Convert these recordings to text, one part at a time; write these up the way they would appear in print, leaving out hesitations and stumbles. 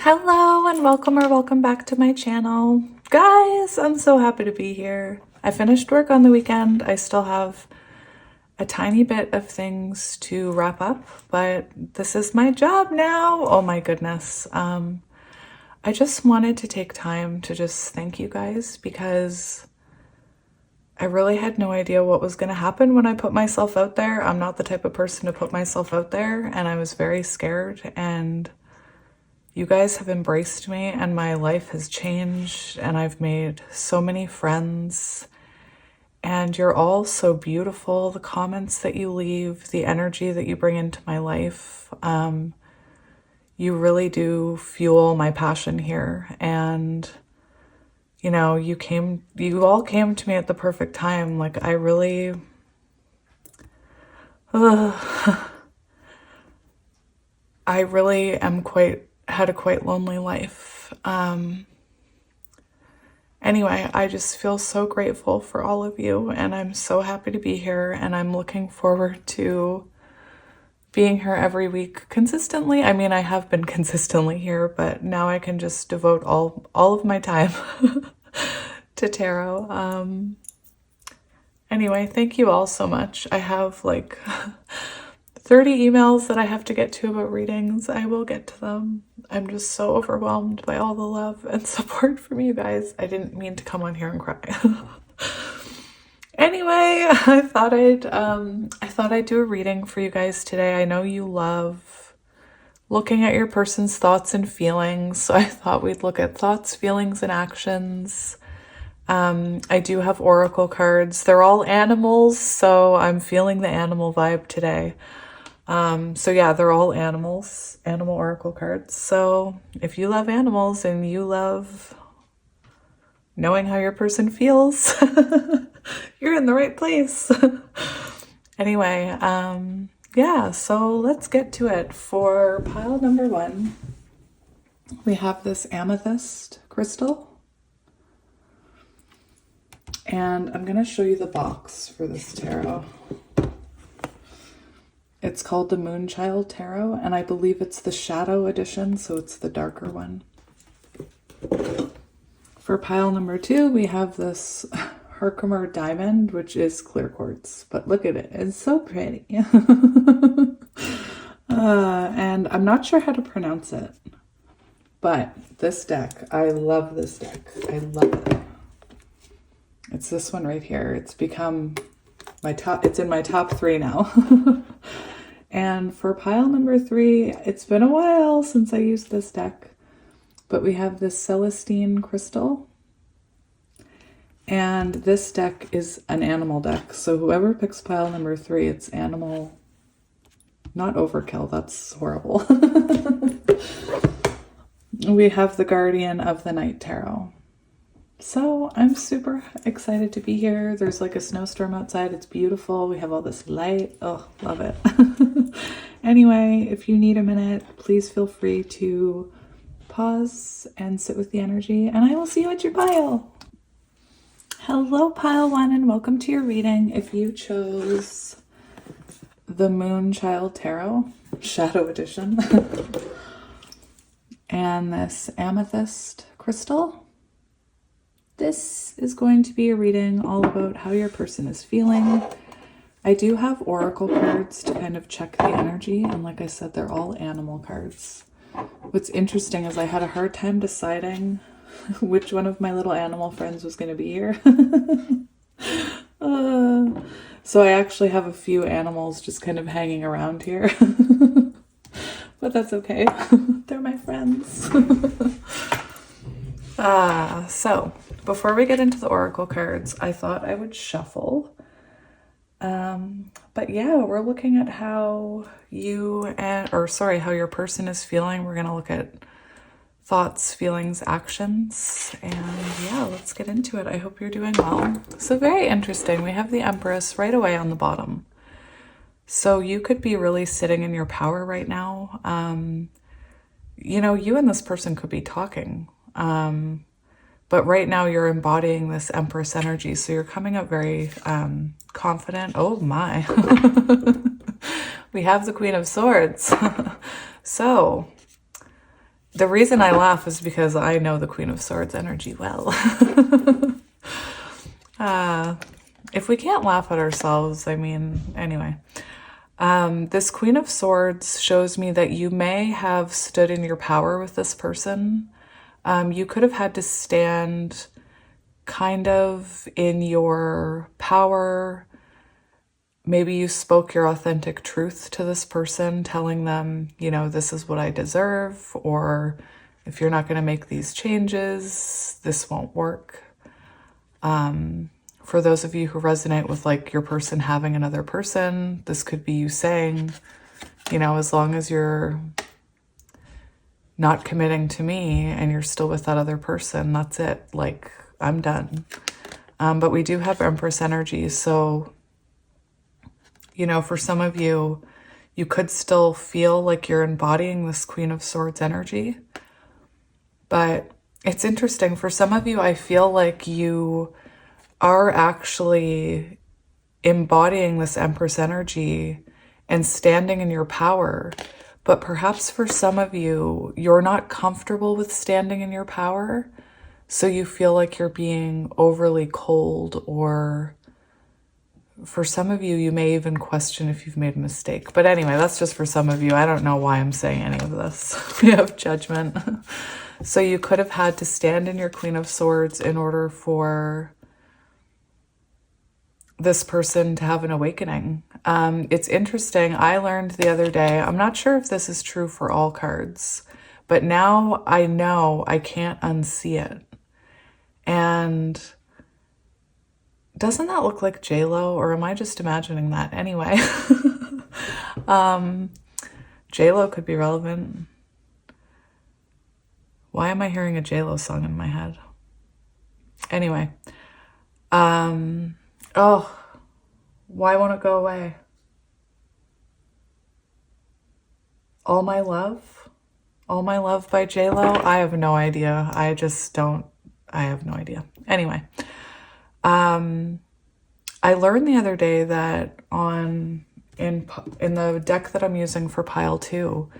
Hello and welcome or welcome back to my channel. Guys, I'm so happy to be here. I finished work on the weekend. I still have a tiny bit of things to wrap up, but this is my job now. Oh my goodness. I just wanted to take time to just thank you guys because I really had no idea what was going to happen when I put myself out there. I'm not the type of person to put myself out there, and I was very scared, and you guys have embraced me and my life has changed and I've made so many friends and you're all so beautiful. The comments that you leave, the energy that you bring into my life, you really do fuel my passion here. And you know, you all came to me at the perfect time. Like I really, I really am had a quite lonely life. Anyway, I just feel so grateful for all of you and I'm so happy to be here and I'm looking forward to being here every week consistently. I mean, I have been consistently here, but now I can just devote all of my time to tarot. Anyway, thank you all so much. I have like 30 emails that I have to get to about readings. I will get to them. I'm just so overwhelmed by all the love and support from you guys. I didn't mean to come on here and cry. Anyway, I thought I'd do a reading for you guys today. I know you love looking at your person's thoughts and feelings, so I thought we'd look at thoughts, feelings, and actions. I do have oracle cards. They're all animals, so I'm feeling the animal vibe today. So yeah, they're all animal oracle cards. So if you love animals and you love knowing how your person feels, you're in the right place. Anyway, yeah, so let's get to it. For pile number 1, we have this amethyst crystal. And I'm going to show you the box for this tarot. It's called the Moonchild Tarot, and I believe it's the Shadow edition, so it's the darker one. For pile number 2, we have this Herkimer Diamond, which is clear quartz. But look at it. It's so pretty. And I'm not sure how to pronounce it. But this deck, I love this deck. I love it. It's this one right here. It's become it's in my top 3 now. And for pile number 3, it's been a while since I used this deck, but we have this Celestine crystal. And this deck is an animal deck. So whoever picks pile number 3, it's animal, not overkill. That's horrible. We have the Guardian of the Night Tarot. So I'm super excited to be here. There's like a snowstorm outside. It's beautiful. We have all this light. Oh, love it. Anyway, if you need a minute, please feel free to pause and sit with the energy, and I will see you at your pile. Hello, pile 1, and welcome to your reading. If you chose the Moonchild Tarot, Shadow Edition, and this amethyst crystal, this is going to be a reading all about how your person is feeling. I do have oracle cards to kind of check the energy, and like I said, they're all animal cards. What's interesting is I had a hard time deciding which one of my little animal friends was going to be here. So I actually have a few animals just kind of hanging around here. But that's okay. They're my friends. So before we get into the oracle cards, I thought I would shuffle. But yeah, we're looking at how how your person is feeling. We're going to look at thoughts, feelings, actions, and yeah, let's get into it. I hope you're doing well. So very interesting. We have the Empress right away on the bottom. So you could be really sitting in your power right now. You know, you and this person could be talking. But right now you're embodying this Empress energy. So you're coming up very confident. Oh my. We have the Queen of Swords. So The reason I laugh is because I know the Queen of Swords energy well. If we can't laugh at ourselves, I mean, anyway. This Queen of Swords shows me that you may have stood in your power with this person. You could have had to stand kind of in your power. Maybe you spoke your authentic truth to this person, telling them, you know, this is what I deserve, or if you're not going to make these changes, this won't work. For those of you who resonate with like your person having another person, this could be you saying, you know, as long as you're not committing to me and you're still with that other person, that's it. Like, I'm done. But we do have Empress energy. So, you know, for some of you, you could still feel like you're embodying this Queen of Swords energy. But it's interesting. For some of you, I feel like you are actually embodying this Empress energy and standing in your power. But perhaps for some of you, you're not comfortable with standing in your power. So you feel like you're being overly cold, or for some of you, you may even question if you've made a mistake. But anyway, that's just for some of you. I don't know why I'm saying any of this. We have Judgment. So you could have had to stand in your Queen of Swords in order for this person to have an awakening. It's interesting. I learned the other day, I'm not sure if this is true for all cards, but now I know I can't unsee it. And doesn't that look like J-Lo, or am I just imagining that? Anyway, J-Lo could be relevant. Why am I hearing a J-Lo song in my head? Anyway, oh, why won't it go away? All My Love? All My Love by J-Lo? I have no idea. I have no idea. Anyway, I learned the other day that in the deck that I'm using for pile 2,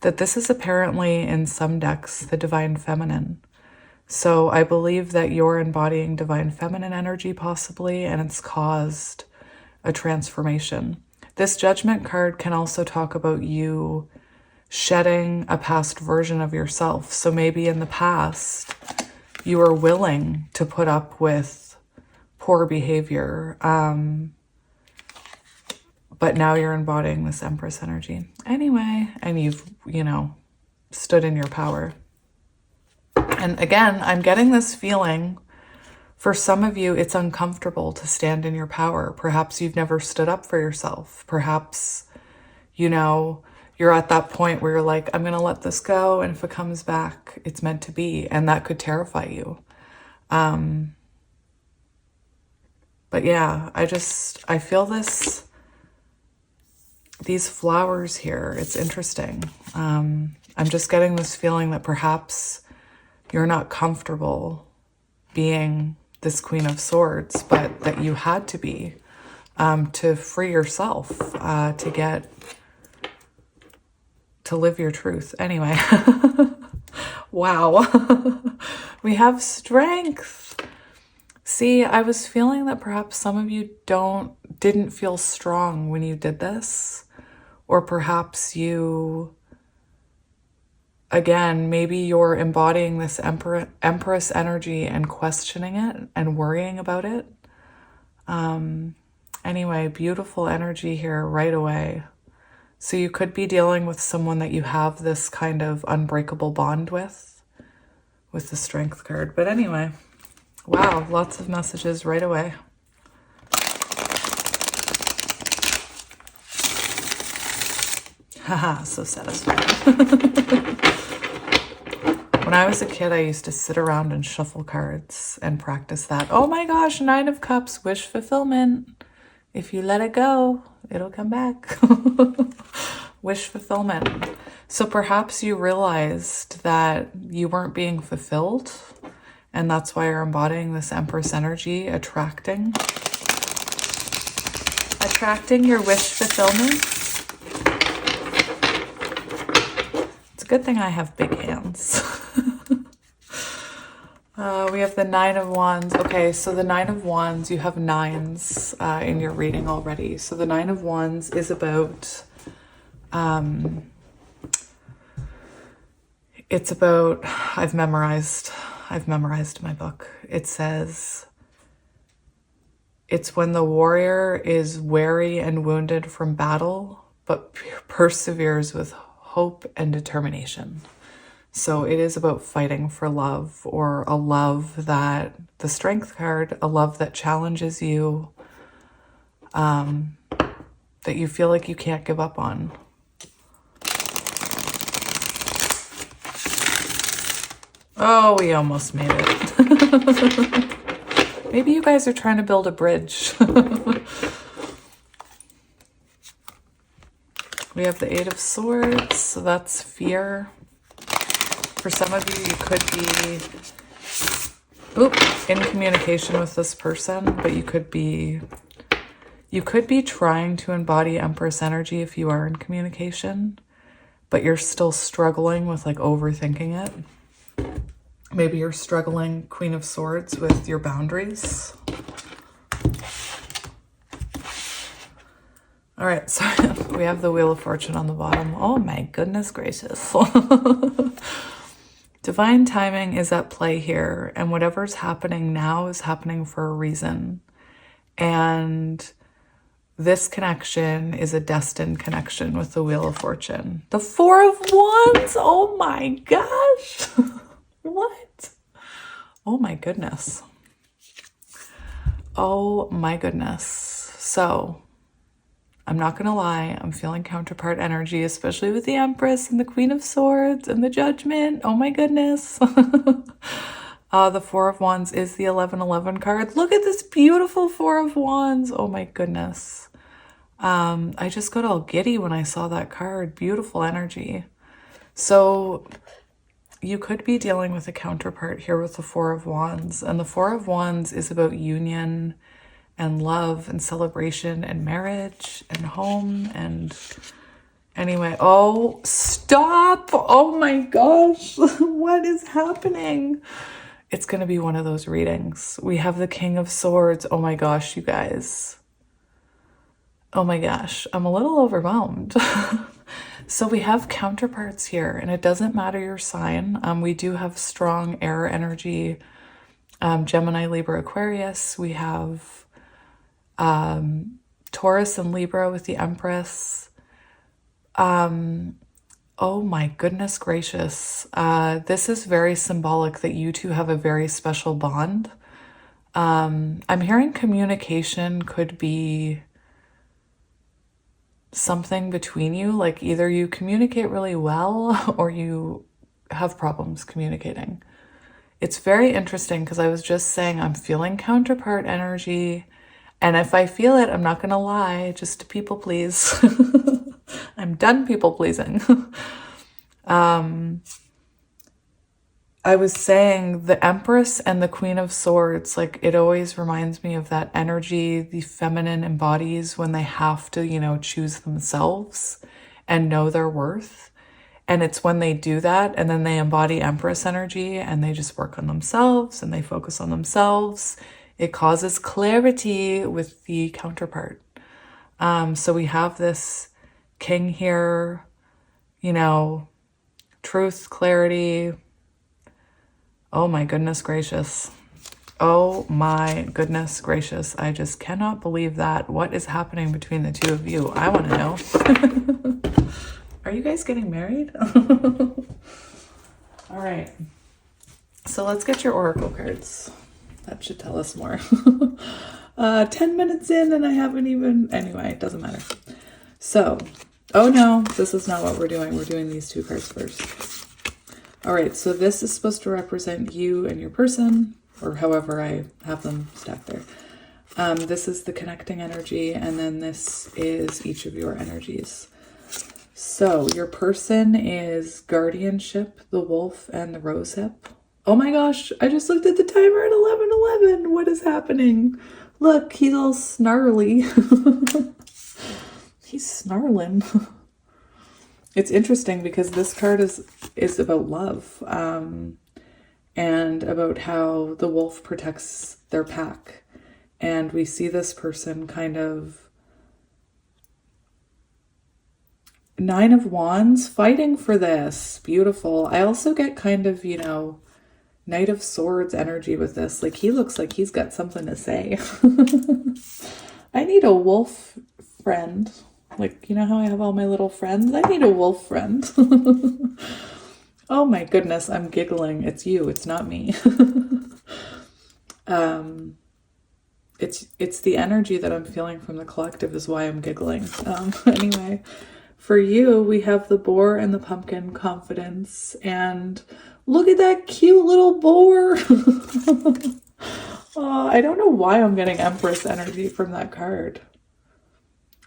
that this is apparently in some decks the Divine Feminine. So I believe that you're embodying Divine Feminine energy possibly, and it's caused a transformation. This Judgment card can also talk about you shedding a past version of yourself. So maybe in the past, you were willing to put up with poor behavior, but now you're embodying this Empress energy. Anyway, and you've, you know, stood in your power. And again, I'm getting this feeling, for some of you, it's uncomfortable to stand in your power. Perhaps you've never stood up for yourself. Perhaps, you know, you're at that point where you're like, I'm going to let this go, and if it comes back, it's meant to be. And that could terrify you. But yeah, I feel these flowers here. It's interesting. I'm just getting this feeling that perhaps you're not comfortable being this Queen of Swords, but that you had to be, to free yourself, to live your truth. Anyway, wow. We have Strength. See, I was feeling that perhaps some of you didn't feel strong when you did this, or perhaps you, again, maybe you're embodying this Empress energy and questioning it and worrying about it. Anyway, beautiful energy here right away. So you could be dealing with someone that you have this kind of unbreakable bond with the Strength card. But anyway, wow, lots of messages right away. Haha, so satisfying. When I was a kid, I used to sit around and shuffle cards and practice that. Oh my gosh, 9 of Cups, wish fulfillment. If you let it go, it'll come back. Wish fulfillment. So perhaps you realized that you weren't being fulfilled, and that's why you're embodying this Empress energy, attracting your wish fulfillment. It's a good thing I have big hands. We have the Nine of Wands. Okay, so the Nine of Wands, you have nines in your reading already. So the Nine of Wands is about, it's about, I've memorized my book. It says, it's when the warrior is weary and wounded from battle, but perseveres with hope and determination. So it is about fighting for love, or a love that, the Strength card, a love that challenges you, that you feel like you can't give up on. Oh, we almost made it. Maybe you guys are trying to build a bridge. We have the Eight of Swords, so that's fear. For some of you, you could be in communication with this person, but you could be trying to embody Empress energy if you are in communication, but you're still struggling with like overthinking it. Maybe you're struggling, Queen of Swords, with your boundaries. All right, so we have the Wheel of Fortune on the bottom. Oh my goodness gracious. Divine timing is at play here, and whatever's happening now is happening for a reason. And this connection is a destined connection with the Wheel of Fortune. The Four of Wands, oh my gosh. What? Oh my goodness. Oh my goodness. So, I'm not going to lie, I'm feeling counterpart energy, especially with the Empress and the Queen of Swords and the Judgment. Oh my goodness. The Four of Wands is the 1111 card. Look at this beautiful Four of Wands. Oh my goodness. I just got all giddy when I saw that card. Beautiful energy. So you could be dealing with a counterpart here with the Four of Wands. And the Four of Wands is about union and love and celebration and marriage and home. And anyway, oh, stop. Oh my gosh. What is happening? It's going to be one of those readings. We have the King of Swords. Oh my gosh, you guys. Oh my gosh, I'm a little overwhelmed. So we have counterparts here, and it doesn't matter your sign. We do have strong air energy. Gemini, Libra, Aquarius. We have Taurus and Libra with the Empress. Oh my goodness gracious. This is very symbolic that you two have a very special bond. I'm hearing communication could be something between you, like either you communicate really well or you have problems communicating. It's very interesting because I was just saying I'm feeling counterpart energy, and if I feel it, I'm not gonna lie, just to people please. I'm done people pleasing. I was saying the Empress and the Queen of Swords, like it always reminds me of that energy the feminine embodies when they have to, you know, choose themselves and know their worth. And it's when they do that and then they embody Empress energy and they just work on themselves and they focus on themselves. It causes clarity with the counterpart. So we have this king here, you know, truth, clarity. Oh my goodness gracious. Oh my goodness gracious. I just cannot believe that. What is happening between the two of you? I want to know. Are you guys getting married? All right. So let's get your oracle cards. That should tell us more. 10 minutes in and I haven't even... Anyway, it doesn't matter. So, oh no, this is not what we're doing. We're doing these two cards first. All right, so this is supposed to represent you and your person, or however I have them stacked there. This is the connecting energy, and then this is each of your energies. So your person is guardianship, the wolf, and the rosehip. Oh my gosh, I just looked at the timer at 11:11. What is happening? Look, he's all snarly. He's snarling. it's interesting because this card is about love, and about how the wolf protects their pack. And we see this person kind of Nine of Wands fighting for this. Beautiful. I also get kind of, you know, Knight of Swords energy with this. Like, he looks like he's got something to say. I need a wolf friend. Like, you know how I have all my little friends? I need a wolf friend. Oh my goodness, I'm giggling. It's you, it's not me. It's the energy that I'm feeling from the collective is why I'm giggling. Anyway, for you, we have the boar and the pumpkin, confidence, and look at that cute little boar. I don't know why I'm getting Empress energy from that card.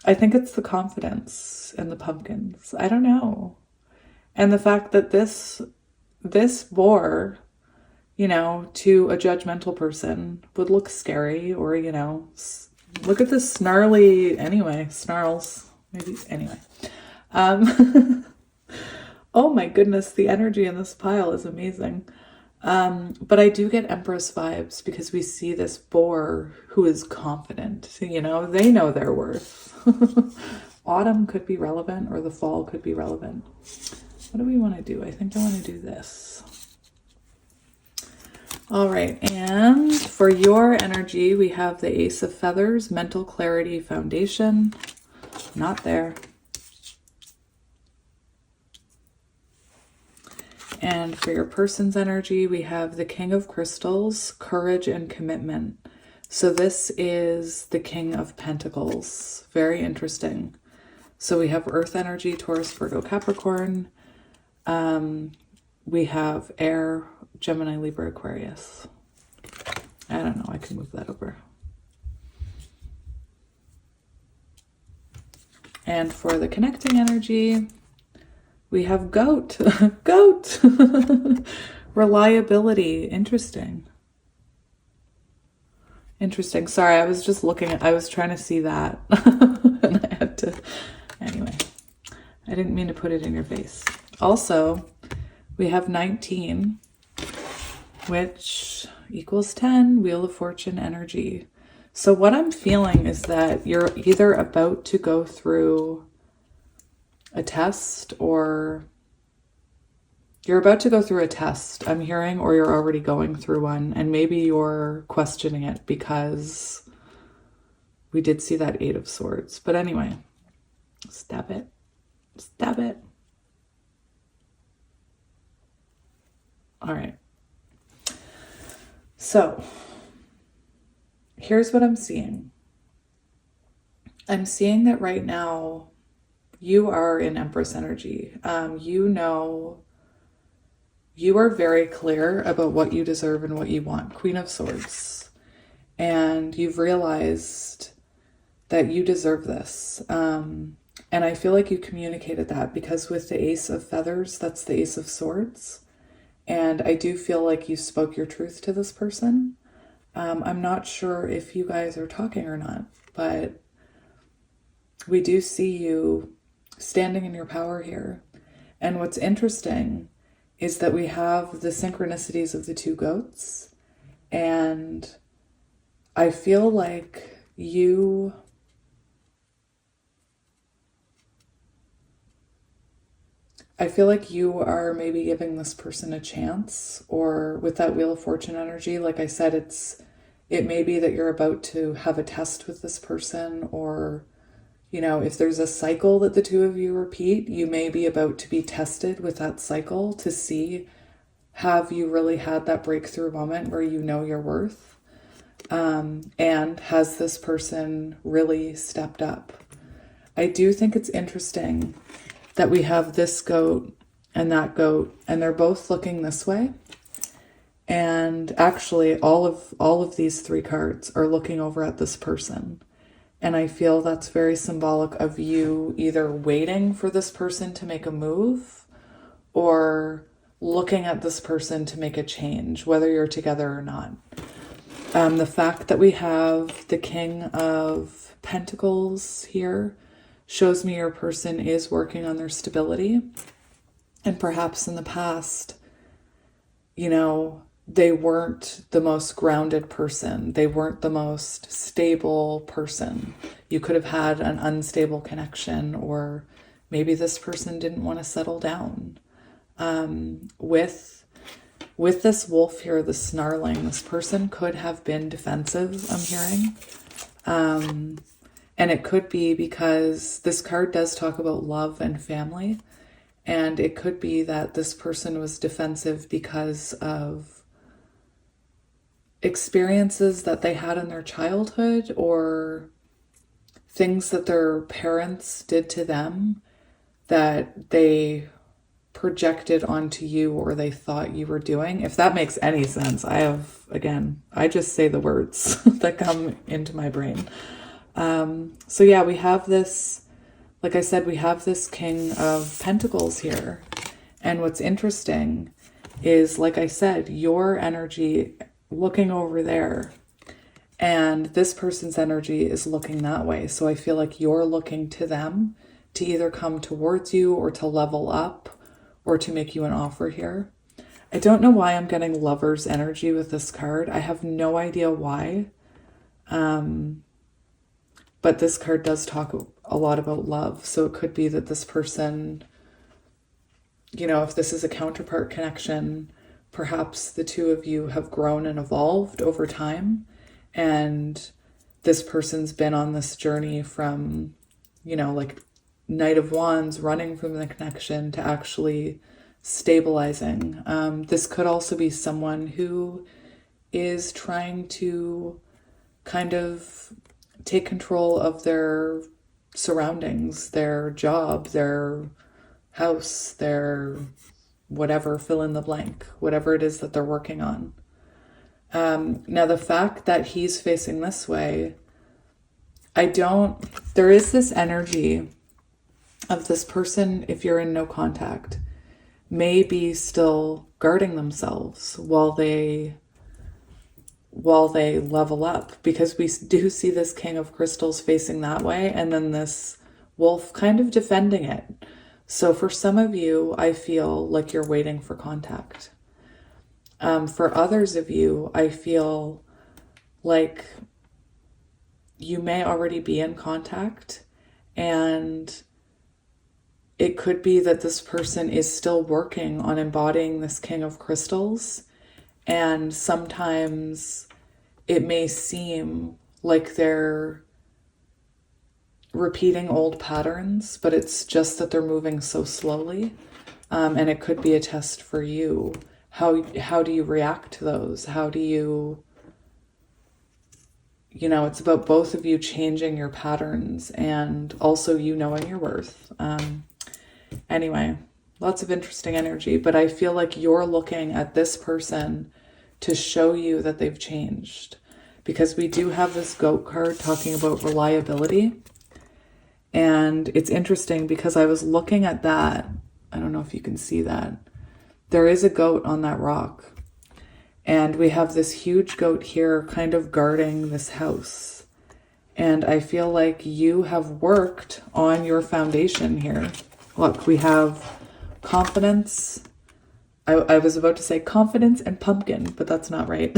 I think it's the confidence and the pumpkins. I don't know. And the fact that this boar, you know, to a judgmental person would look scary, or, you know, look at this snarly, anyway, snarls, maybe, anyway. Oh my goodness, the energy in this pile is amazing. But I do get Empress vibes because we see this boar who is confident, you know, they know their worth. Autumn could be relevant, or the fall could be relevant. What do we want to do? I think I want to do this. All right, and for your energy, we have the Ace of Feathers, mental clarity, foundation. Not there. And for your person's energy, we have the King of Crystals, courage and commitment. So this is the King of Pentacles. Very interesting. So we have Earth energy, Taurus, Virgo, Capricorn. We have air, Gemini, Libra, Aquarius. I don't know. I can move that over. And for the connecting energy, we have goat. Goat. Reliability. Interesting. Interesting. Sorry, I was just looking at, I was trying to see that. And I had to, anyway, I didn't mean to put it in your face. Also, we have 19, which equals 10, Wheel of Fortune energy. So what I'm feeling is that you're either about to go through a test, or you're about to go through a test, I'm hearing, or you're already going through one, and maybe you're questioning it because we did see that Eight of Swords. But anyway, stab it. Stab it. All right. So here's what I'm seeing. I'm seeing that right now you are in Empress energy. You know, you are very clear about what you deserve and what you want. Queen of Swords. And you've realized that you deserve this. And I feel like you communicated that, because with the Ace of Feathers, that's the Ace of Swords. And I do feel like you spoke your truth to this person. I'm not sure if you guys are talking or not, but we do see you standing in your power here. And what's interesting is that we have the synchronicities of the two goats. And I feel like you are maybe giving this person a chance, or with that Wheel of Fortune energy, like I said, it may be that you're about to have a test with this person, or, you know, if there's a cycle that the two of you repeat, you may be about to be tested with that cycle to see, have you really had that breakthrough moment where you know your worth? And has this person really stepped up? I do think it's interesting that we have this goat and that goat, and they're both looking this way. And actually all of these three cards are looking over at this person. And I feel that's very symbolic of you either waiting for this person to make a move, or looking at this person to make a change, whether you're together or not. The fact that we have the King of Pentacles here shows me your person is working on their stability. And perhaps in the past, you know, they weren't the most grounded person. They weren't the most stable person. You could have had an unstable connection, or maybe this person didn't want to settle down. With this wolf here, the snarling, this person could have been defensive, I'm hearing. And it could be because this card does talk about love and family. And it could be that this person was defensive because of experiences that they had in their childhood, or things that their parents did to them that they projected onto you, or they thought you were doing. If that makes any sense. I just say the words that come into my brain. So yeah, we have this, like I said, we have this King of Pentacles here. And what's interesting is, like I said, your energy looking over there, and this person's energy is looking that way. So I feel like you're looking to them to either come towards you, or to level up, or to make you an offer here. I don't know why I'm getting Lover's energy with this card. I have no idea why. But this card does talk a lot about love. So it could be that this person, you know, if this is a counterpart connection, perhaps the two of you have grown and evolved over time. And this person's been on this journey from, you know, like Knight of Wands, running from the connection, to actually stabilizing. This could also be someone who is trying to kind of take control of their surroundings, their job, their house, their whatever, fill in the blank, whatever it is that they're working on. Now, the fact that he's facing this way, there is this energy of this person, if you're in no contact, may be still guarding themselves while they level up, because we do see this King of Crystals facing that way, and then this wolf kind of defending it. So for some of you, I feel like you're waiting for contact. For others of you, I feel like you may already be in contact, and it could be that this person is still working on embodying this King of Crystals. And sometimes it may seem like they're repeating old patterns, but it's just that they're moving so slowly. And it could be a test for you. How do you react to those? How do you, it's about both of you changing your patterns, and also you knowing your worth. Anyway, lots of interesting energy, but I feel like you're looking at this person to show you that they've changed, because we do have this goat card talking about reliability. And it's interesting because I was looking at that. I don't know if you can see that. There is a goat on that rock. And we have this huge goat here kind of guarding this house. And I feel like you have worked on your foundation here. Look, we have confidence. I was about to say confidence and pumpkin, but that's not right.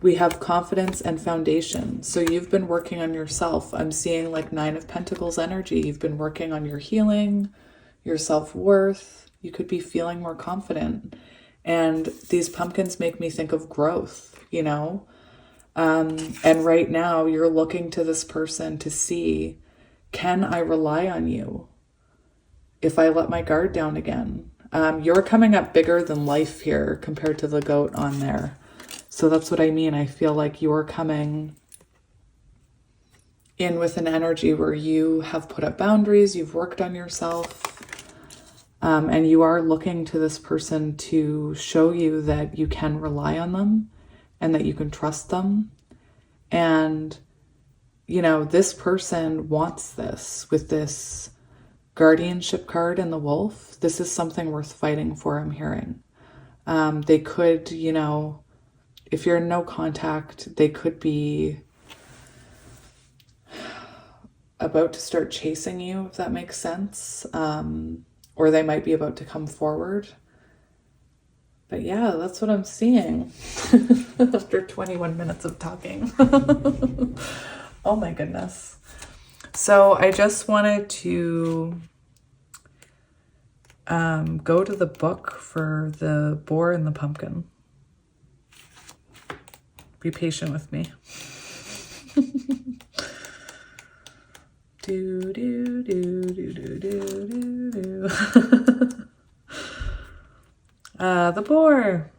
We have confidence and foundation. So you've been working on yourself. I'm seeing like 9 of Pentacles energy. You've been working on your healing, your self-worth. You could be feeling more confident. And these pumpkins make me think of growth, And right now you're looking to this person to see, can I rely on you if I let my guard down again? You're coming up bigger than life here compared to the goat on there. So that's what I mean. I feel like you're coming in with an energy where you have put up boundaries, you've worked on yourself, and you are looking to this person to show you that you can rely on them and that you can trust them. And, this person wants this with this guardianship card and the wolf. This is something worth fighting for, I'm hearing. They could, if you're in no contact, they could be about to start chasing you, if that makes sense. Or they might be about to come forward. But yeah, that's what I'm seeing after 21 minutes of talking. Oh my goodness. So I just wanted to go to the book for the boar and the pumpkin. Be patient with me. Do, do, do, do, do, do, do. The boar.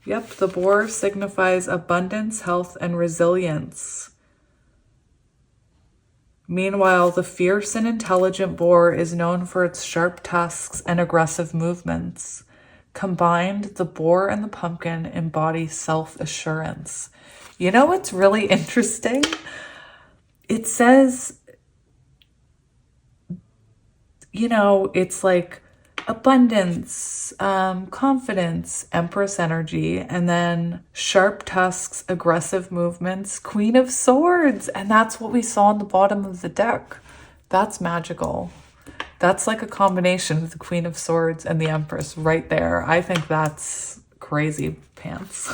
Yep, the boar signifies abundance, health, and resilience. Meanwhile, the fierce and intelligent boar is known for its sharp tusks and aggressive movements. Combined, the boar and the pumpkin embody self-assurance. You know what's really interesting? It says, you know, it's like abundance, confidence, Empress energy, and then sharp tusks, aggressive movements, Queen of Swords. And that's what we saw on the bottom of the deck. That's magical. That's like a combination of the Queen of Swords and the Empress right there. I think that's crazy pants.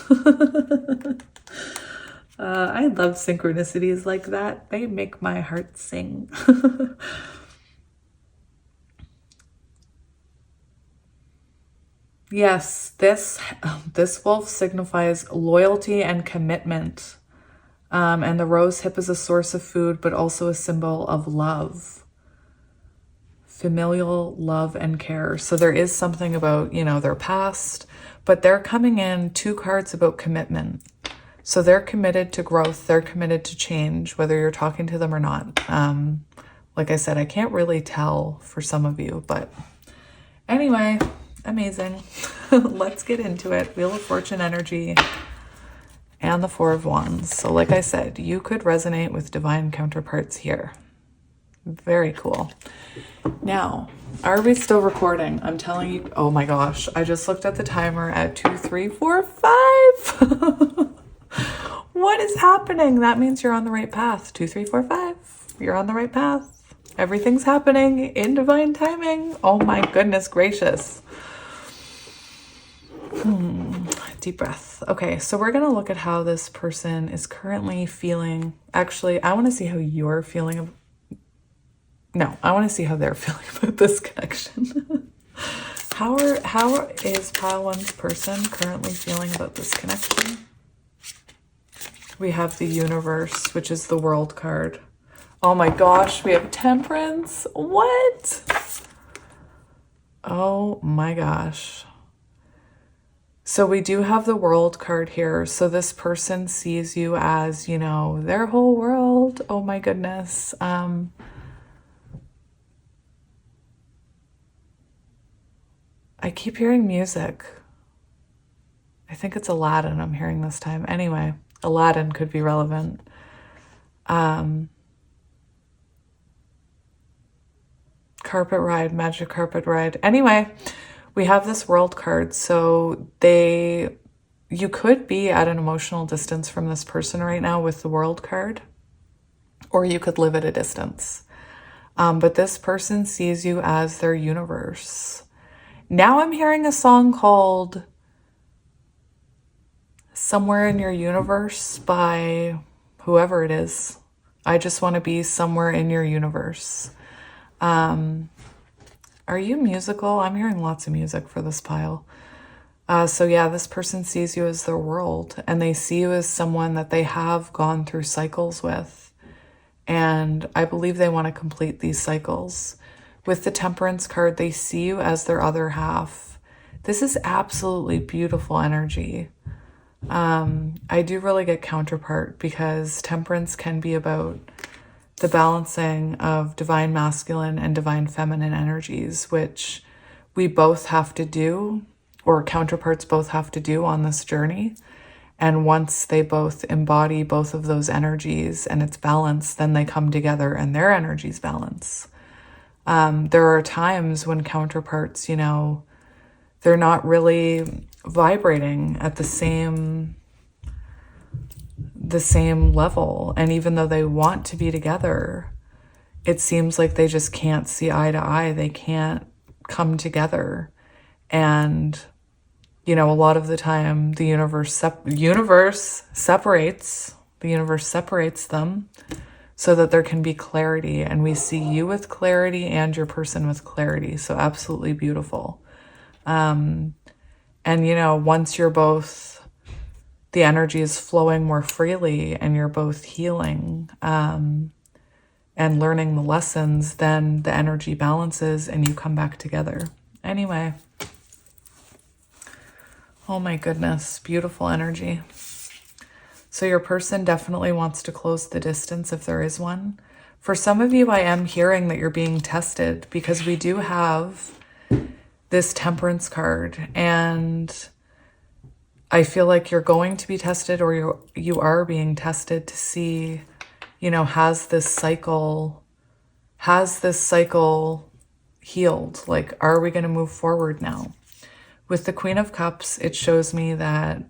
I love synchronicities like that. They make my heart sing. Yes, this wolf signifies loyalty and commitment. And the rose hip is a source of food, but also a symbol of love. Familial love and care. So there is something about, you know, their past, but they're coming in 2 cards about commitment. So they're committed to growth. They're committed to change, whether you're talking to them or not. Like I said, I can't really tell for some of you, but anyway, amazing. Let's get into it. Wheel of Fortune energy and the 4 of Wands. So like I said, you could resonate with divine counterparts here. Very cool. Now, are we still recording? I'm telling you, oh my gosh, I just looked at the timer at 2, 3, 4, 5. What is happening? That means you're on the right path. 2, 3, 4, 5. You're on the right path. Everything's happening in divine timing. Oh my goodness gracious. Deep breath. Okay, so we're going to look at how this person is currently feeling. Actually, I want to see how you're feeling. I want to see how they're feeling about this connection. How is pile one's person currently feeling about this connection? We have the universe, which is the world card. Oh my gosh, we have temperance. What? Oh my gosh. So we do have the world card here. So this person sees you as, you know, their whole world. Oh my goodness. I keep hearing music. I think it's Aladdin I'm hearing this time. Anyway, Aladdin could be relevant. Carpet ride, magic carpet ride. Anyway, we have this world card. So you could be at an emotional distance from this person right now with the world card, or you could live at a distance. But this person sees you as their universe. Now I'm hearing a song called Somewhere in Your Universe by whoever it is. I just want to be somewhere in your universe. Are you musical? I'm hearing lots of music for this pile. So yeah, this person sees you as their world, and they see you as someone that they have gone through cycles with. And I believe they want to complete these cycles. With the Temperance card, they see you as their other half. This is absolutely beautiful energy. I do really get counterpart, because Temperance can be about the balancing of divine masculine and divine feminine energies, which we both have to do, or counterparts both have to do on this journey. And once they both embody both of those energies and it's balanced, then they come together and their energies balance. There are times when counterparts, you know, they're not really vibrating at the same the same level. And even though they want to be together, it seems like they just can't see eye to eye. They can't come together. And, you know, a lot of the time the universe separates them so that there can be clarity. And we see you with clarity and your person with clarity. So absolutely beautiful. And, you know, once you're both, the energy is flowing more freely and you're both healing and learning the lessons, then the energy balances and you come back together. Anyway. Oh my goodness, beautiful energy. So your person definitely wants to close the distance if there is one. For some of you, I am hearing that you're being tested because we do have this Temperance card, and I feel like you're going to be tested, or you are being tested to see, you know, has this cycle healed? Like, are we going to move forward now? With the Queen of Cups, it shows me that,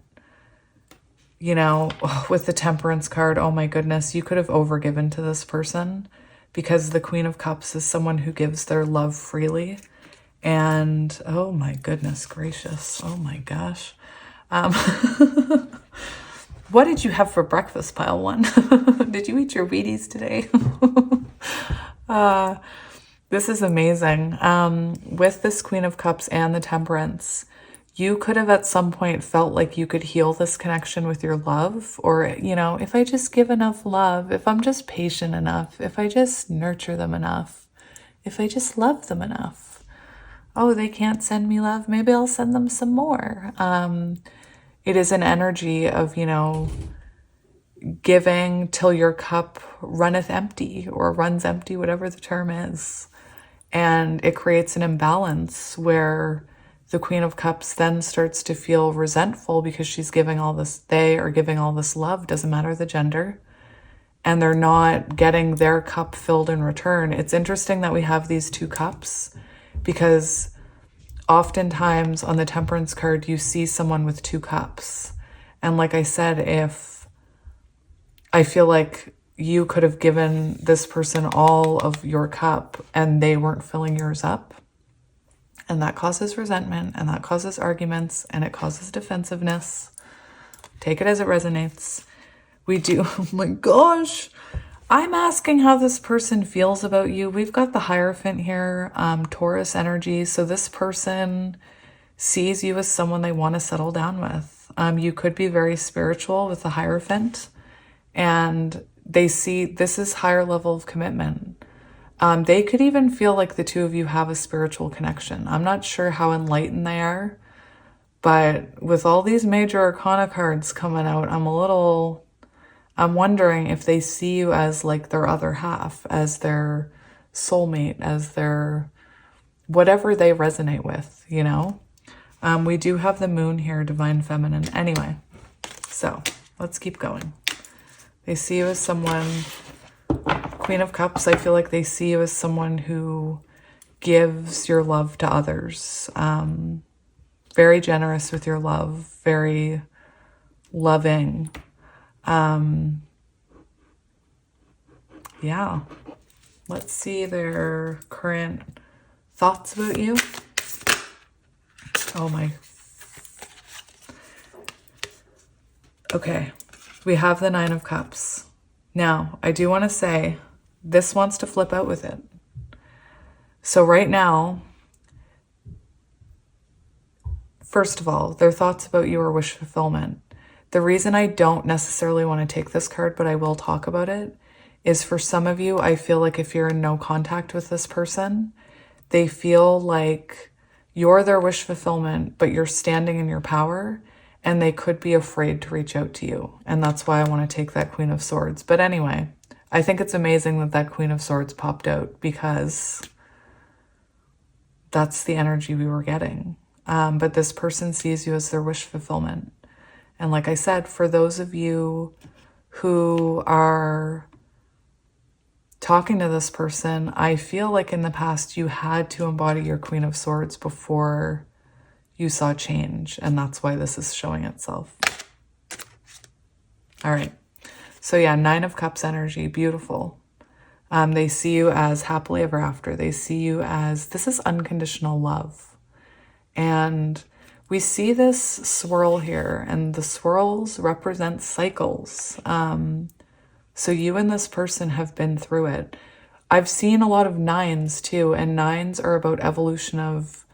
you know, with the Temperance card, oh my goodness, you could have overgiven to this person, because the Queen of Cups is someone who gives their love freely. And oh my goodness gracious, oh my gosh. What did you have for breakfast, pile one? Did you eat your Wheaties today? This is amazing. With this Queen of Cups and the Temperance, you could have at some point felt like you could heal this connection with your love, or, you know, if I just give enough love, if I'm just patient enough, if I just nurture them enough, if I just love them enough, oh, they can't send me love, maybe I'll send them some more. It is an energy of, you know, giving till your cup runneth empty, or runs empty, whatever the term is. And it creates an imbalance where the Queen of Cups then starts to feel resentful because she's giving all this, they are giving all this love, doesn't matter the gender, and they're not getting their cup filled in return. It's interesting that we have these two cups, because oftentimes on the Temperance card, you see someone with two cups. And like I said, if I feel like you could have given this person all of your cup and they weren't filling yours up, and that causes resentment, and that causes arguments, and it causes defensiveness. Take it as it resonates. We do, oh my gosh, I'm asking how this person feels about you. We've got the Hierophant here, Taurus energy. So this person sees you as someone they want to settle down with. You could be very spiritual with the Hierophant, and they see this is higher level of commitment. They could even feel like the two of you have a spiritual connection. I'm not sure how enlightened they are, but with all these major arcana cards coming out, I'm wondering if they see you as like their other half, as their soulmate, as their whatever they resonate with, you know? We do have the Moon here, Divine Feminine. Anyway, so let's keep going. They see you as someone, Queen of Cups, I feel like they see you as someone who gives your love to others. Very generous with your love, very loving. Yeah, let's see their current thoughts about you. Oh my. Okay, we have the Nine of Cups. Now, I do want to say this wants to flip out with it. So right now, first of all, their thoughts about you are wish fulfillment. The reason I don't necessarily want to take this card, but I will talk about it, is for some of you, I feel like if you're in no contact with this person, they feel like you're their wish fulfillment, but you're standing in your power, and they could be afraid to reach out to you. And that's why I want to take that Queen of Swords. But anyway, I think it's amazing that that Queen of Swords popped out, because that's the energy we were getting. But this person sees you as their wish fulfillment. And like I said, for those of you who are talking to this person, I feel like in the past you had to embody your Queen of Swords before you saw change. And that's why this is showing itself. All right. So yeah, Nine of Cups energy, beautiful. They see you as happily ever after. They see you as, this is unconditional love. And we see this swirl here, and the swirls represent cycles. So you and this person have been through it. I've seen a lot of nines too, and nines are about evolution of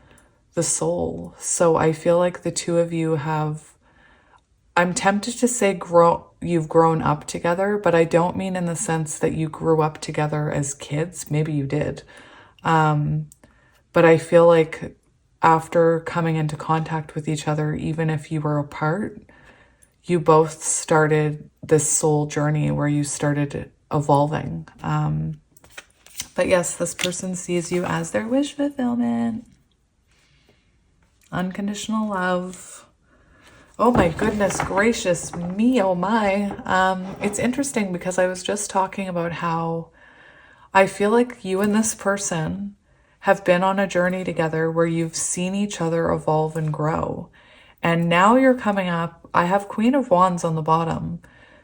the soul. So I feel like the two of you have, I'm tempted to say you've grown up together, but I don't mean in the sense that you grew up together as kids. Maybe you did. But I feel like after coming into contact with each other, even if you were apart, you both started this soul journey where you started evolving. But yes, this person sees you as their wish fulfillment. Unconditional love. Oh my goodness gracious me, oh my. It's interesting because I was just talking about how I feel like you and this person have been on a journey together where you've seen each other evolve and grow. And now you're coming up, I have Queen of Wands on the bottom.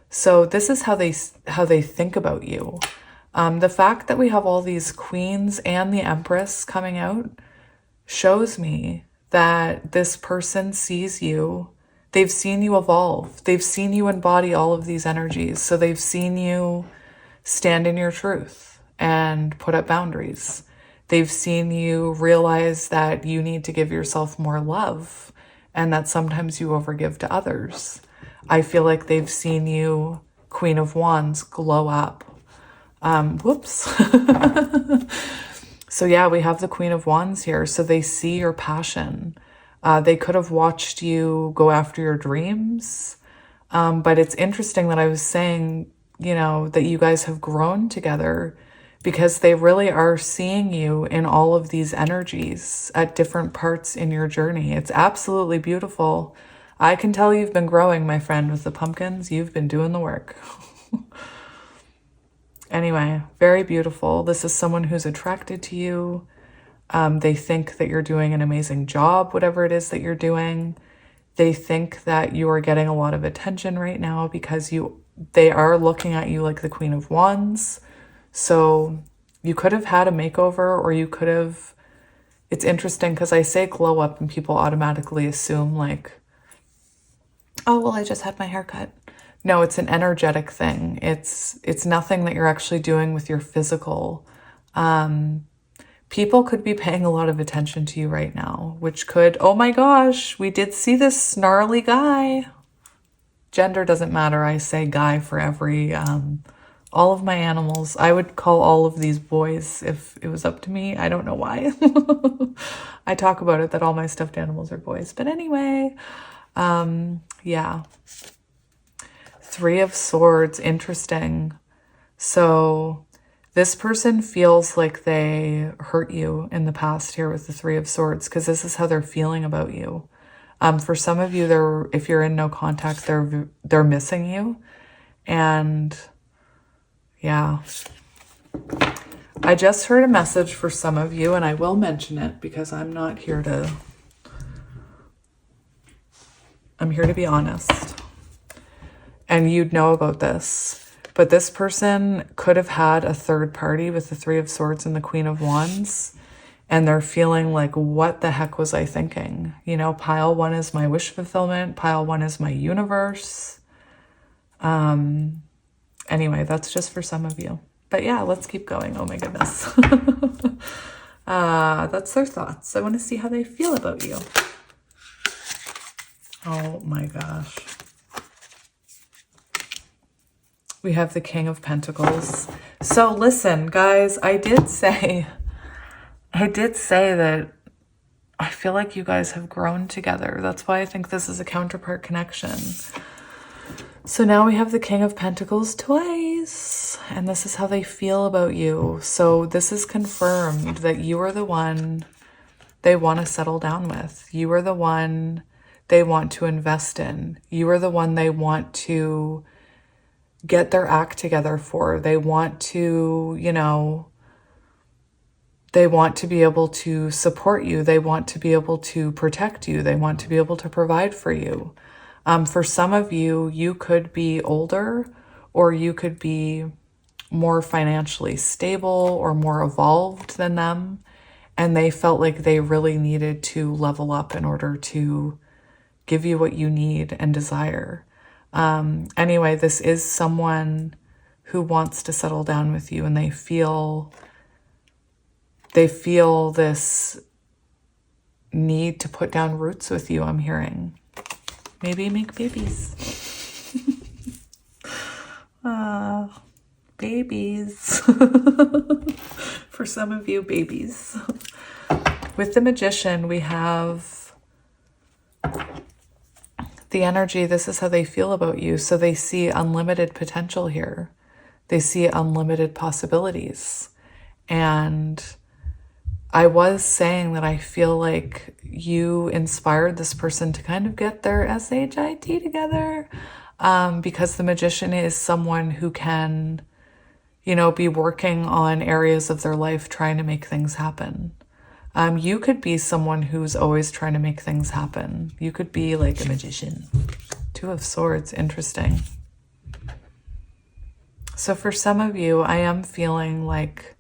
So this is how they think about you. The fact that we have all these queens and the Empress coming out shows me that this person sees you. They've seen you evolve. They've seen you embody all of these energies. So they've seen you stand in your truth and put up boundaries. They've seen you realize that you need to give yourself more love and that sometimes you overgive to others. I feel like they've seen you, Queen of Wands, glow up. Whoops. So yeah, we have the Queen of Wands here. So they see your passion. They could have watched you go after your dreams. But it's interesting that I was saying, you know, that you guys have grown together because they really are seeing you in all of these energies at different parts in your journey. It's absolutely beautiful. I can tell you've been growing, my friend, with the pumpkins. You've been doing the work. Anyway, very beautiful. This is someone who's attracted to you. They think that you're doing an amazing job, whatever it is that you're doing. They think that you are getting a lot of attention right now because they are looking at you like the Queen of Wands. So you could have had a makeover, or you could have, it's interesting because I say glow up and people automatically assume like, oh, well, I just had my hair cut. No, it's an energetic thing. It's nothing that you're actually doing with your physical. People could be paying a lot of attention to you right now, which could, oh my gosh, we did see this snarly guy. Gender doesn't matter. I say guy for every, all of my animals. I would call all of these boys if it was up to me. I don't know why. I talk about it that all my stuffed animals are boys. But anyway, yeah. Three of Swords, interesting. So this person feels like they hurt you in the past here with the Three of Swords, because this is how they're feeling about you. For some of you, if you're in no contact, they're missing you. And yeah, I just heard a message for some of you, and I will mention it because I'm here to be honest. And you'd know about this. But this person could have had a third party with the Three of Swords and the Queen of Wands. And they're feeling like, what the heck was I thinking? You know, pile one is my wish fulfillment. Pile one is my universe. Anyway, that's just for some of you. But yeah, let's keep going. Oh my goodness. That's their thoughts. I want to see how they feel about you. Oh my gosh. We have the King of Pentacles. So listen, guys, I did say that I feel like you guys have grown together. That's why I think this is a counterpart connection. So now we have the King of Pentacles twice, and this is how they feel about you. So this is confirmed that you are the one they want to settle down with. You are the one they want to invest in. You are the one they want to get their act together for. They want to, you know, they want to be able to support you. They want to be able to protect you. They want to be able to provide for you. For some of you, you could be older or you could be more financially stable or more evolved than them, and they felt like they really needed to level up in order to give you what you need and desire. Anyway, this is someone who wants to settle down with you, and they feel this need to put down roots with you, I'm hearing. Maybe make babies. Babies. For some of you, babies. With the Magician, we have the energy. This is how they feel about you. So they see unlimited potential here. They see unlimited possibilities. And I was saying that I feel like you inspired this person to kind of get their SHIT together, because the Magician is someone who can, be working on areas of their life trying to make things happen. You could be someone who's always trying to make things happen. You could be like a magician. Two of Swords, interesting. So for some of you, I am feeling like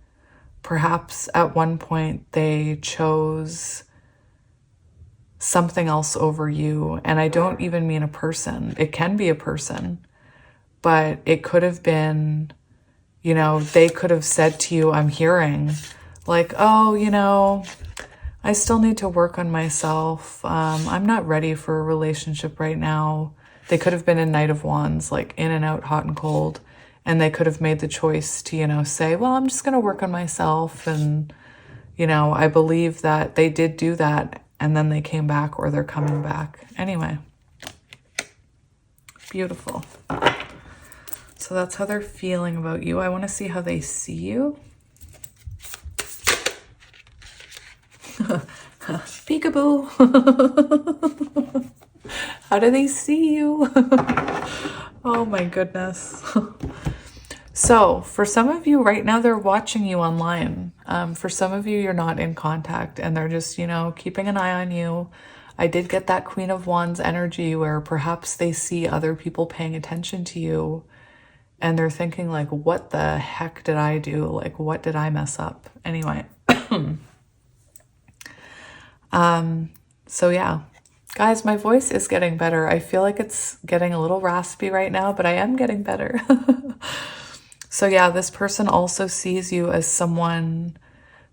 perhaps at one point they chose something else over you. And I don't even mean a person. It can be a person, but it could have been, they could have said to you, I'm hearing like, oh, I still need to work on myself. I'm not ready for a relationship right now. They could have been a Knight of Wands, like in and out, hot and cold. And they could have made the choice to, say, well, I'm just going to work on myself. And, I believe that they did do that. And then they came back, or they're coming back. Anyway. Beautiful. So that's how they're feeling about you. I want to see how they see you. Peekaboo. How do they see you? Oh my goodness. So for some of you right now, they're watching you online. For some of you, you're not in contact and they're just, keeping an eye on you. I did get that Queen of Wands energy where perhaps they see other people paying attention to you and they're thinking like, what the heck did I do? Like, what did I mess up? Anyway. So yeah, guys, my voice is getting better. I feel like it's getting a little raspy right now, but I am getting better. So yeah, this person also sees you as someone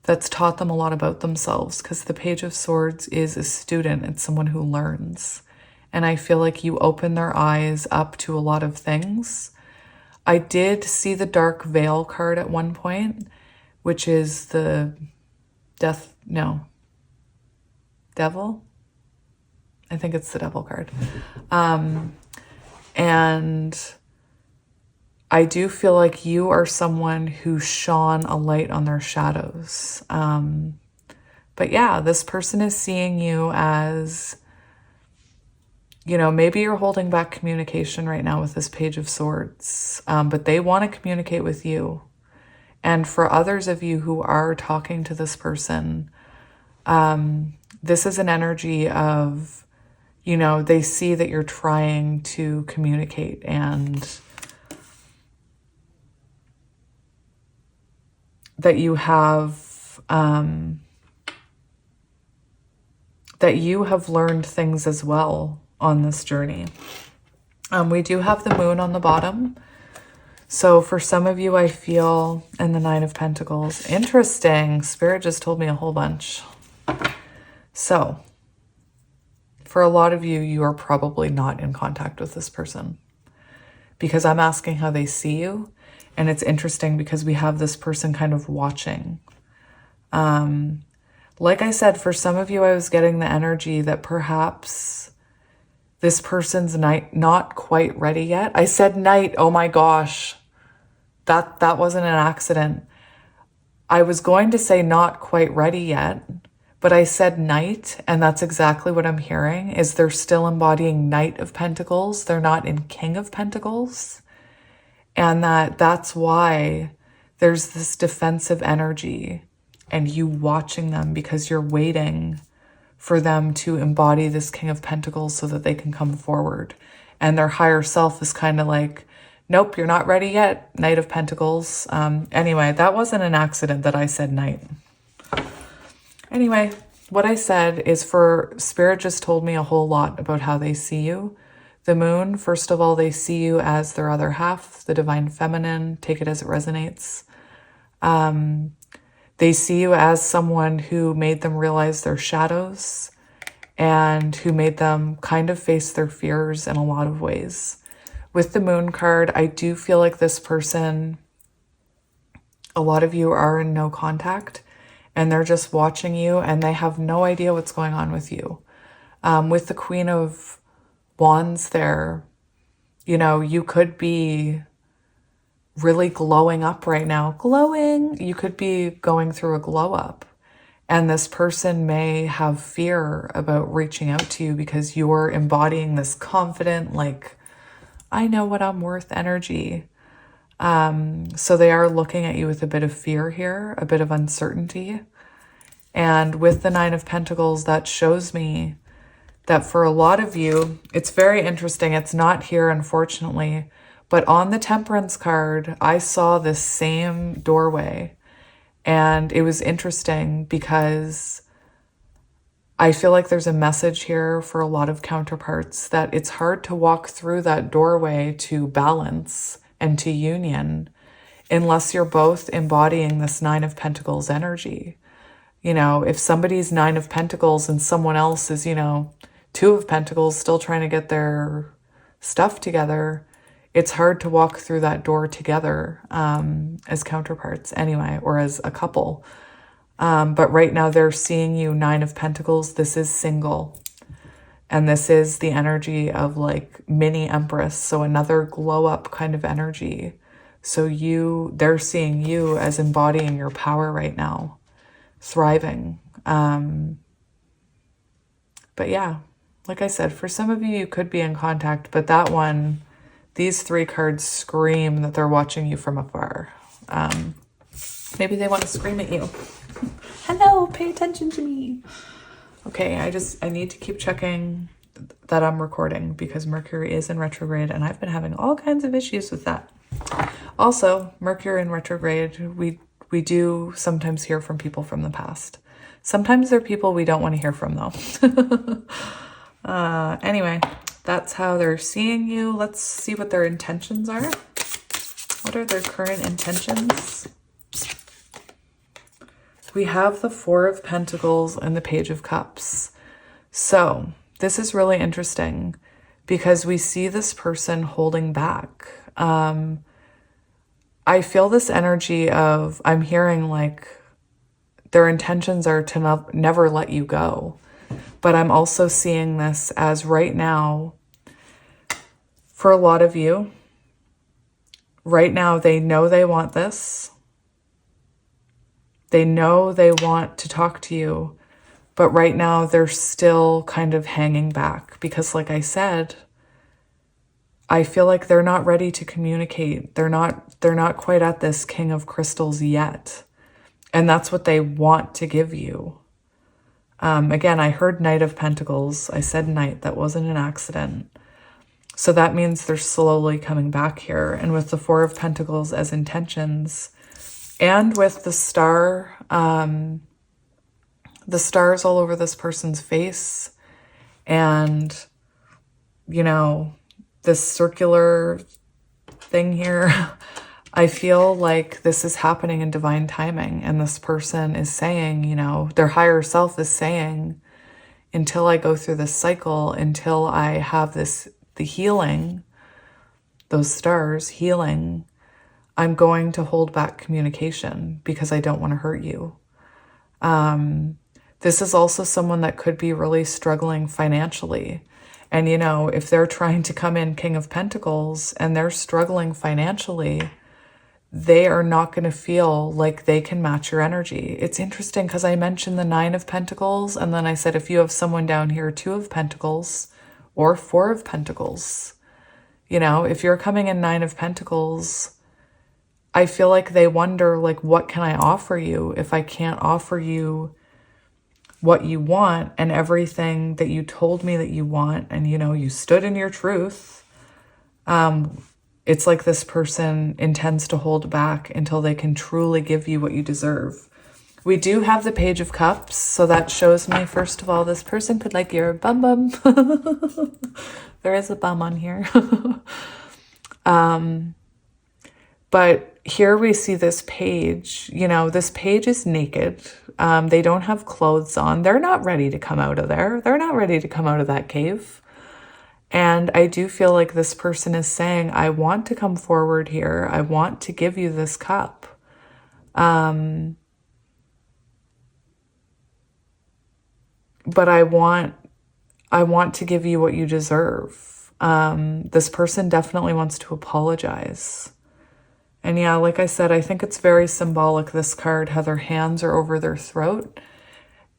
that's taught them a lot about themselves, because the Page of Swords is a student. It's someone who learns. And I feel like you open their eyes up to a lot of things. I did see the Dark Veil card at one point, which is the Devil? I think it's the Devil card. And I do feel like you are someone who shone a light on their shadows. But yeah, this person is seeing you as, maybe you're holding back communication right now with this Page of Swords, but they want to communicate with you. And for others of you who are talking to this person, this is an energy of, they see that you're trying to communicate and that you have learned things as well on this journey. We do have the Moon on the bottom. So for some of you, I feel, and the Nine of Pentacles. Interesting. Spirit just told me a whole bunch. So for a lot of you, you are probably not in contact with this person, because I'm asking how they see you. And it's interesting because we have this person kind of watching. Like I said, for some of you, I was getting the energy that perhaps this person's not quite ready yet. I said night. Oh my gosh. That wasn't an accident. I was going to say not quite ready yet, but I said Knight, and that's exactly what I'm hearing, is they're still embodying Knight of Pentacles. They're not in King of Pentacles. And that's why there's this defensive energy and you watching them, because you're waiting for them to embody this King of Pentacles so that they can come forward. And their higher self is kind of like, Nope, you're not ready yet, Knight of Pentacles. Anyway, that wasn't an accident that I said Knight. Anyway, what I said is for Spirit just told me a whole lot about how they see you. The moon, first of all, they see you as their other half, the divine feminine. Take it as it resonates. They see you as someone who made them realize their shadows and who made them kind of face their fears in a lot of ways. With the moon card, I do feel like this person, a lot of you are in no contact and they're just watching you and they have no idea what's going on with you. With the Queen of Wands there, you know, you could be really glowing up right now. Glowing, you could be going through a glow up. And this person may have fear about reaching out to you because you're embodying this confident, like, I know what I'm worth energy. So they are looking at you with a bit of fear here, a bit of uncertainty. And with the Nine of Pentacles, that shows me that for a lot of you, it's very interesting. It's not here, unfortunately, but on the Temperance card, I saw this same doorway. And it was interesting because I feel like there's a message here for a lot of counterparts that it's hard to walk through that doorway to balance and to union unless you're both embodying this Nine of Pentacles energy. You know, if somebody's Nine of Pentacles and someone else is, you know, Two of Pentacles still trying to get their stuff together, it's hard to walk through that door together as counterparts anyway, or as a couple. But right now they're seeing you Nine of Pentacles. This is single. And this is the energy of like mini Empress. So another glow up kind of energy. So they're seeing you as embodying your power right now, thriving. But yeah, like I said, for some of you, you could be in contact, but that one, these three cards scream that they're watching you from afar. Maybe they want to scream at you. Hello, pay attention to me. Okay, I need to keep checking that I'm recording because Mercury is in retrograde and I've been having all kinds of issues with that. Also, Mercury in retrograde, we do sometimes hear from people from the past. Sometimes they're people we don't want to hear from though. Anyway, that's how they're seeing you. Let's see what their intentions are. What are their current intentions? We have the Four of Pentacles and the Page of Cups. So this is really interesting because we see this person holding back. I feel this energy of, I'm hearing like their intentions are to never let you go. But I'm also seeing this as right now, for a lot of you, right now they know they want this. They know they want to talk to you, but right now they're still kind of hanging back because like I said, I feel like they're not ready to communicate. They're not quite at this King of Crystals yet. And that's what they want to give you. Again, I heard Knight of Pentacles. I said Knight. That wasn't an accident. So that means they're slowly coming back here. And with the Four of Pentacles as intentions, and with the star, the stars all over this person's face, and, you know, this circular thing here, I feel like this is happening in divine timing. And this person is saying, you know, their higher self is saying, until I go through this cycle, until I have the healing, those stars healing, I'm going to hold back communication because I don't want to hurt you. This is also someone that could be really struggling financially. And, you know, if they're trying to come in King of Pentacles and they're struggling financially, they are not going to feel like they can match your energy. It's interesting because I mentioned the Nine of Pentacles, and then I said if you have someone down here, Two of Pentacles or Four of Pentacles, you know, if you're coming in Nine of Pentacles, I feel like they wonder, like, what can I offer you if I can't offer you what you want and everything that you told me that you want, and, you know, you stood in your truth. it's like this person intends to hold back until they can truly give you what you deserve. We do have the Page of Cups, so that shows me, first of all, this person could like your bum bum. There is a bum on here. But here we see this page, you know, this page is naked. They don't have clothes on. They're not ready to come out of there. They're not ready to come out of that cave. And I do feel like this person is saying, I want to come forward here. I want to give you this cup. But I want to give you what you deserve. This person definitely wants to apologize. And yeah, like I said, I think it's very symbolic, this card, how their hands are over their throat.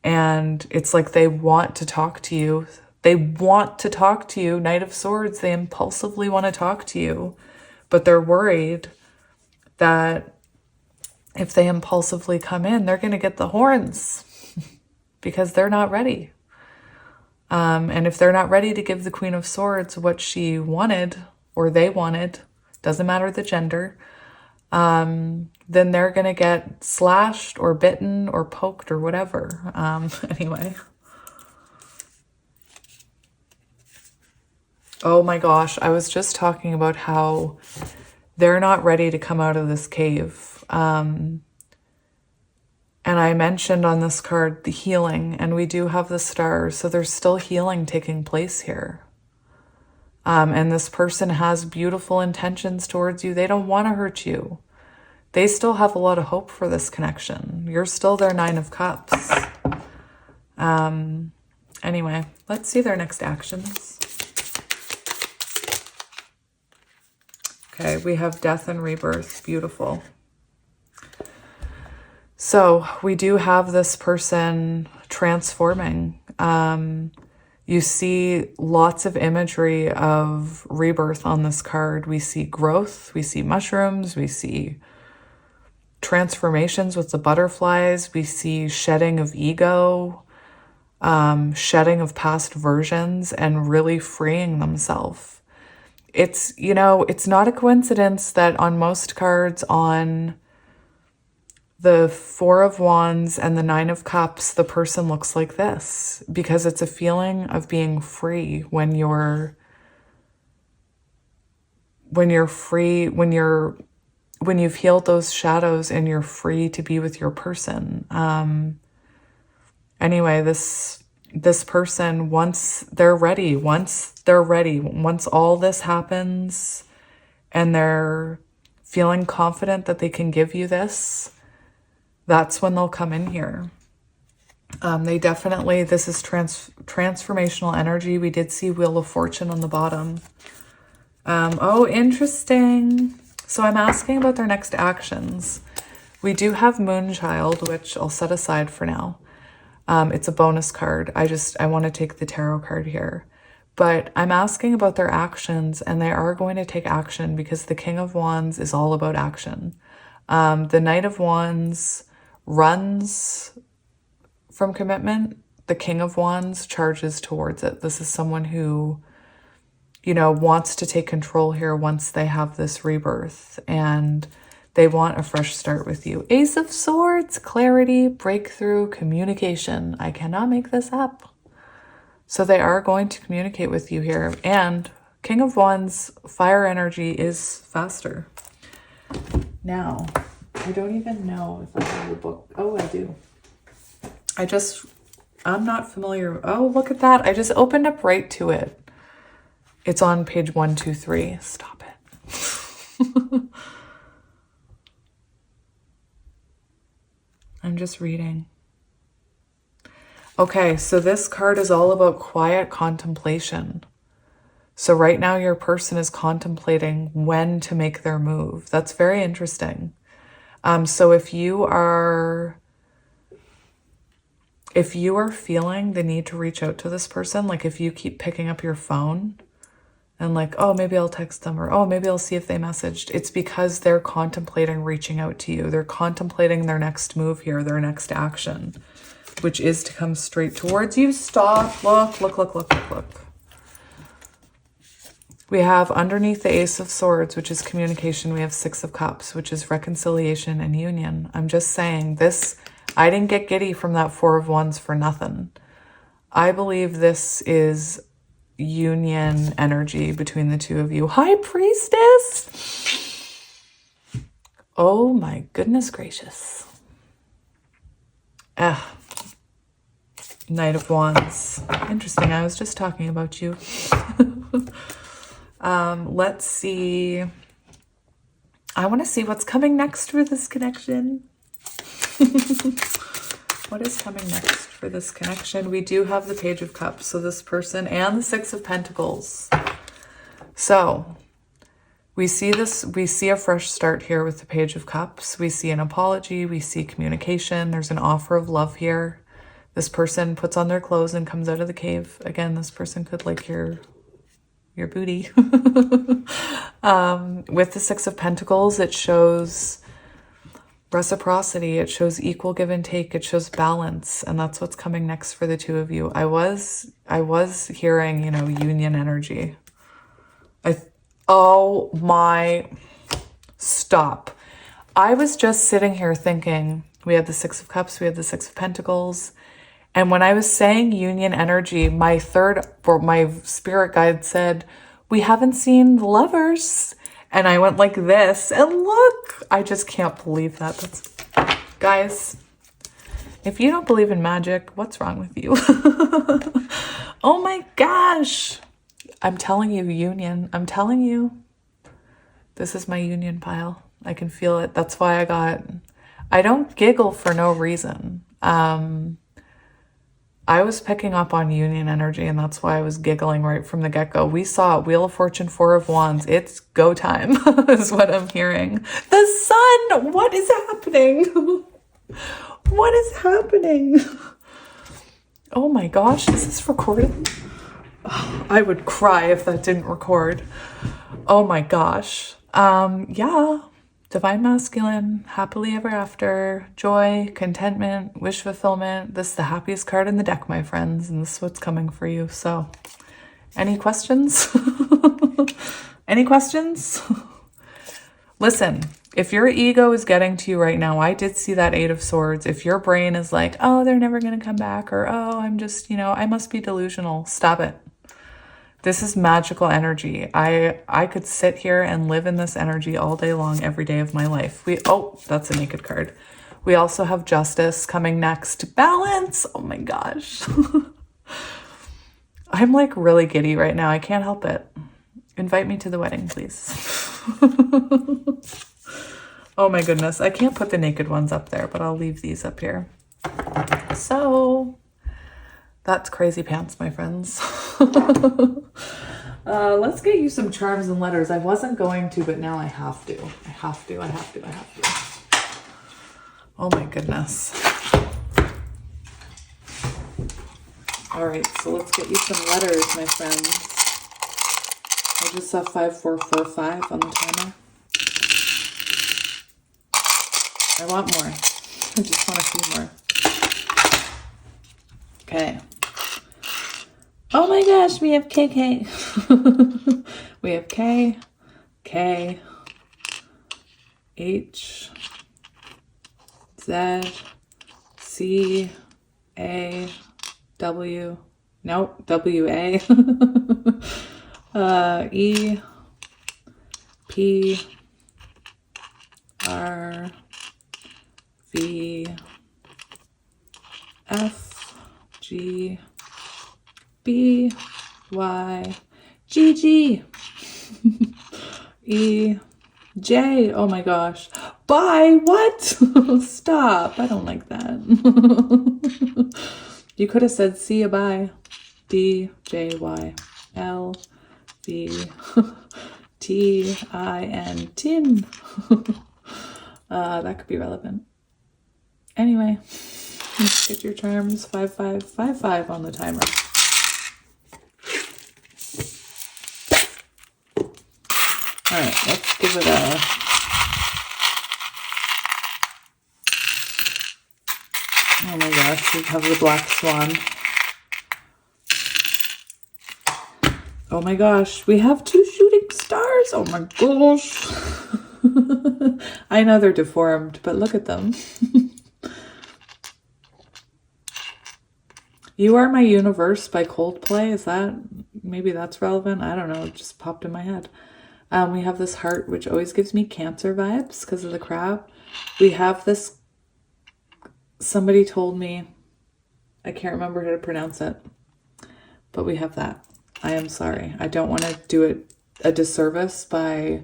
And it's like they want to talk to you. They want to talk to you. Knight of Swords, they impulsively want to talk to you. But they're worried that if they impulsively come in, they're going to get the horns because they're not ready. And if they're not ready to give the Queen of Swords what she wanted or they wanted, doesn't matter the gender, then they're going to get slashed or bitten or poked or whatever. Anyway. Oh my gosh, I was just talking about how they're not ready to come out of this cave. And I mentioned on this card the healing, and we do have the stars, so there's still healing taking place here. And this person has beautiful intentions towards you. They don't want to hurt you. They still have a lot of hope for this connection. You're still their Nine of Cups. Anyway, let's see their next actions. Okay, we have death and rebirth. Beautiful. So we do have this person transforming. You see lots of imagery of rebirth on this card. We see growth, we see mushrooms, we see transformations with the butterflies, we see shedding of ego, shedding of past versions, and really freeing themselves. It's, you know, it's not a coincidence that on most cards, on the Four of Wands and the Nine of Cups, the person looks like this, because it's a feeling of being free when you're free, when you've healed those shadows and you're free to be with your person. Anyway, this person, once all this happens and they're feeling confident that they can give you this, that's when they'll come in here. They definitely, this is transformational energy. We did see Wheel of Fortune on the bottom. Oh, interesting. So I'm asking about their next actions. We do have Moonchild, which I'll set aside for now. It's a bonus card. I want to take the tarot card here. But I'm asking about their actions, and they are going to take action because the King of Wands is all about action. The Knight of Wands runs from commitment. The King of Wands charges towards it. This is someone who, you know, wants to take control here once they have this rebirth, and they want a fresh start with you. Ace of Swords, clarity, breakthrough, communication. I cannot make this up. So they are going to communicate with you here. And King of Wands, fire energy is faster. Now, I don't even know if I have the book. Oh, I do. I'm not familiar. Oh, look at that. I just opened up right to it. It's on page 123. Stop it. I'm just reading. Okay, so this card is all about quiet contemplation. So right now your person is contemplating when to make their move. That's very interesting. So if you are feeling the need to reach out to this person, like if you keep picking up your phone and like, oh, maybe I'll text them, or oh, maybe I'll see if they messaged, it's because they're contemplating reaching out to you. They're contemplating their next move here, their next action, which is to come straight towards you. Stop, look. We have underneath the Ace of Swords, which is communication, we have Six of Cups, which is reconciliation and union. I'm just saying this, I didn't get giddy from that Four of Wands for nothing. I believe this is union energy between the two of you. High Priestess! Oh my goodness gracious. Knight of Wands. Interesting, I was just talking about you. Let's see. I want to see what's coming next for this connection. What is coming next for this connection? We do have the Page of Cups, so this person, and the Six of Pentacles. So we see this, we see a fresh start here with the Page of Cups. We see an apology, we see communication. There's an offer of love here. This person puts on their clothes and comes out of the cave. Again, this person could like your booty. With the Six of Pentacles, it shows reciprocity. It shows equal give and take. It shows balance. And that's what's coming next for the two of you. I was hearing, you know, union energy. Oh my, stop. I was just sitting here thinking, we had the Six of Cups, we had the Six of Pentacles. And when I was saying union energy, my spirit guide said, we haven't seen the Lovers. And I went like this, and look, I just can't believe that. Guys, if you don't believe in magic, what's wrong with you? Oh my gosh. I'm telling you, union. I'm telling you, this is my union pile. I can feel it. That's why I don't giggle for no reason. I was picking up on union energy, and that's why I was giggling right from the get-go. We saw Wheel of Fortune, Four of Wands. It's go time is what I'm hearing. The sun! What is happening? What is happening? Oh my gosh, is this recorded? Oh, I would cry if that didn't record. Oh my gosh. Yeah. Divine Masculine, happily ever after, joy, contentment, wish fulfillment. This is the happiest card in the deck, my friends, and this is what's coming for you. So, any questions? Any questions? Listen, if your ego is getting to you right now, I did see that Eight of Swords. If your brain is like, oh, they're never going to come back, or oh, I'm just, you know, I must be delusional. Stop it. This is magical energy. I could sit here and live in this energy all day long, every day of my life. Oh, that's a naked card. We also have Justice coming next. Balance. Oh my gosh. I'm like really giddy right now. I can't help it. Invite me to the wedding, please. Oh my goodness. I can't put the naked ones up there, but I'll leave these up here. So that's crazy pants, my friends. Let's get you some charms and letters. I wasn't going to, but now I have to. I have to. Oh my goodness. All right, so let's get you some letters, my friends. I just saw 5445 on the timer. I want more. I just want a few more. Okay. Oh my gosh, we have KK. We have K, K, H, Z, C, A, W, nope, W, A, E, P, R, V, F, G, B, Y, G, G, E, J. Oh my gosh. Bye. What? Stop. I don't like that. You could have said see ya bye. D, J, Y, L, V, T, I, N, tin. That could be relevant. Anyway, let's get your charms. 5555 on the timer. All right, let's give it a... Oh my gosh, we have the Black Swan. Oh my gosh, we have 2 shooting stars. Oh my gosh. I know they're deformed, but look at them. You Are My Universe by Coldplay. Is that, maybe that's relevant? I don't know. It just popped in my head. We have this heart, which always gives me Cancer vibes because of the crab. We have this, somebody told me, I can't remember how to pronounce it, but we have that. I am sorry. I don't want to do it a disservice by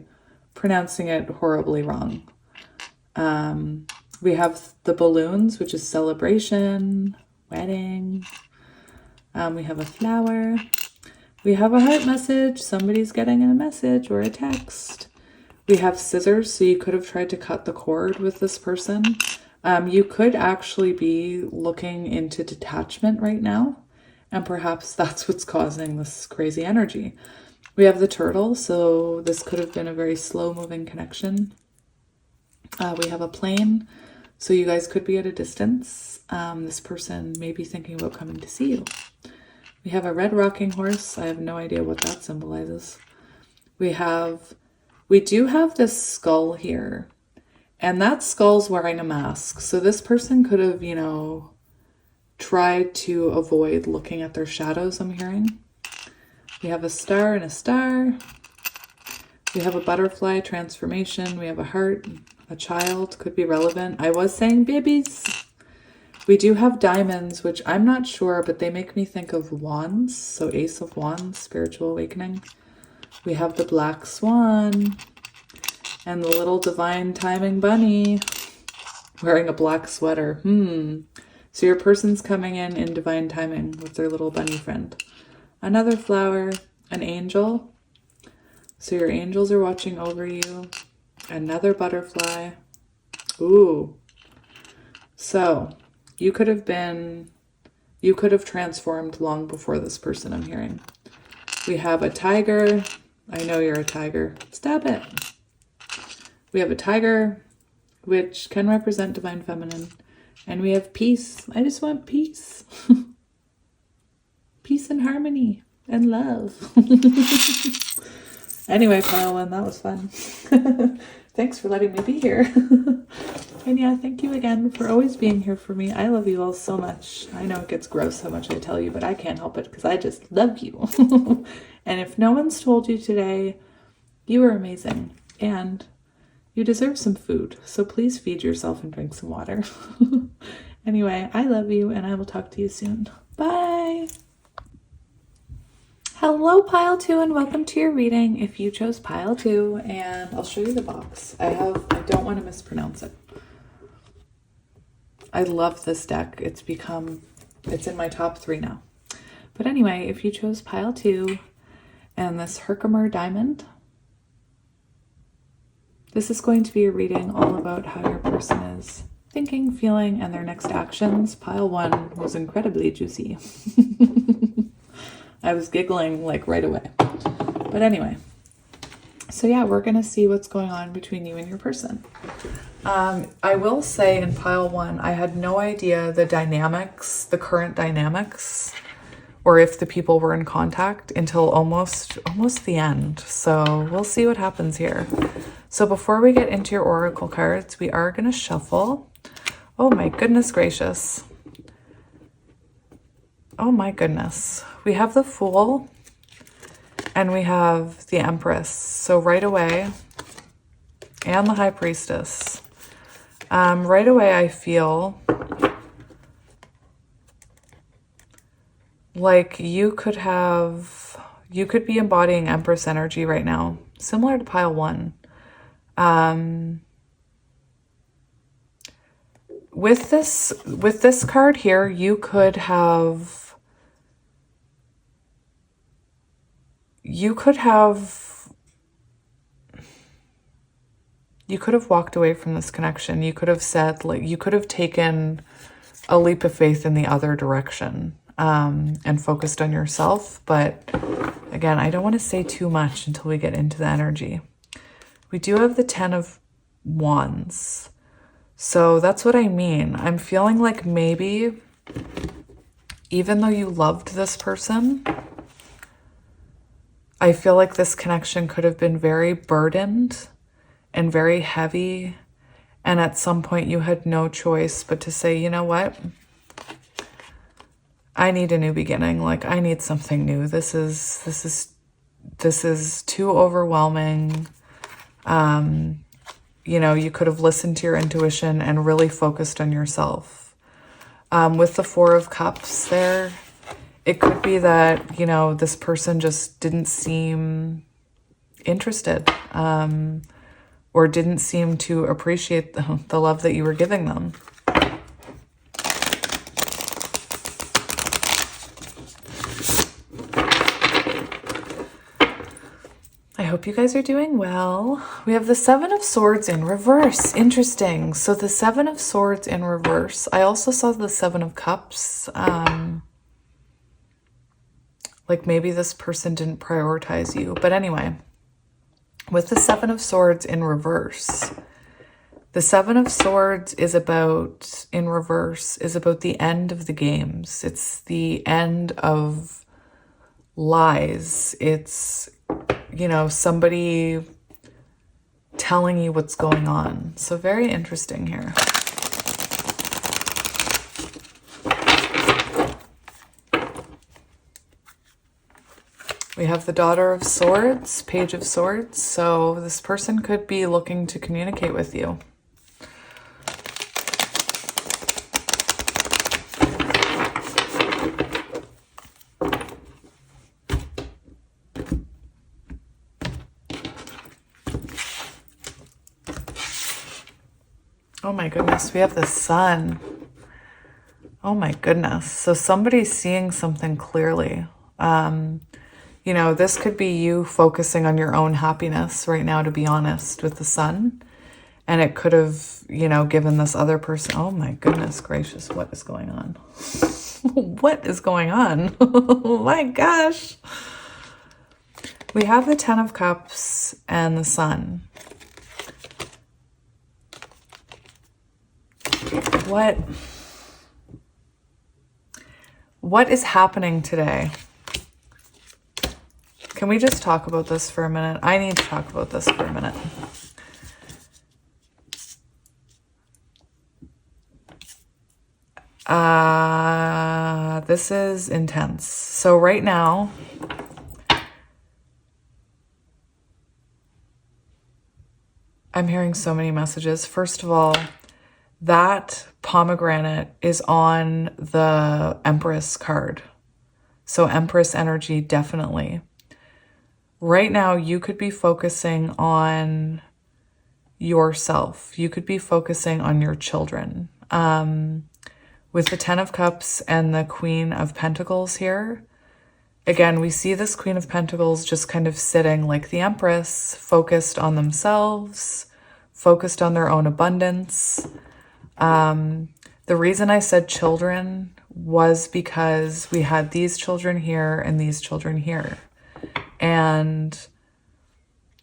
pronouncing it horribly wrong. We have the balloons, which is celebration, wedding. We have a flower. We have a heart message. Somebody's getting a message or a text. We have scissors, so you could have tried to cut the cord with this person. You could actually be looking into detachment right now, and perhaps that's what's causing this crazy energy. We have the turtle, so this could have been a very slow-moving connection. We have a plane, so you guys could be at a distance. This person may be thinking about coming to see you. We have a red rocking horse. I have no idea what that symbolizes. We do have this skull here, and that skull's wearing a mask. So this person could have, you know, tried to avoid looking at their shadows, I'm hearing. We have a star and a star. We have a butterfly transformation. We have a heart, a child, could be relevant. I was saying babies. We do have diamonds, which I'm not sure, but they make me think of wands. So Ace of Wands, spiritual awakening. We have the black swan and the little divine timing bunny wearing a black sweater. So your person's coming in divine timing with their little bunny friend. Another flower, an angel. So your angels are watching over you. Another butterfly. Ooh. So you could have transformed long before this person, I'm hearing. We have a tiger. I know you're a tiger. Stab it. We have a tiger, which can represent divine feminine. And we have peace. I just want peace. Peace and harmony and love. Anyway, pile one, that was fun. Thanks for letting me be here. And yeah, thank you again for always being here for me. I love you all so much. I know it gets gross how much I tell you, but I can't help it because I just love you. And if no one's told you today, you are amazing. And you deserve some food. So please feed yourself and drink some water. Anyway, I love you and I will talk to you soon. Bye. Hello, pile 2, and welcome to your reading if you chose pile 2, and I'll show you the box. I don't want to mispronounce it. I love this deck. It's in my top 3 now. But anyway, if you chose pile 2 and this Herkimer diamond, this is going to be a reading all about how your person is thinking, feeling, and their next actions. Pile 1 was incredibly juicy. I was giggling like right away. But anyway, so yeah, we're going to see what's going on between you and your person. I will say in pile 1, I had no idea the dynamics, the current dynamics, or if the people were in contact until almost the end. So we'll see what happens here. So before we get into your oracle cards, we are going to shuffle. Oh my goodness gracious. Oh my goodness. We have the Fool and we have the Empress. So right away, and the High Priestess. Right away, I feel like you could be embodying Empress energy right now, similar to pile 1. With this card here, you could have walked away from this connection. You could have said, like, you could have taken a leap of faith in the other direction, and focused on yourself. But again, I don't want to say too much until we get into the energy. We do have the 10 of Wands. So that's what I mean. I'm feeling like maybe even though you loved this person, I feel like this connection could have been very burdened and very heavy. And at some point you had no choice but to say, you know what? I need a new beginning. Like, I need something new. This is too overwhelming. You know, you could have listened to your intuition and really focused on yourself. With the Four of Cups there, it could be that, you know, this person just didn't seem interested, or didn't seem to appreciate the love that you were giving them. I hope you guys are doing well. We have the Seven of Swords in reverse. Interesting. So the Seven of Swords in reverse. I also saw the Seven of Cups. Like maybe this person didn't prioritize you. But anyway, with the Seven of Swords in reverse, the Seven of Swords is about, in reverse, is about the end of the games. It's the end of lies. It's, you know, somebody telling you what's going on. So very interesting here. We have the Daughter of Swords, Page of Swords. So this person could be looking to communicate with you. Oh my goodness, we have the Sun. Oh my goodness. So somebody's seeing something clearly. You know, this could be you focusing on your own happiness right now, to be honest, with the Sun. And it could have, you know, given this other person, oh my goodness gracious, what is going on? What is going on? Oh my gosh. We have the Ten of Cups and the Sun. What is happening today? Can we just talk about this for a minute? I need to talk about this for a minute. This is intense. So right now, I'm hearing so many messages. First of all, that pomegranate is on the Empress card. So Empress energy, definitely. Right now, you could be focusing on yourself. You could be focusing on your children. With the Ten of Cups and the Queen of Pentacles here, again, we see this Queen of Pentacles just kind of sitting like the Empress, focused on themselves, focused on their own abundance. The reason I said children was because we had these children here and these children here. And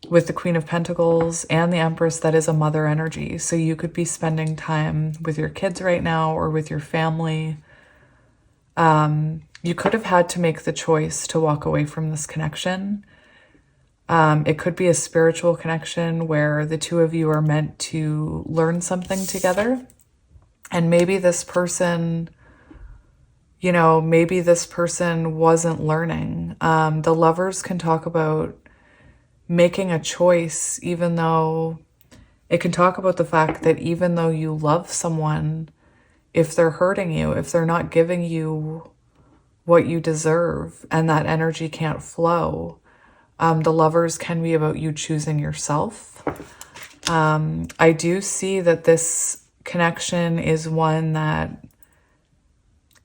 with the Queen of Pentacles and the Empress, that is a mother energy. So you could be spending time with your kids right now or with your family. You could have had to make the choice to walk away from this connection. It could be a spiritual connection where the two of you are meant to learn something together. And maybe this person, you know, maybe this person wasn't learning. The Lovers can talk about making a choice, even though it can talk about the fact that even though you love someone, if they're hurting you, if they're not giving you what you deserve and that energy can't flow, the Lovers can be about you choosing yourself. I do see that this connection is one that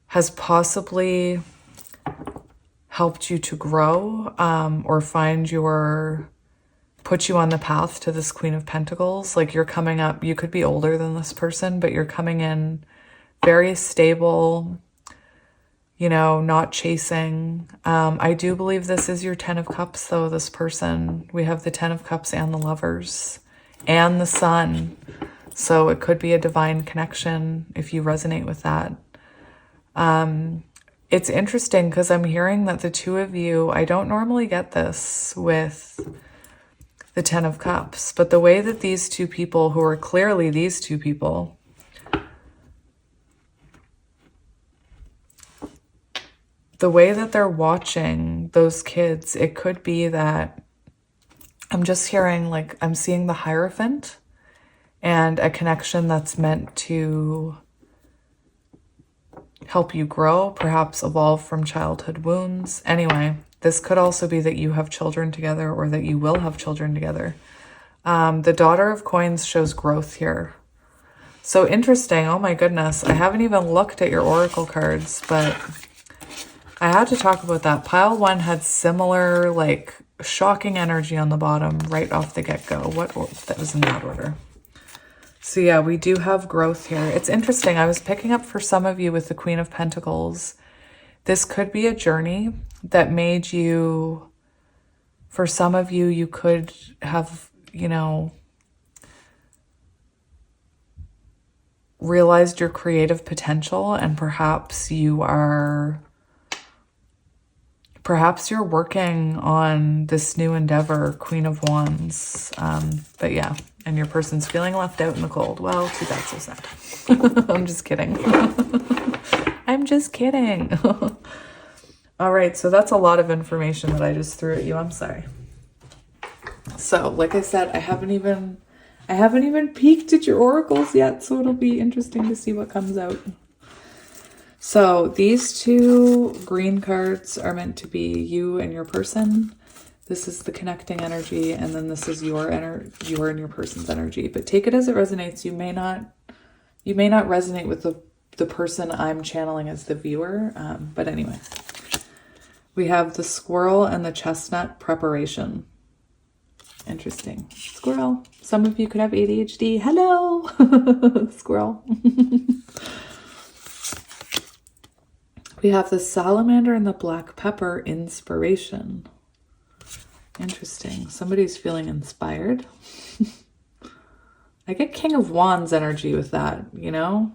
has possibly helped you to grow, or put you on the path to this Queen of Pentacles. Like you're coming up, you could be older than this person, but you're coming in very stable, you know, not chasing. I do believe this is your Ten of Cups though, this person. We have the Ten of Cups and the Lovers and the Sun. So it could be a divine connection if you resonate with that. It's interesting because I'm hearing that the two of you, I don't normally get this with the Ten of Cups, but the way that these two people, who are clearly these two people, the way that they're watching those kids, it could be that I'm just hearing, like, I'm seeing the Hierophant and a connection that's meant to help you grow, perhaps evolve from childhood wounds. Anyway, this could also be that you have children together or that you will have children together. The Daughter of Coins shows growth here. So interesting. Oh my goodness. I haven't even looked at your oracle cards, but I had to talk about that. Pile 1 had similar, like, shocking energy on the bottom right off the get-go. That was in that order. So yeah, we do have growth here. It's interesting. I was picking up for some of you with the Queen of Pentacles. This could be a journey that made you, for some of you, you could have, you know, realized your creative potential, and perhaps you're working on this new endeavor, Queen of Wands. But yeah, and your person's feeling left out in the cold. Well, too bad, so sad. I'm just kidding. I'm just kidding. All right, so that's a lot of information that I just threw at you. I'm sorry. So, like I said, I haven't even peeked at your oracles yet, so it'll be interesting to see what comes out. So these two green cards are meant to be you and your person. This is the connecting energy, and then this is your and your person's energy. But take it as it resonates. You may not resonate with the person I'm channeling as the viewer. But anyway, we have the squirrel and the chestnut preparation. Interesting. Squirrel. Some of you could have ADHD. Hello, squirrel. We have the salamander and the black pepper inspiration. Interesting. Somebody's feeling inspired. I get King of Wands energy with that, you know?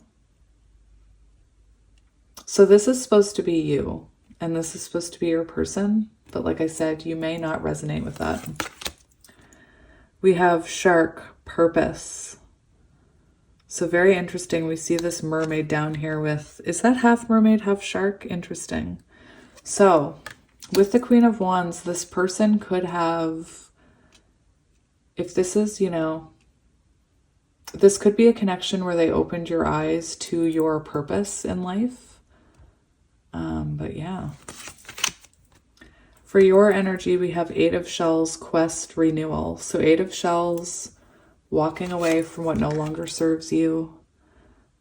So this is supposed to be you, and this is supposed to be your person. But like I said, you may not resonate with that. We have shark, purpose. So very interesting. We see this mermaid down here with, is that half mermaid, half shark? Interesting. So with the Queen of Wands, this person could have, if this is, you know, this could be a connection where they opened your eyes to your purpose in life. But yeah. For your energy, we have 8 of Shells, quest, renewal. So 8 of Shells, walking away from what no longer serves you.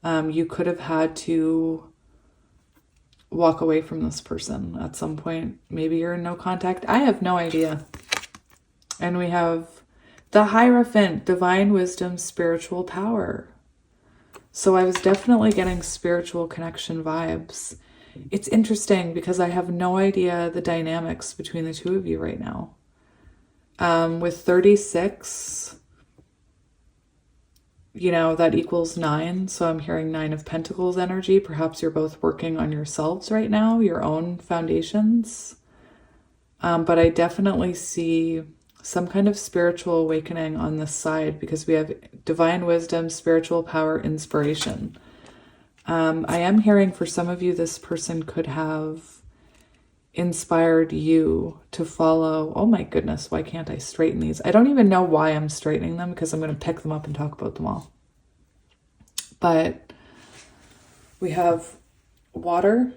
You could have had to walk away from this person at some point. Maybe you're in no contact. I have no idea. And we have the Hierophant, divine wisdom, spiritual power. So I was definitely getting spiritual connection vibes. It's interesting because I have no idea the dynamics between the two of you right now. With 36, you know, that equals 9. So I'm hearing 9 of Pentacles energy. Perhaps you're both working on yourselves right now, your own foundations. But I definitely see some kind of spiritual awakening on this side because we have divine wisdom, spiritual power, inspiration. I am hearing for some of you, this person could have inspired you to follow. Oh my goodness, why can't I straighten these? I don't even know why I'm straightening them because I'm going to pick them up and talk about them all. But we have water,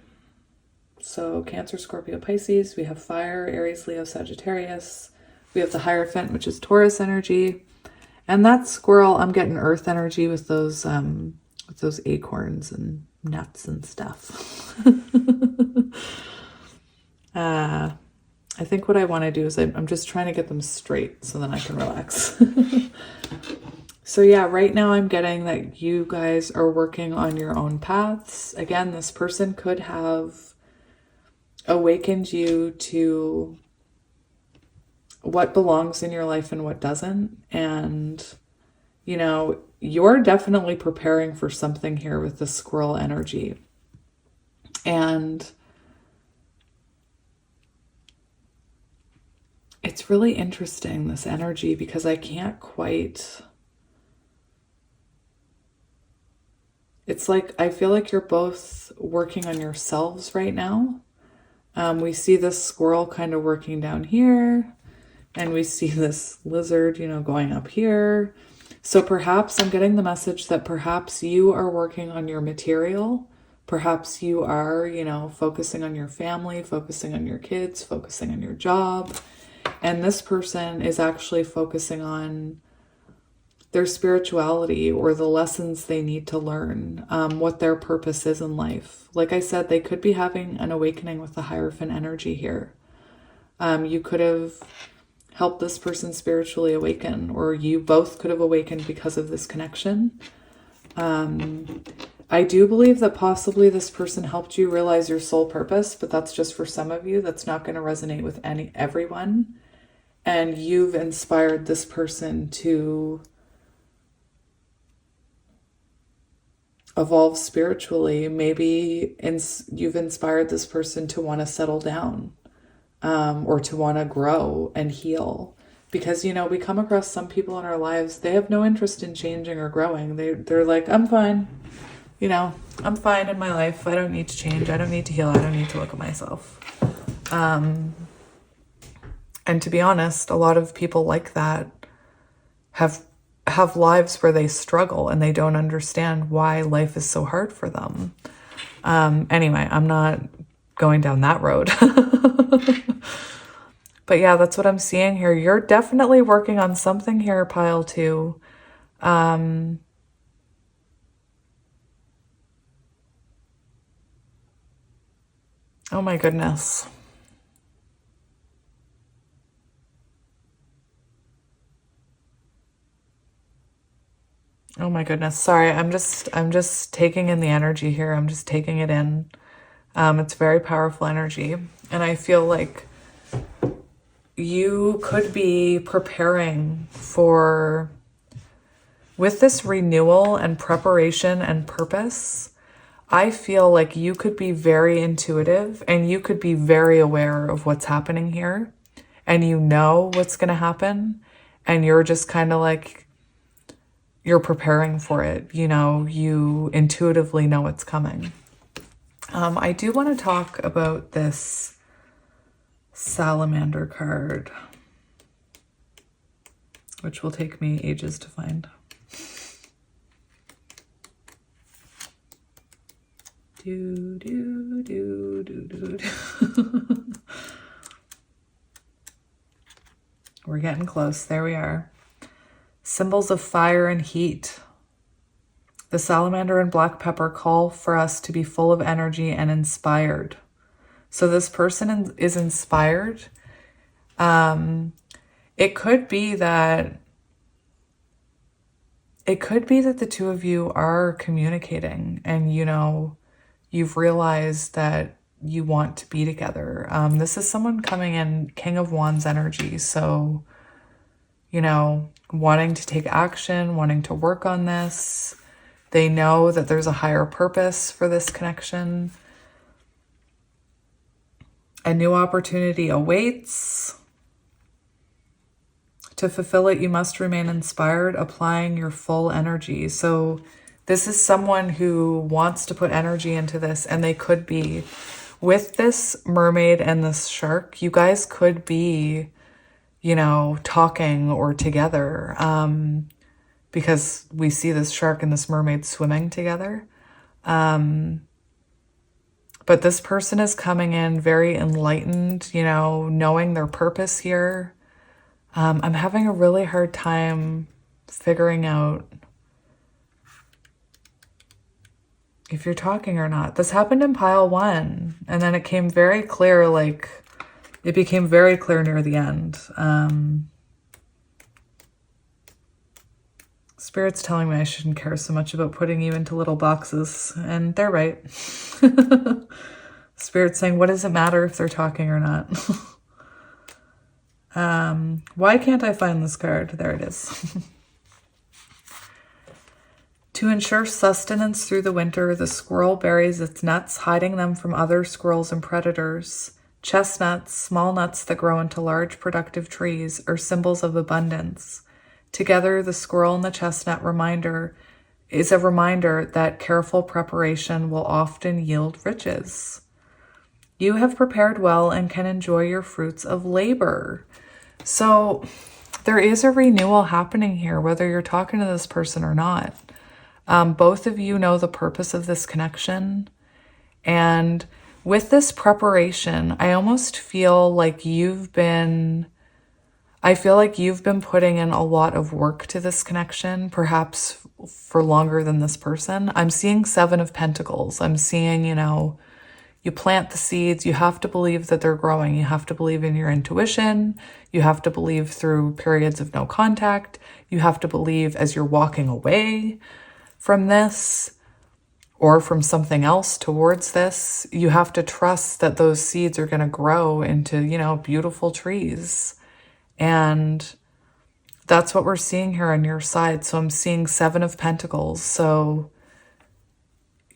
so Cancer, Scorpio, Pisces. We have fire, Aries, Leo, Sagittarius. We have the Hierophant, which is Taurus energy. And that squirrel, I'm getting earth energy with those acorns and nuts and stuff. I think what I want to do is I'm just trying to get them straight so then I can relax. So yeah, right now I'm getting that you guys are working on your own paths. Again, this person could have awakened you to what belongs in your life and what doesn't. And, you know, you're definitely preparing for something here with the squirrel energy. And It's really interesting, this energy, because I can't quite... It's like, I feel like you're both working on yourselves right now. We see this squirrel kind of working down here, and we see this lizard, you know, going up here. So perhaps I'm getting the message that perhaps you are working on your material. Perhaps you are, you know, focusing on your family, focusing on your kids, focusing on your job. And this person is actually focusing on their spirituality or the lessons they need to learn, what their purpose is in life. Like I said, they could be having an awakening with the Hierophant energy here. You could have helped this person spiritually awaken, or you both could have awakened because of this connection. I do believe that possibly this person helped you realize your soul purpose, but that's just for some of you. That's not going to resonate with everyone. And you've inspired this person to evolve spiritually. Maybe you've inspired this person to want to settle down, or to want to grow and heal. Because, you know, we come across some people in our lives, they have no interest in changing or growing. They're like, I'm fine. You know, I'm fine in my life. I don't need to change. I don't need to heal. I don't need to look at myself. And to be honest, a lot of people like that have lives where they struggle and they don't understand why life is so hard for them. Anyway, I'm not going down that road. But yeah, that's what I'm seeing here. You're definitely working on something here, pile 2. Oh my goodness. Oh my goodness. Sorry, I'm just taking in the energy here. I'm just taking it in. It's very powerful energy. And I feel like you could be preparing for, with this renewal and preparation and purpose, I feel like you could be very intuitive and you could be very aware of what's happening here, and you know what's going to happen, and you're just kind of like, you're preparing for it. You know, you intuitively know what's coming. I do want to talk about this salamander card, which will take me ages to find. We're getting close. There we are. Symbols of fire and heat. The salamander and black pepper call for us to be full of energy and inspired. So this person is inspired. It could be that the two of you are communicating, and, you know, you've realized that you want to be together. This is someone coming in King of Wands energy. So, you know, wanting to take action, wanting to work on this. They know that there's a higher purpose for this connection. A new opportunity awaits. To fulfill it, you must remain inspired, applying your full energy. So this is someone who wants to put energy into this, and they could be. With this mermaid and this shark, you guys could be, you know, talking or together, because we see this shark and this mermaid swimming together. But this person is coming in very enlightened, you know, knowing their purpose here. I'm having a really hard time figuring out if you're talking or not. This happened in pile 1, and then it came very clear, like, it became very clear near the end. Spirit's telling me I shouldn't care so much about putting you into little boxes, and they're right. Spirit's saying, what does it matter if they're talking or not? Why can't I find this card? There it is. To ensure sustenance through the winter, the squirrel buries its nuts, hiding them from other squirrels and predators. Chestnuts, small nuts that grow into large productive trees, are symbols of abundance. Together, the squirrel and the chestnut is a reminder that careful preparation will often yield riches. You have prepared well and can enjoy your fruits of labor. So there is a renewal happening here, whether you're talking to this person or not. Both of you know the purpose of this connection. And with this preparation, I almost feel like you've been putting in a lot of work to this connection, perhaps for longer than this person. I'm seeing 7 of Pentacles. I'm seeing, you plant the seeds, you have to believe that they're growing. You have to believe in your intuition. You have to believe through periods of no contact. You have to believe as you're walking away from this or from something else towards this. You have to trust that those seeds are going to grow into, beautiful trees. And that's what we're seeing here on your side. So I'm seeing 7 of Pentacles. So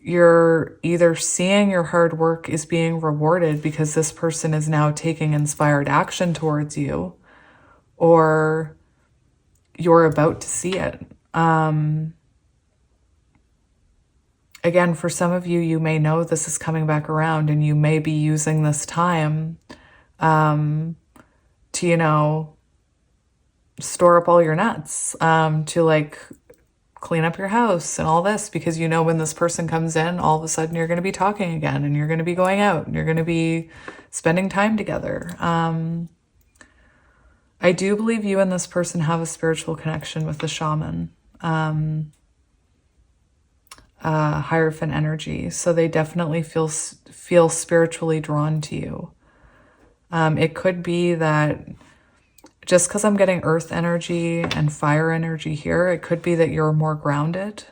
you're either seeing your hard work is being rewarded because this person is now taking inspired action towards you, or you're about to see it. Again, for some of you, you may know this is coming back around and you may be using this time to, store up all your nuts, to clean up your house and all this, because when this person comes in, all of a sudden you're going to be talking again and you're going to be going out and you're going to be spending time together. I do believe you and this person have a spiritual connection with the shaman, Hierophant energy. So they definitely feel spiritually drawn to you. It could be that just because I'm getting earth energy and fire energy here, it could be that you're more grounded.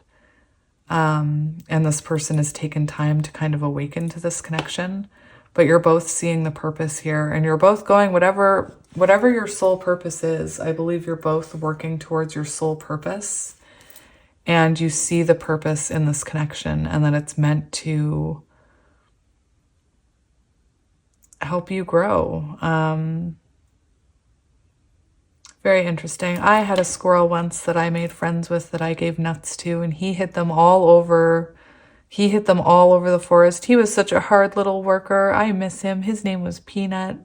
And this person has taken time to kind of awaken to this connection. But you're both seeing the purpose here. And you're both going, whatever your soul purpose is, I believe you're both working towards your soul purpose. And you see the purpose in this connection and that it's meant to help you grow. Very interesting. I had a squirrel once that I made friends with that I gave nuts to, and he hid them all over the forest. He was such a hard little worker. I miss him. His name was Peanut.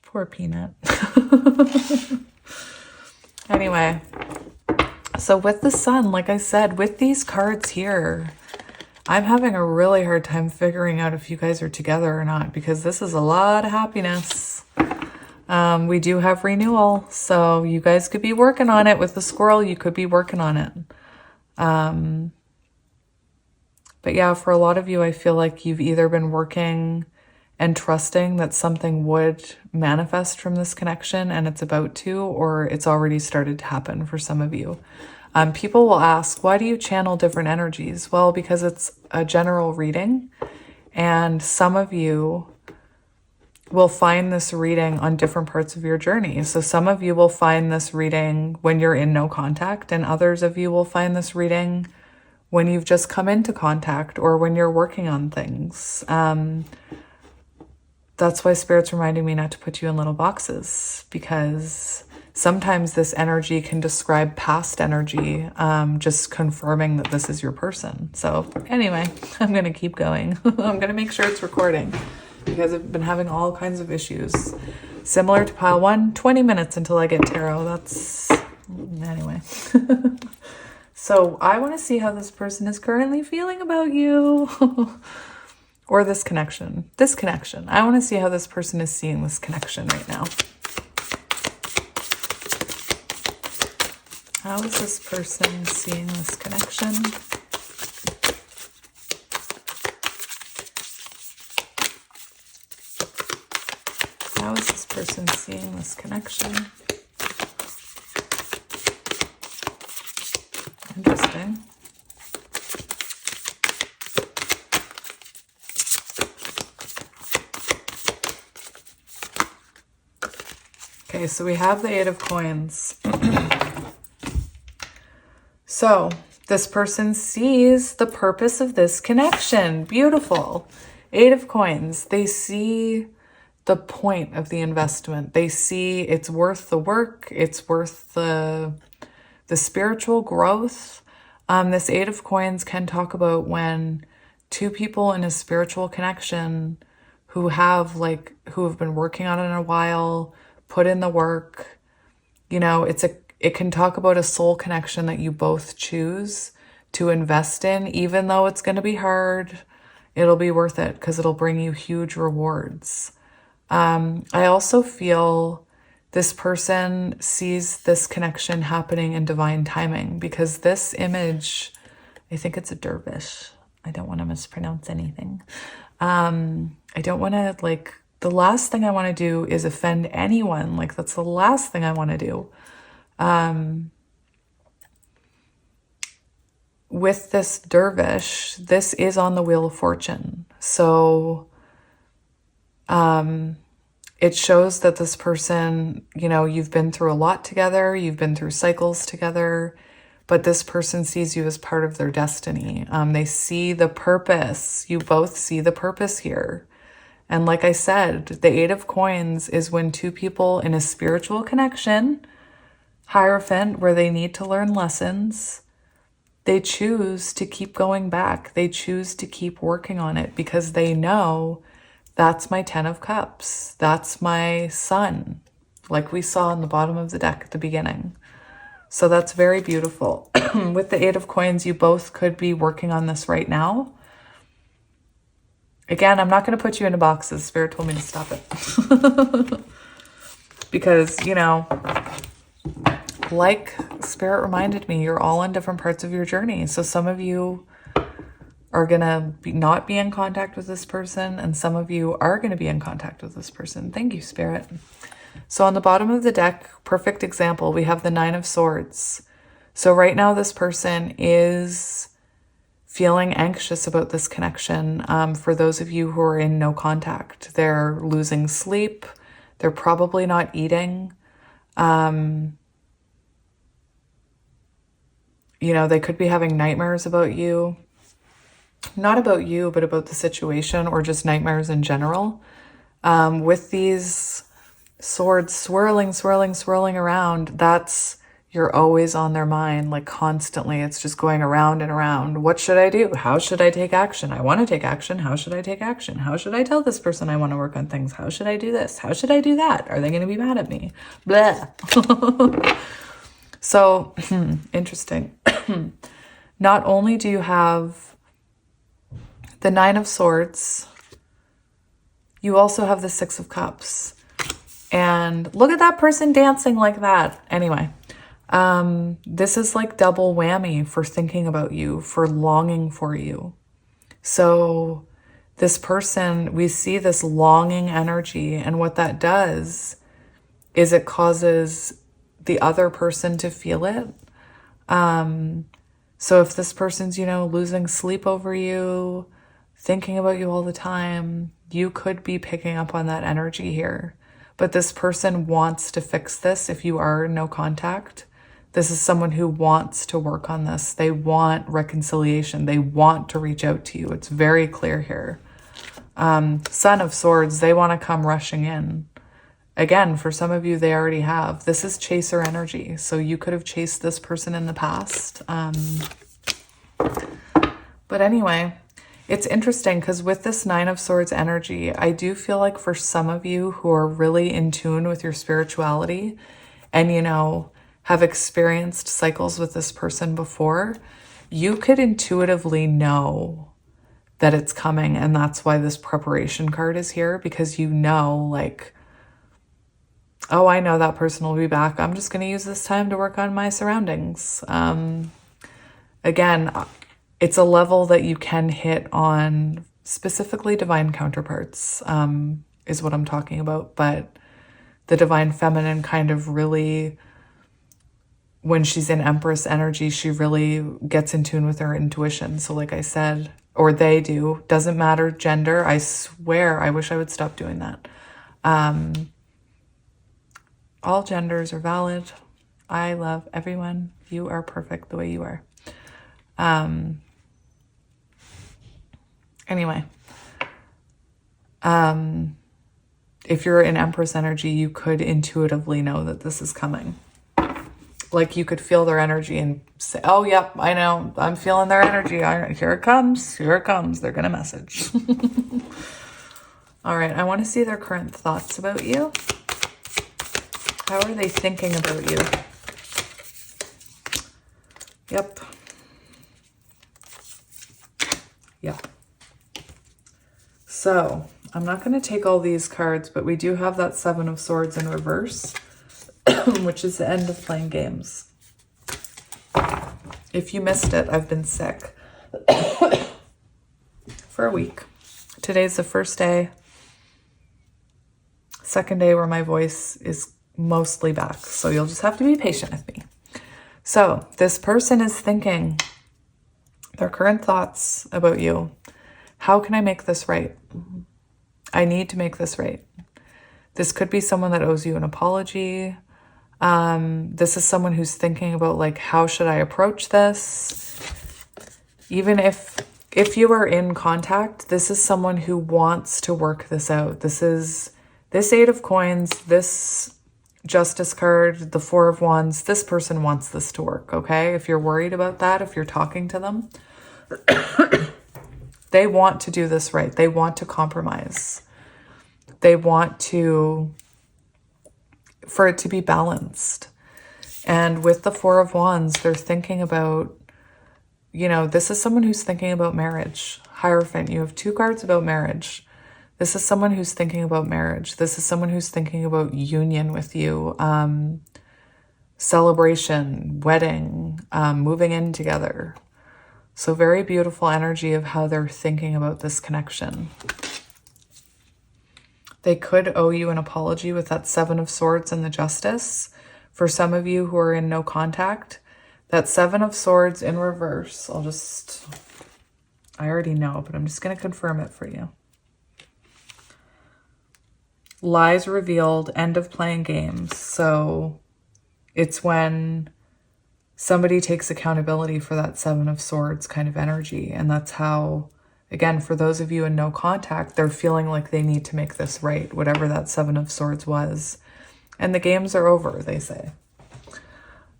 Poor Peanut. Anyway, so with the sun, like I said, with these cards here, I'm having a really hard time figuring out if you guys are together or not, because this is a lot of happiness. We do have renewal, so you guys could be working on it. With the squirrel, you could be working on it. But yeah, for a lot of you, I feel like you've either been working and trusting that something would manifest from this connection and it's about to, or it's already started to happen for some of you. People will ask, why do you channel different energies? Well, because it's a general reading, and some of you will find this reading on different parts of your journey. So some of you will find this reading when you're in no contact, and others of you will find this reading when you've just come into contact or when you're working on things. That's why Spirit's reminding me not to put you in little boxes, because sometimes this energy can describe past energy, just confirming that this is your person. So anyway, I'm going to keep going. I'm going to make sure it's recording, because I've been having all kinds of issues. Similar to pile 1, 20 minutes until I get tarot. Anyway. So I want to see how this person is currently feeling about you. Or this connection. I want to see how this person is seeing this connection right now. How is this person seeing this connection? How is this person seeing this connection? Interesting. Okay, so we have the 8 of Coins. So this person sees the purpose of this connection. Beautiful. Eight of Coins, they see the point of the investment. They see it's worth the work. It's worth the spiritual growth. This Eight of Coins can talk about when two people in a spiritual connection who have been working on it in a while, put in the work, you know, it can talk about a soul connection that you both choose to invest in, even though it's going to be hard. It'll be worth it because it'll bring you huge rewards. I also feel this person sees this connection happening in divine timing, because this image, I think it's a dervish. I don't want to mispronounce anything. I don't want to, like, the last thing I want to do is offend anyone. Like, that's the last thing I want to do. With this dervish, this is on the Wheel of Fortune. So, it shows that this person, you know, you've been through a lot together, you've been through cycles together, but this person sees you as part of their destiny. They see the purpose. You both see the purpose here. And like I said, the Eight of Coins is when two people in a spiritual connection, Hierophant, where they need to learn lessons, they choose to keep going back. They choose to keep working on it because they know that's my 10 of Cups. That's my sun, like we saw on the bottom of the deck at the beginning. So that's very beautiful. With the Eight of Coins, you both could be working on this right now. Again, I'm not going to put you into boxes. Spirit told me to stop it. Because, you know, like Spirit reminded me, you're all on different parts of your journey. So some of you are going to not be in contact with this person, and some of you are going to be in contact with this person. Thank you, Spirit. So on the bottom of the deck, perfect example, we have the Nine of Swords. So right now this person is feeling anxious about this connection. For those of you who are in no contact, they're losing sleep. They're probably not eating. You know, they could be having nightmares about you. Not about you, but about the situation, or just nightmares in general. With these swords swirling around, that's, you're always on their mind, like constantly. It's just going around and around. What should I do? How should I take action? I want to take action. How should I take action? How should I tell this person I want to work on things? How should I do this? How should I do that? Are they going to be mad at me? Blah. So, interesting. Not only do you have the Nine of Swords, you also have the Six of Cups. And look at that person dancing like that. Anyway, this is like double whammy for thinking about you, for longing for you. So this person, we see this longing energy, and what that does is it causes the other person to feel it. So if this person's, you know, losing sleep over you, thinking about you all the time, you could be picking up on that energy here. But this person wants to fix this if you are in no contact. This is someone who wants to work on this. They want reconciliation. They want to reach out to you. It's very clear here. Son of Swords, they want to come rushing in. Again, for some of you, they already have. This is chaser energy. So you could have chased this person in the past. But anyway, it's interesting because with this Nine of Swords energy, I do feel like for some of you who are really in tune with your spirituality and, you know, have experienced cycles with this person before, you could intuitively know that it's coming. And that's why this preparation card is here, because you know, like, oh, I know that person will be back. I'm just going to use this time to work on my surroundings. Again, it's a level that you can hit on specifically divine counterparts, is what I'm talking about. But the divine feminine kind of really, when she's in Empress energy, she really gets in tune with her intuition. So like I said, or they do, doesn't matter gender. I swear, I wish I would stop doing that. All genders are valid. I love everyone. You are perfect the way you are. Anyway, If you're in Empress energy, you could intuitively know that this is coming. Like you could feel their energy and say, oh, yep, I know. I'm feeling their energy. Here it comes. Here it comes. They're going to message. All right. I want to see their current thoughts about you. How are they thinking about you? Yep. Yep. So I'm not going to take all these cards, but we do have that Seven of Swords in reverse, which is the end of playing games. If you missed it, I've been sick for a week. Today's the first day, second day where my voice is mostly back. So you'll just have to be patient with me. So this person is thinking their current thoughts about you. How can I make this right? I need to make this right. This could be someone that owes you an apology. This is someone who's thinking about like, how should I approach this? Even if you are in contact, this is someone who wants to work this out. This is this Eight of Coins, this Justice card, the Four of Wands. This person wants this to work, okay? If you're worried about that, if you're talking to them, they want to do this right. They want to compromise. They want for it to be balanced. And with the Four of Wands, they're thinking about, you know, this is someone who's thinking about marriage. Hierophant, you have two cards about marriage. This is someone who's thinking about marriage. This is someone who's thinking about union with you, celebration, wedding, moving in together. So very beautiful energy of how they're thinking about this connection. They could owe you an apology with that Seven of Swords and the Justice. For some of you who are in no contact, that Seven of Swords in reverse, I already know, but I'm just going to confirm it for you. Lies revealed, end of playing games. So it's when somebody takes accountability for that Seven of Swords kind of energy. And that's how, again, for those of you in no contact, they're feeling like they need to make this right, whatever that Seven of Swords was. And the games are over, they say.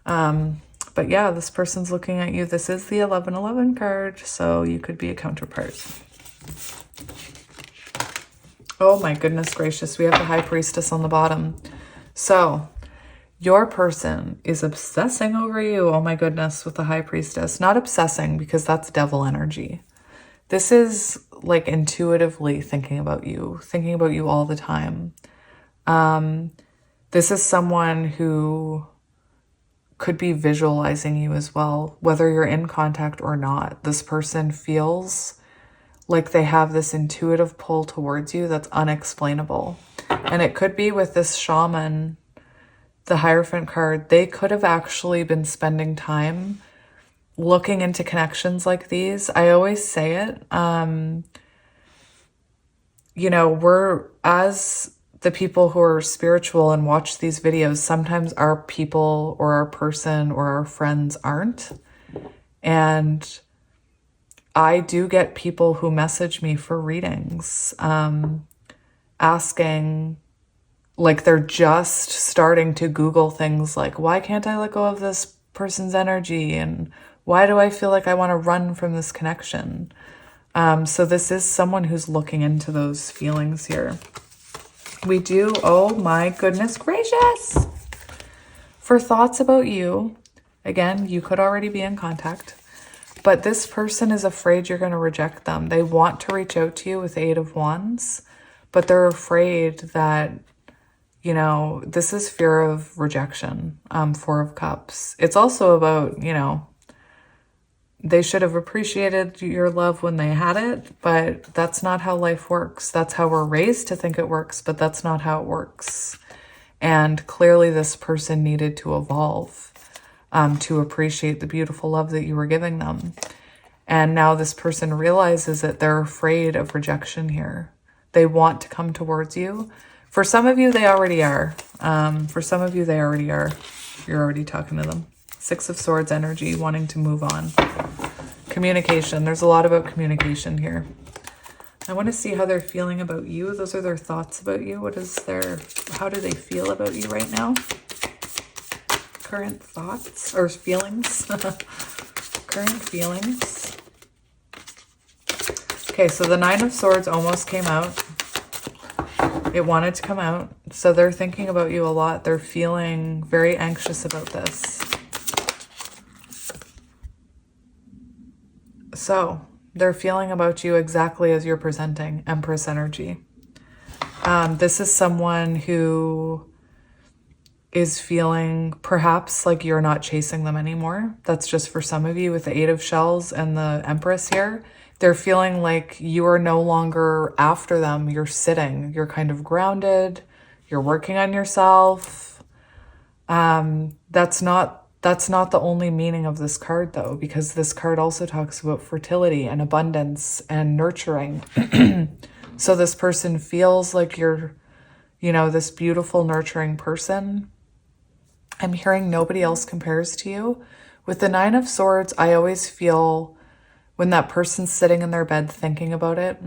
But yeah, this person's looking at you. This is the 1111 card, so you could be a counterpart. Oh my goodness gracious, we have the High Priestess on the bottom. So your person is obsessing over you. Oh my goodness, with the High Priestess. Not obsessing, because that's devil energy. This is like intuitively thinking about you all the time. This is someone who could be visualizing you as well, whether you're in contact or not. This person feels like they have this intuitive pull towards you that's unexplainable. And it could be with this shaman, the Hierophant card, they could have actually been spending time looking into connections like these. I always say it, you know, we're, as the people who are spiritual and watch these videos, sometimes our people or our person or our friends aren't. And I do get people who message me for readings, asking, like they're just starting to Google things like, why can't I let go of this person's energy? And why do I feel like I want to run from this connection? So this is someone who's looking into those feelings here. We do, oh my goodness gracious. For thoughts about you, again, you could already be in contact. But this person is afraid you're going to reject them. They want to reach out to you with Eight of Wands, but they're afraid that, you know, this is fear of rejection, Four of Cups. It's also about, you know, they should have appreciated your love when they had it, but that's not how life works. That's how we're raised to think it works, but that's not how it works. And clearly this person needed to evolve. To appreciate the beautiful love that you were giving them. And now this person realizes that they're afraid of rejection here. They want to come towards you. For some of you, they already are. For some of you, they already are. You're already talking to them. Six of Swords energy, wanting to move on. Communication. There's a lot about communication here. I want to see how they're feeling about you. Those are their thoughts about you. How do they feel about you right now? Current thoughts or feelings. Current feelings. Okay, so the Nine of Swords almost came out. It wanted to come out. So they're thinking about you a lot. They're feeling very anxious about this. So they're feeling about you exactly as you're presenting, Empress energy. This is someone who is feeling perhaps like you're not chasing them anymore. That's just for some of you with the Eight of Shells and the Empress here. They're feeling like you are no longer after them. You're sitting. You're kind of grounded. You're working on yourself. That's not the only meaning of this card, though, because this card also talks about fertility and abundance and nurturing. So this person feels like you're, this beautiful, nurturing person. I'm hearing nobody else compares to you. With the Nine of Swords, I always feel when that person's sitting in their bed thinking about it,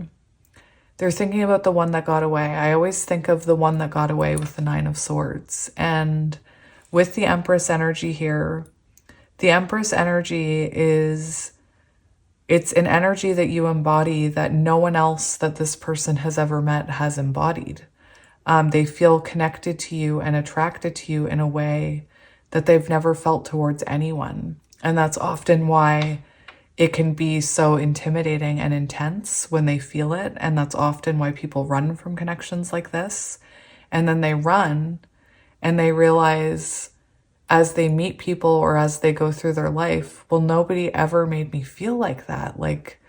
they're thinking about the one that got away. I always think of the one that got away with the Nine of Swords. And with the Empress energy here, the Empress energy it's an energy that you embody that no one else that this person has ever met has embodied. They feel connected to you and attracted to you in a way that they've never felt towards anyone. And that's often why it can be so intimidating and intense when they feel it. And that's often why people run from connections like this. And then they run and they realize as they meet people or as they go through their life, well, nobody ever made me feel like that. Like,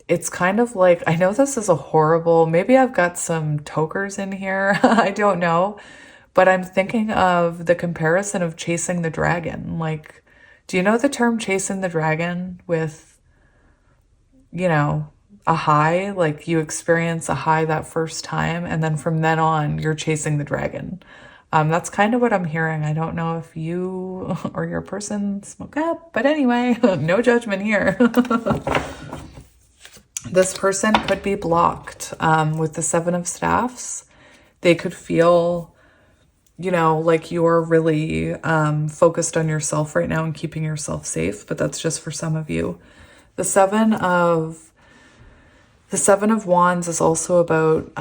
it's kind of like, I know this is a horrible, maybe I've got some tokers in here. I don't know. But I'm thinking of the comparison of chasing the dragon. Like, do you know the term chasing the dragon with, a high? Like you experience a high that first time, and then from then on, you're chasing the dragon. That's kind of what I'm hearing. I don't know if you or your person smoke up, but anyway, no judgment here. This person could be blocked with the Seven of Staffs. They could feel like you're really focused on yourself right now and keeping yourself safe, but that's just for some of you. The Seven of Wands is also about,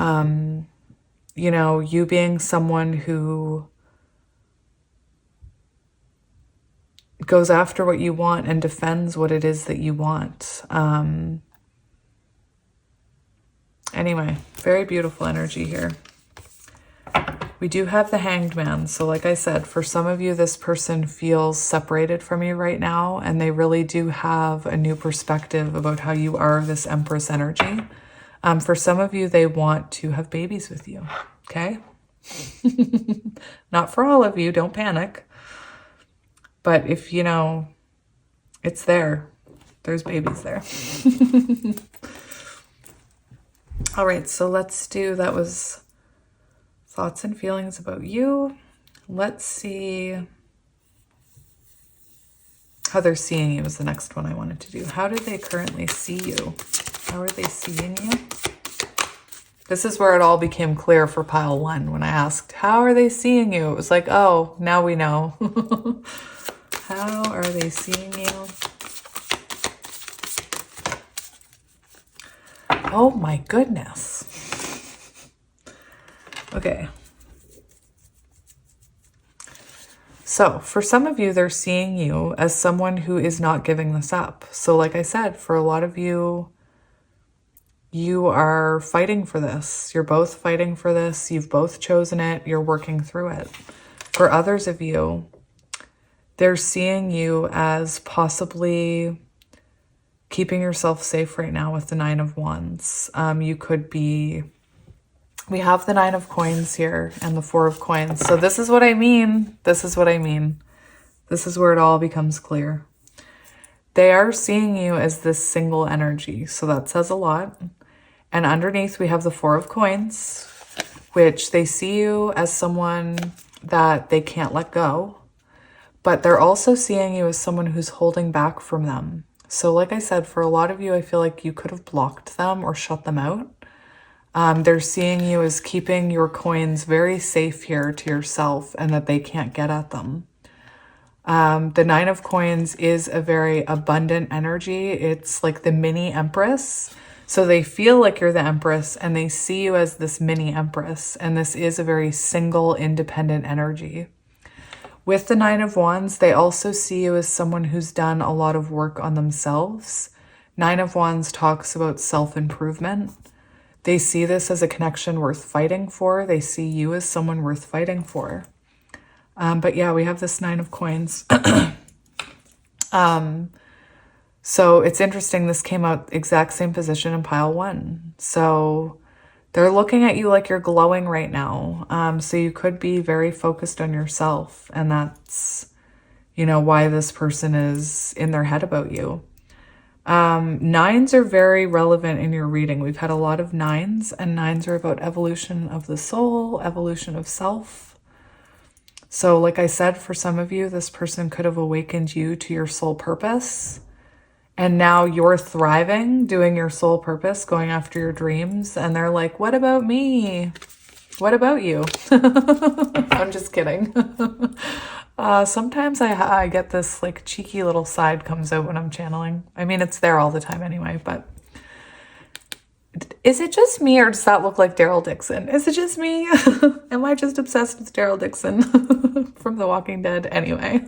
you being someone who goes after what you want and defends what it is that you want. Anyway, very beautiful energy here. We do have the Hanged Man. So like I said, for some of you, this person feels separated from you right now, and they really do have a new perspective about how you are, this Empress energy. For some of you, they want to have babies with you, okay? Not for all of you, don't panic. But if, it's there, there's babies there. All right, so let's do, that was thoughts and feelings about you. Let's see how they're seeing you is the next one I wanted to do. How do they currently see you? How are they seeing you? This is where it all became clear for pile one. When I asked, how are they seeing you? It was like, oh, now we know. How are they seeing you? Oh my goodness. Okay. So for some of you, they're seeing you as someone who is not giving this up. So like I said, for a lot of you, you are fighting for this. You're both fighting for this. You've both chosen it. You're working through it. For others of you, they're seeing you as possibly keeping yourself safe right now with the Nine of Wands. You could be, we have the Nine of Coins here and the Four of Coins. So this is what I mean. This is what I mean. This is where it all becomes clear. They are seeing you as this single energy. So that says a lot. And underneath we have the Four of Coins, which they see you as someone that they can't let go. But they're also seeing you as someone who's holding back from them. So like I said, for a lot of you, I feel like you could have blocked them or shut them out. They're seeing you as keeping your coins very safe here to yourself and that they can't get at them. The Nine of Coins is a very abundant energy. It's like the mini Empress. So they feel like you're the Empress and they see you as this mini Empress. And this is a very single, independent energy. With the Nine of Wands, they also see you as someone who's done a lot of work on themselves. Nine of Wands talks about self-improvement. They see this as a connection worth fighting for. They see you as someone worth fighting for. But yeah, we have this Nine of Coins. So it's interesting. This came out exact same position in pile 1. So they're looking at you like you're glowing right now. So you could be very focused on yourself. And that's, you know, why this person is in their head about you. Nines are very relevant in your reading. We've had a lot of nines, and nines are about evolution of the soul, evolution of self. So like I said, for some of you, this person could have awakened you to your soul purpose. And now you're thriving, doing your soul purpose, going after your dreams. And they're like, what about me? What about you? I'm just kidding. Sometimes I get this like cheeky little side comes out when I'm channeling. I mean, it's there all the time anyway, but is it just me or does that look like Daryl Dixon? Is it just me? Am I just obsessed with Daryl Dixon from The Walking Dead? Anyway.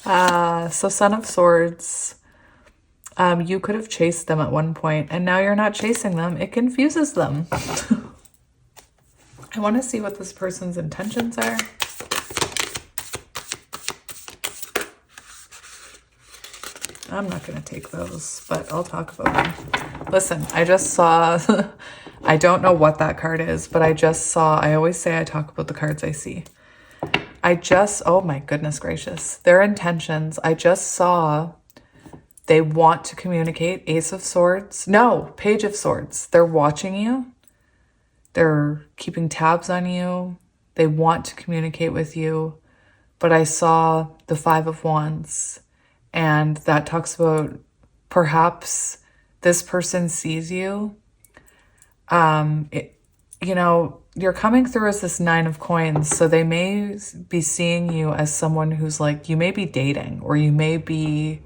So Son of Swords, you could have chased them at one point and now you're not chasing them. It confuses them. I want to see what this person's intentions are. I'm not going to take those, but I'll talk about them. Listen, I just saw, I don't know what that card is, but I just saw, I always say I talk about the cards I see. Oh my goodness gracious. Their intentions, I just saw they want to communicate. Ace of Swords. No, Page of Swords. They're watching you. They're keeping tabs on you. They want to communicate with you. But I saw the Five of Wands. And that talks about perhaps this person sees you. You know, you're coming through as this Nine of Coins. So they may be seeing you as someone who's like, you may be dating or they may be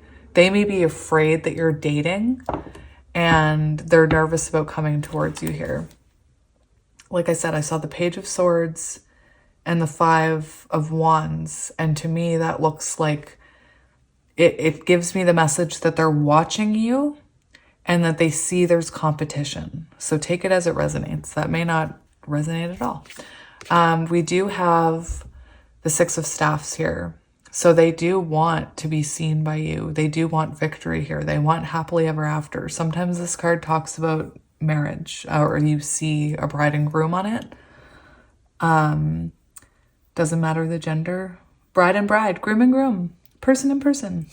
afraid that you're dating and they're nervous about coming towards you here. Like I said, I saw the Page of Swords and the Five of Wands. And to me, that looks like it gives me the message that they're watching you and that they see there's competition. So take it as it resonates. That may not resonate at all. We do have the Six of Staffs here. So they do want to be seen by you. They do want victory here. They want happily ever after. Sometimes this card talks about marriage or you see a bride and groom on it. Doesn't matter the gender. Bride and bride, groom and groom, person and person.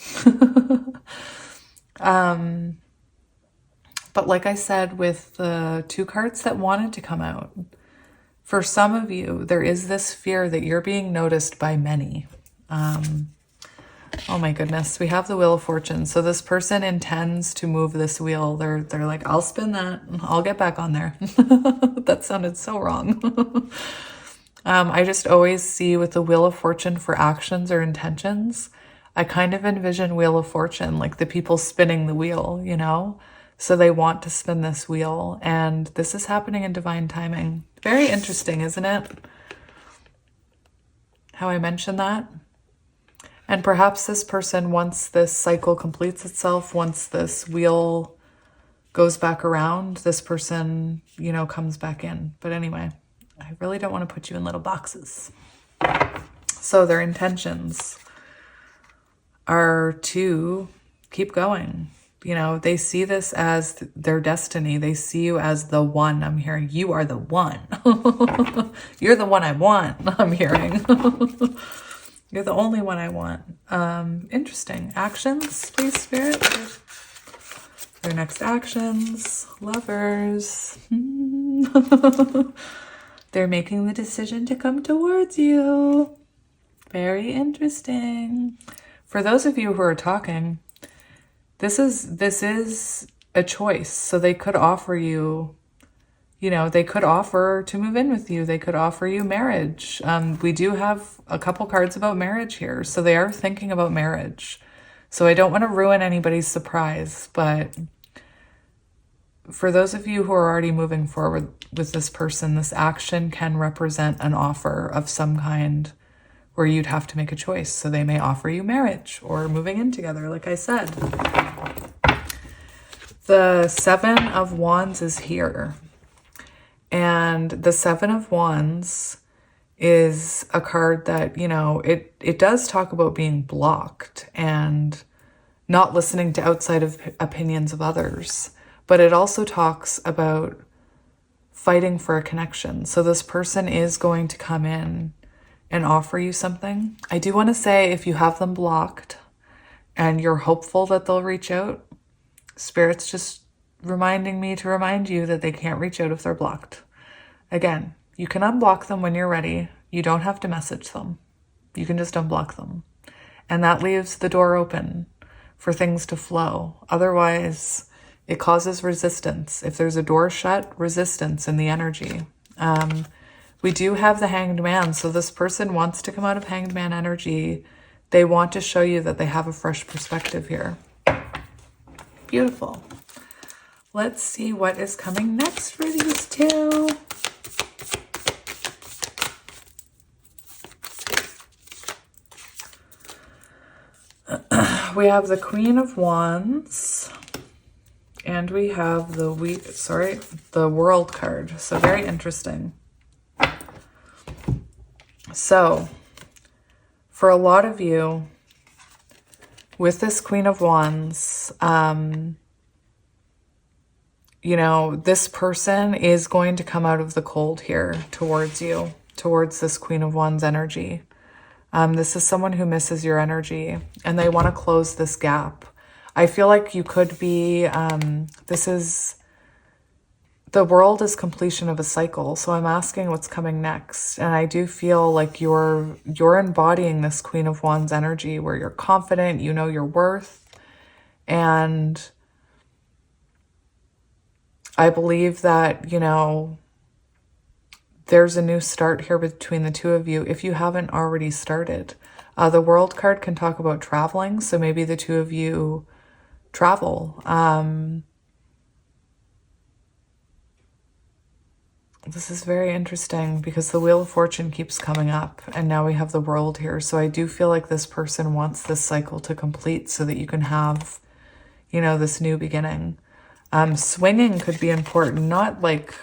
But like I said, with the two cards that wanted to come out, for some of you, there is this fear that you're being noticed by many. Oh my goodness, we have the Wheel of Fortune. So this person intends to move this wheel. They're like, I'll spin that. I'll get back on there. That sounded so wrong. I just always see with the Wheel of Fortune for actions or intentions, I kind of envision Wheel of Fortune, like the people spinning the wheel, you know? So they want to spin this wheel, and this is happening in divine timing. Very interesting, isn't it? How I mentioned that. And perhaps this person, once this cycle completes itself, once this wheel goes back around, this person, you know, comes back in. But anyway, I really don't want to put you in little boxes. So their intentions are to keep going. You know, they see this as their destiny. They see you as the one. I'm hearing you are the one. You're the one I want. I'm hearing. You're the only one I want. Interesting. Actions, please, Spirit. Their next actions. Lovers. They're making the decision to come towards you. Very interesting. For those of you who are talking, this is a choice. So they could offer you, you know, they could offer to move in with you. They could offer you marriage. We do have a couple cards about marriage here. So they are thinking about marriage. So I don't want to ruin anybody's surprise, but for those of you who are already moving forward with this person, this action can represent an offer of some kind where you'd have to make a choice. So they may offer you marriage or moving in together, like I said. The Seven of Wands is here. And the Seven of Wands is a card that, you know, it does talk about being blocked and not listening to outside of opinions of others. But it also talks about fighting for a connection. So this person is going to come in and offer you something. I do want to say, if you have them blocked and you're hopeful that they'll reach out, Spirit's just reminding me to remind you that they can't reach out if they're blocked. Again, you can unblock them when you're ready. You don't have to message them. You can just unblock them. And that leaves the door open for things to flow. Otherwise, it causes resistance. If there's a door shut, resistance in the energy. We do have the Hanged Man. So this person wants to come out of Hanged Man energy. They want to show you that they have a fresh perspective here. Beautiful. Let's see what is coming next for these two. We have the Queen of Wands. And we have the World card. So very interesting. So for a lot of you, with this Queen of Wands, you know, this person is going to come out of the cold here towards you, towards this Queen of Wands energy. This is someone who misses your energy and they want to close this gap. I feel like you could be, the world is completion of a cycle. So I'm asking what's coming next. And I do feel like you're embodying this Queen of Wands energy where you're confident, you know your worth. And I believe that, you know, there's a new start here between the two of you if you haven't already started. The World card can talk about traveling. So maybe the two of you travel. This is very interesting because the Wheel of Fortune keeps coming up and now we have the World here. So I do feel like this person wants this cycle to complete so that you can have, you know, this new beginning. Swinging could be important, not like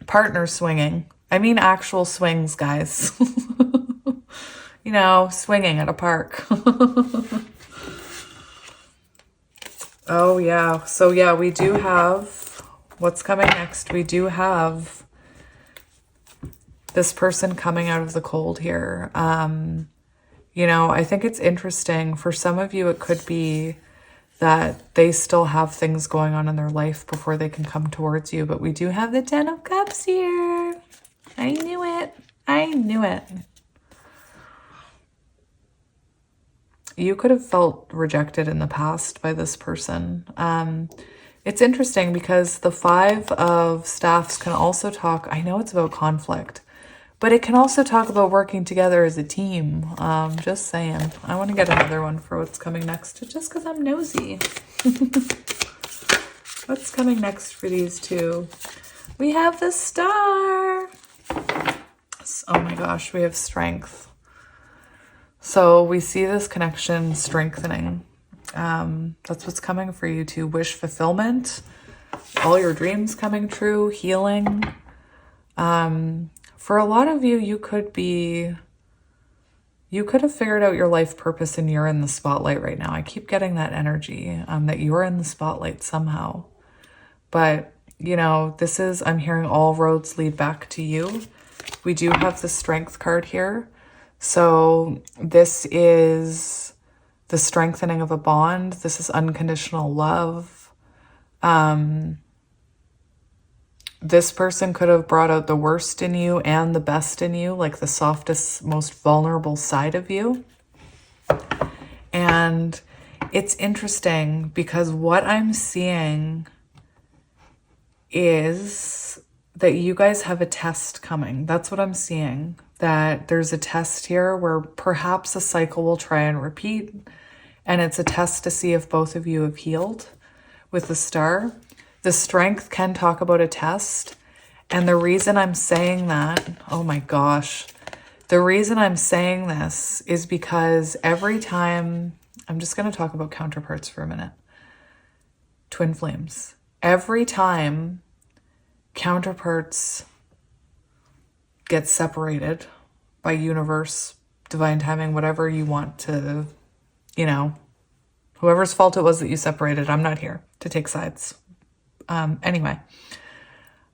partner swinging. I mean actual swings, guys. You know, swinging at a park. Oh, yeah. So, yeah, we do have what's coming next. We do have this person coming out of the cold here. You know, I think it's interesting. For some of you, it could be that they still have things going on in their life before they can come towards you. But we do have the Ten of Cups here. I knew it. I knew it. You could have felt rejected in the past by this person. It's interesting because the Five of Staffs can also talk, I know it's about conflict, but it can also talk about working together as a team. Just saying. I want to get another one for what's coming next, just because I'm nosy. What's coming next for these two? We have the Star. Oh my gosh, we have Strength. So we see this connection strengthening. That's what's coming for you two. Wish fulfillment, all your dreams coming true, healing. For a lot of you, you could have figured out your life purpose and you're in the spotlight right now. I keep getting that energy, that you're in the spotlight somehow. But, you know, I'm hearing all roads lead back to you. We do have the Strength card here. So this is the strengthening of a bond. This is unconditional love. This person could have brought out the worst in you and the best in you, like the softest, most vulnerable side of you. And it's interesting because what I'm seeing is that you guys have a test coming. That's what I'm seeing. That there's a test here where perhaps a cycle will try and repeat. And it's a test to see if both of you have healed with the star. The strength can talk about a test. And the reason I'm saying that, oh my gosh, the reason I'm saying this is because every time, I'm just going to talk about counterparts for a minute. Twin flames. Every time counterparts get separated by universe, divine timing, whatever you want to, you know, whoever's fault it was that you separated, I'm not here to take sides. Anyway,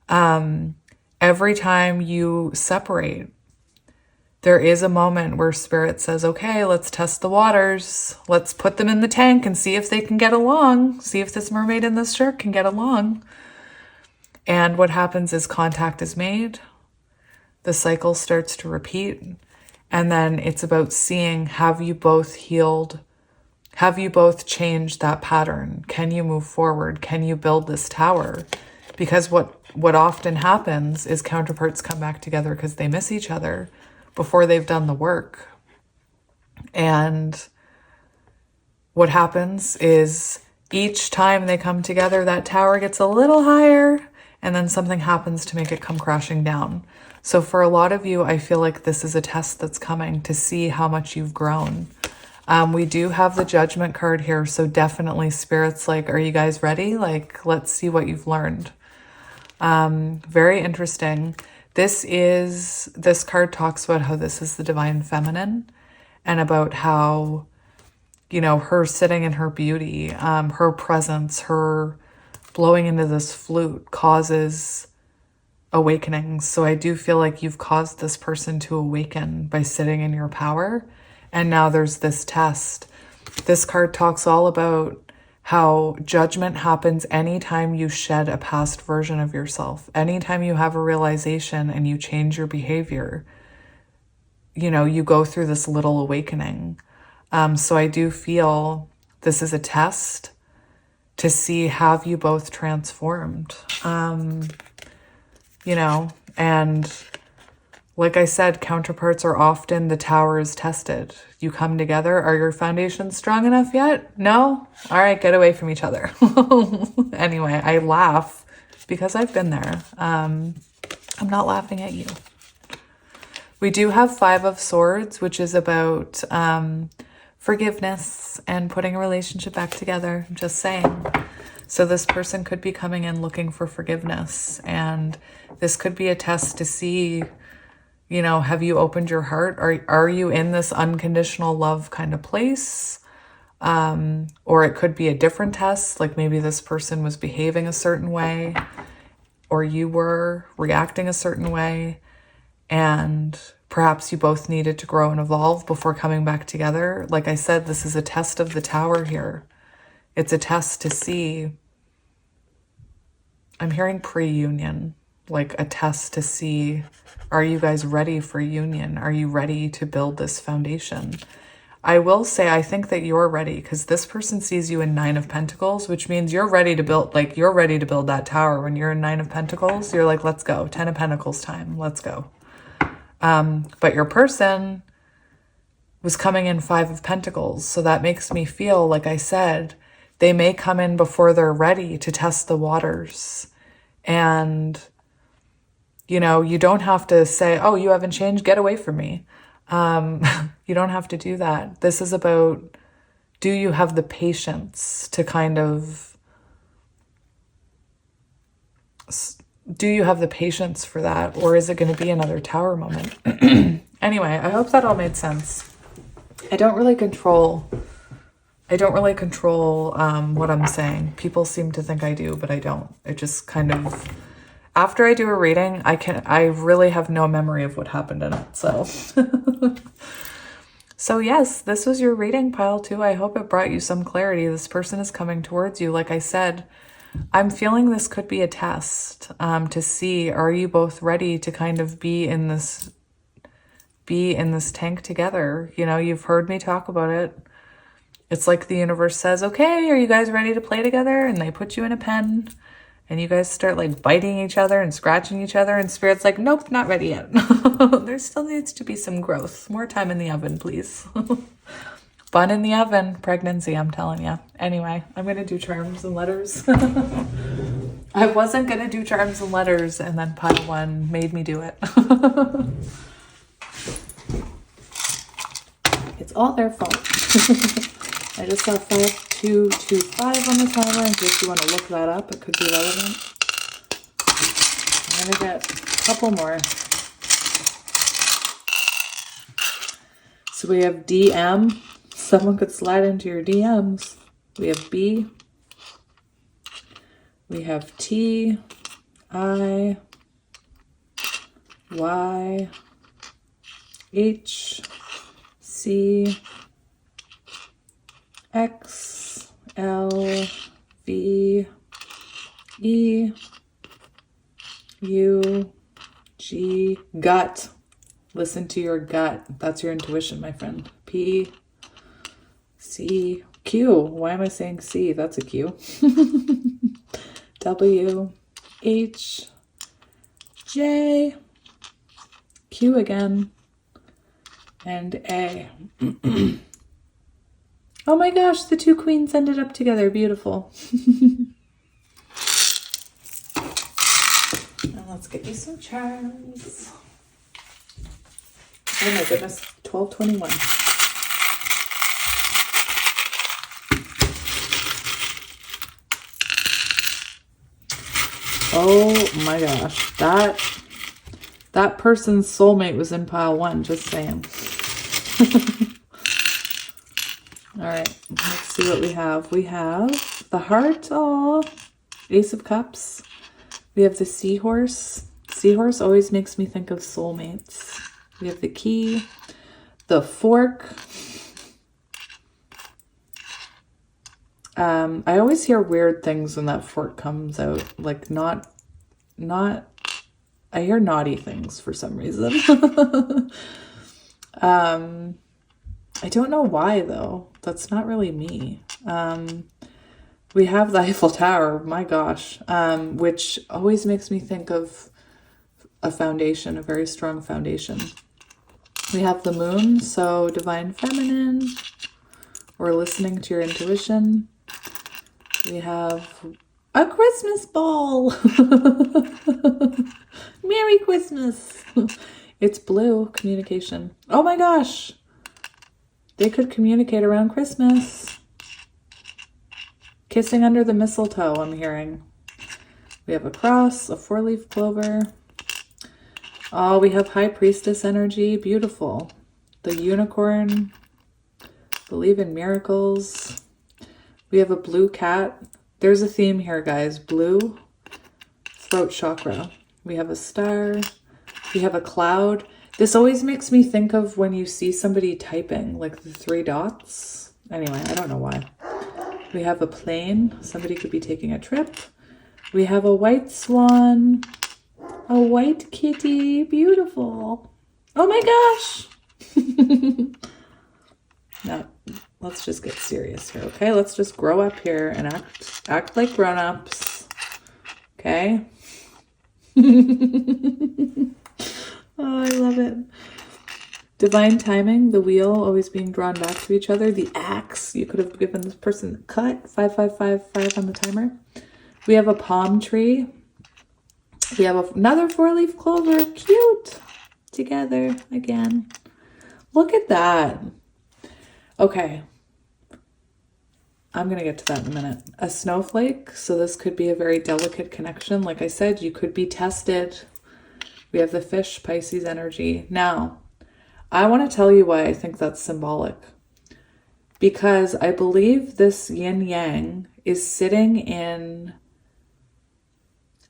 every time you separate, there is a moment where spirit says, okay, let's test the waters. Let's put them in the tank and see if they can get along. See if this mermaid and this shark can get along. And what happens is contact is made. The cycle starts to repeat. And then it's about seeing, have you both healed? Have you both changed that pattern? Can you move forward? Can you build this tower? Because what often happens is counterparts come back together because they miss each other before they've done the work. And what happens is each time they come together, that tower gets a little higher and then something happens to make it come crashing down. So for a lot of you, I feel like this is a test that's coming to see how much you've grown. We do have the Judgment card here, so definitely Spirit's like, are you guys ready? Like, let's see what you've learned. Very interesting. This card talks about how this is the divine feminine and about how, you know, her sitting in her beauty, her presence, her blowing into this flute causes awakenings. So I do feel like you've caused this person to awaken by sitting in your power. And now there's this test. This card talks all about how judgment happens anytime you shed a past version of yourself. Anytime you have a realization and you change your behavior, you know, you go through this little awakening. So I do feel this is a test to see, have you both transformed? You know, and like I said, counterparts are often the tower is tested. You come together. Are your foundations strong enough yet? No? All right, get away from each other. Anyway, I laugh because I've been there. I'm not laughing at you. We do have 5 of Swords, which is about forgiveness and putting a relationship back together. Just saying. So this person could be coming in looking for forgiveness. And this could be a test to see, you know, have you opened your heart? Are you in this unconditional love kind of place? Or it could be a different test, like maybe this person was behaving a certain way or you were reacting a certain way, and perhaps you both needed to grow and evolve before coming back together. Like I said, this is a test of the tower here. It's a test to see, I'm hearing pre-union, like a test to see, are you guys ready for union? Are you ready to build this foundation? I will say, I think that you're ready because this person sees you in 9 of Pentacles, which means you're ready to build, like you're ready to build that tower. When you're in 9 of Pentacles, you're like, let's go. 10 of Pentacles time. Let's go. But your person was coming in 5 of Pentacles. So that makes me feel, like I said, they may come in before they're ready to test the waters. And, you know, you don't have to say, oh, you haven't changed, get away from me. You don't have to do that. This is about, do you have the patience to kind of, do you have the patience for that? Or is it going to be another tower moment? Anyway, I hope that all made sense. I don't really control what I'm saying. People seem to think I do, but I don't. It just kind of, after I do a reading, I really have no memory of what happened in it. So, so yes, this was your reading, pile 2. I hope it brought you some clarity. This person is coming towards you. Like I said, I'm feeling this could be a test to see, are you both ready to kind of be in this tank together? You know, you've heard me talk about it. It's like the universe says, okay, are you guys ready to play together? And they put you in a pen and you guys start like biting each other and scratching each other, and Spirit's like, nope, not ready yet. There still needs to be some growth. More time in the oven, please. Fun in the oven. Pregnancy, I'm telling you. Anyway, I'm going to do charms and letters. I wasn't going to do charms and letters, and then pile one made me do it. It's all their fault. I just saw 5225 on the timer in case you want to look that up. It could be relevant. I'm going to get a couple more. So we have DM. Someone could slide into your DMs. We have B. We have T, I, Y, H, C, X, L, V, E, U, G, gut. Listen to your gut. That's your intuition, my friend. P, C, Q. Why am I saying C? That's a Q. W, H, J, Q again, and A. Oh my gosh, the two queens ended up together. Beautiful. Now let's get you some charms. Oh my goodness, 1221. Oh my gosh, that person's soulmate was in pile one, just saying. All right, let's see what we have. We have the heart, oh, Ace of Cups. We have the seahorse. Seahorse always makes me think of soulmates. We have the key, the fork. I always hear weird things when that fork comes out, like I hear naughty things for some reason. I don't know why though. That's not really me. We have the Eiffel Tower, my gosh, which always makes me think of a foundation, a very strong foundation. We have the moon, so divine feminine, or listening to your intuition. We have a Christmas ball. Merry Christmas. It's blue, communication. Oh my gosh. They could communicate around Christmas. Kissing under the mistletoe, I'm hearing. We have a cross, a 4-leaf clover. Oh, we have High Priestess energy. Beautiful. The unicorn. Believe in miracles. We have a blue cat. There's a theme here, guys. Blue, throat chakra. We have a star. We have a cloud. This always makes me think of when you see somebody typing, like the 3 dots. Anyway, I don't know why. We have a plane. Somebody could be taking a trip. We have a white swan. A white kitty. Beautiful. Oh my gosh. Now, let's just get serious here, okay? Let's just grow up here and act like grown-ups, okay? Oh, I love it. Divine timing, the wheel always being drawn back to each other. The axe, you could have given this person a cut. 5555 on the timer. We have a palm tree. We have another 4-leaf clover. Cute. Together again. Look at that. Okay. I'm going to get to that in a minute. A snowflake. So this could be a very delicate connection. Like I said, you could be tested. We have the fish, Pisces energy. Now, I want to tell you why I think that's symbolic. Because I believe this yin yang is sitting in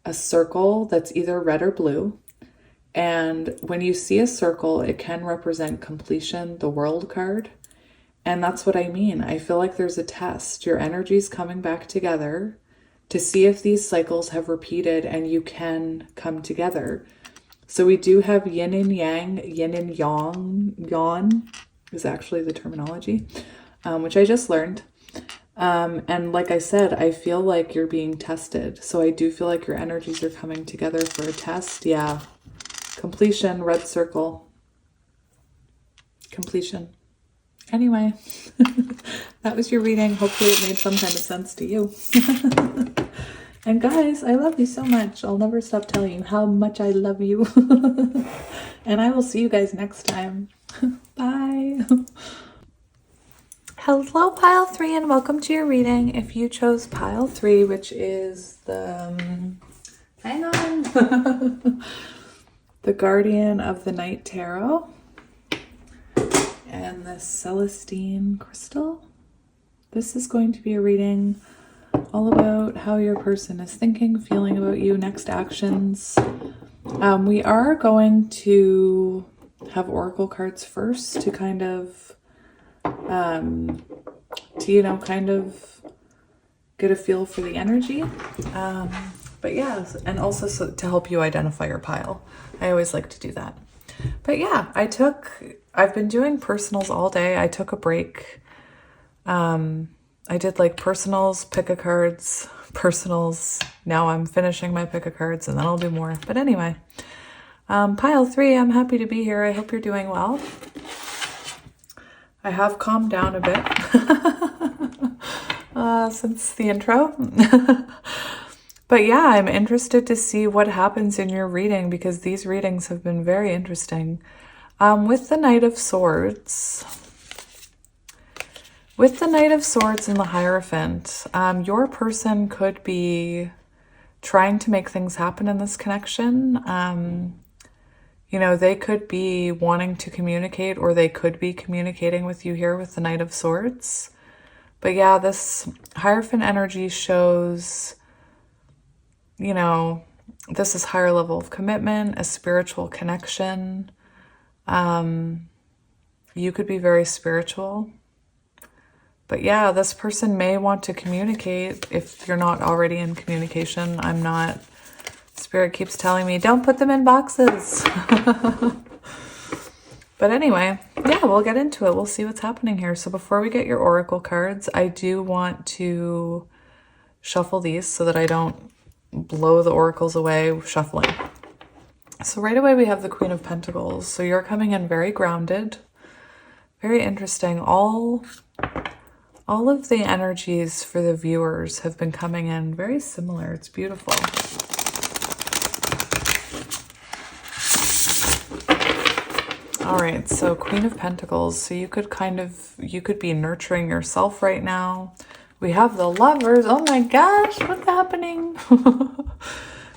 a circle that's either red or blue. And when you see a circle, it can represent completion, the world card. And that's what I mean. I feel like there's a test. Your energy's coming back together to see if these cycles have repeated and you can come together. So we do have yin and yang, yin and yang is actually the terminology. which I just learned. And like I said, I feel like you're being tested. So I do feel like your energies are coming together for a test. Yeah. Completion, red circle. Completion. Anyway, that was your reading. Hopefully it made some kind of sense to you. And guys, I love you so much. I'll never stop telling you how much I love you. And I will see you guys next time. Bye. Hello, pile 3, and welcome to your reading. If you chose pile 3, which is the... hang on. The Guardian of the Night Tarot. And the Celestine Crystal. This is going to be a reading all about how your person is thinking, feeling about you, next actions. We are going to have oracle cards first to kind of, kind of get a feel for the energy. But yeah, and also to help you identify your pile. I always like to do that. But yeah, I've been doing personals all day. I took a break. I did like personals, pick a cards, personals. Now I'm finishing my pick a cards and then I'll do more. But anyway, pile 3, I'm happy to be here. I hope you're doing well. I have calmed down a bit since the intro. But yeah, I'm interested to see what happens in your reading because these readings have been very interesting. With the Knight of Swords... With the Knight of Swords and the Hierophant, your person could be trying to make things happen in this connection. They could be wanting to communicate, or they could be communicating with you here with the Knight of Swords. But yeah, this Hierophant energy shows, this is higher level of commitment, a spiritual connection. You could be very spiritual. But yeah, this person may want to communicate if you're not already in communication. I'm not. Spirit keeps telling me, don't put them in boxes. But anyway, yeah, we'll get into it. We'll see what's happening here. So before we get your oracle cards, I do want to shuffle these so that I don't blow the oracles away shuffling. So right away we have the Queen of Pentacles. So you're coming in very grounded. Very interesting. All of the energies for the viewers have been coming in very similar. It's beautiful. All right, so Queen of Pentacles. So you could be nurturing yourself right now. We have the Lovers. Oh my gosh, what's happening?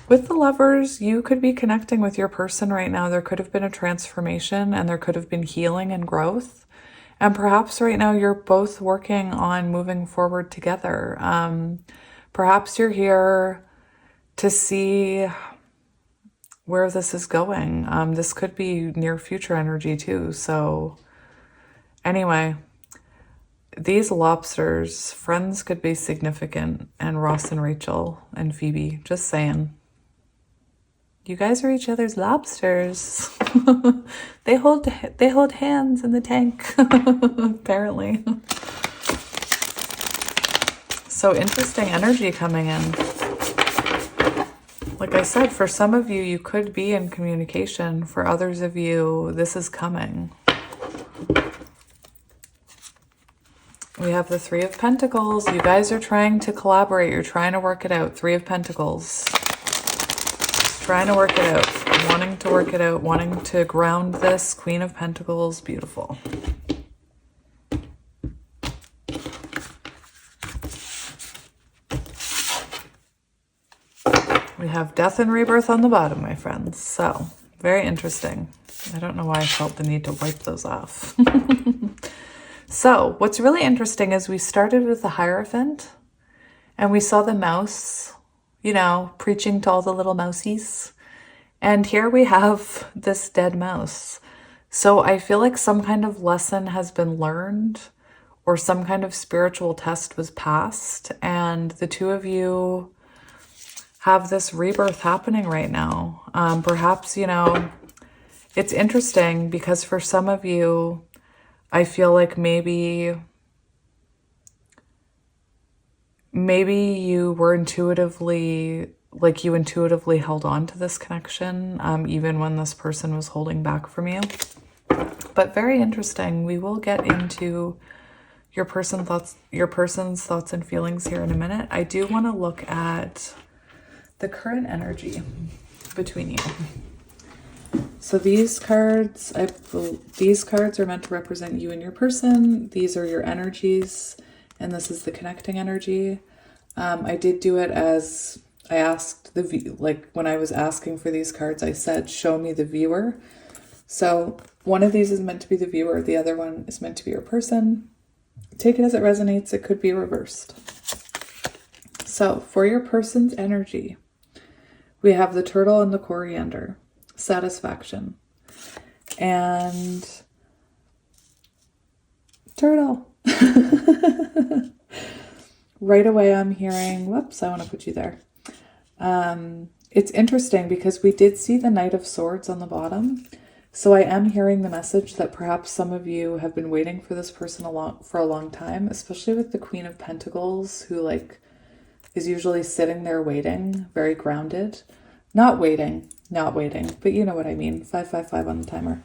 With the Lovers, you could be connecting with your person right now. There could have been a transformation and there could have been healing and growth. And perhaps right now you're both working on moving forward together. Perhaps you're here to see where this is going. This could be near future energy too. So anyway, these lobsters, friends could be significant, and Ross and Rachel and Phoebe, just saying. You guys are each other's lobsters. They hold hands in the tank, apparently. So interesting energy coming in. Like I said, for some of you, you could be in communication. For others of you, this is coming. We have the Three of Pentacles. You guys are trying to collaborate. You're trying to work it out. Three of Pentacles. Trying to work it out, wanting to work it out, wanting to ground this. Queen of Pentacles, beautiful. We have Death and Rebirth on the bottom, my friends. So, very interesting. I don't know why I felt the need to wipe those off. So, what's really interesting is we started with the Hierophant, and we saw the mouse, preaching to all the little mousies. And here we have this dead mouse. So I feel like some kind of lesson has been learned, or some kind of spiritual test was passed. And the two of you have this rebirth happening right now. Perhaps, it's interesting because for some of you, I feel like maybe maybe you were intuitively, like you intuitively held on to this connection, even when this person was holding back from you. But very interesting. We will get into your person's thoughts and feelings here in a minute. I do want to look at the current energy between you. So these cards are meant to represent you and your person. These are your energies, and this is the connecting energy. I did do it as I asked like when I was asking for these cards, I said, show me the viewer. So one of these is meant to be the viewer. The other one is meant to be your person. Take it as it resonates. It could be reversed. So for your person's energy, we have the turtle and the coriander, satisfaction, and turtle. Right away I'm hearing, whoops, I want to put you there. It's interesting because we did see the Knight of Swords on the bottom. So I am hearing the message that perhaps some of you have been waiting for this person for a long time, especially with the Queen of Pentacles, who like is usually sitting there waiting, very grounded. Not waiting, but you know what I mean. 555 on the timer.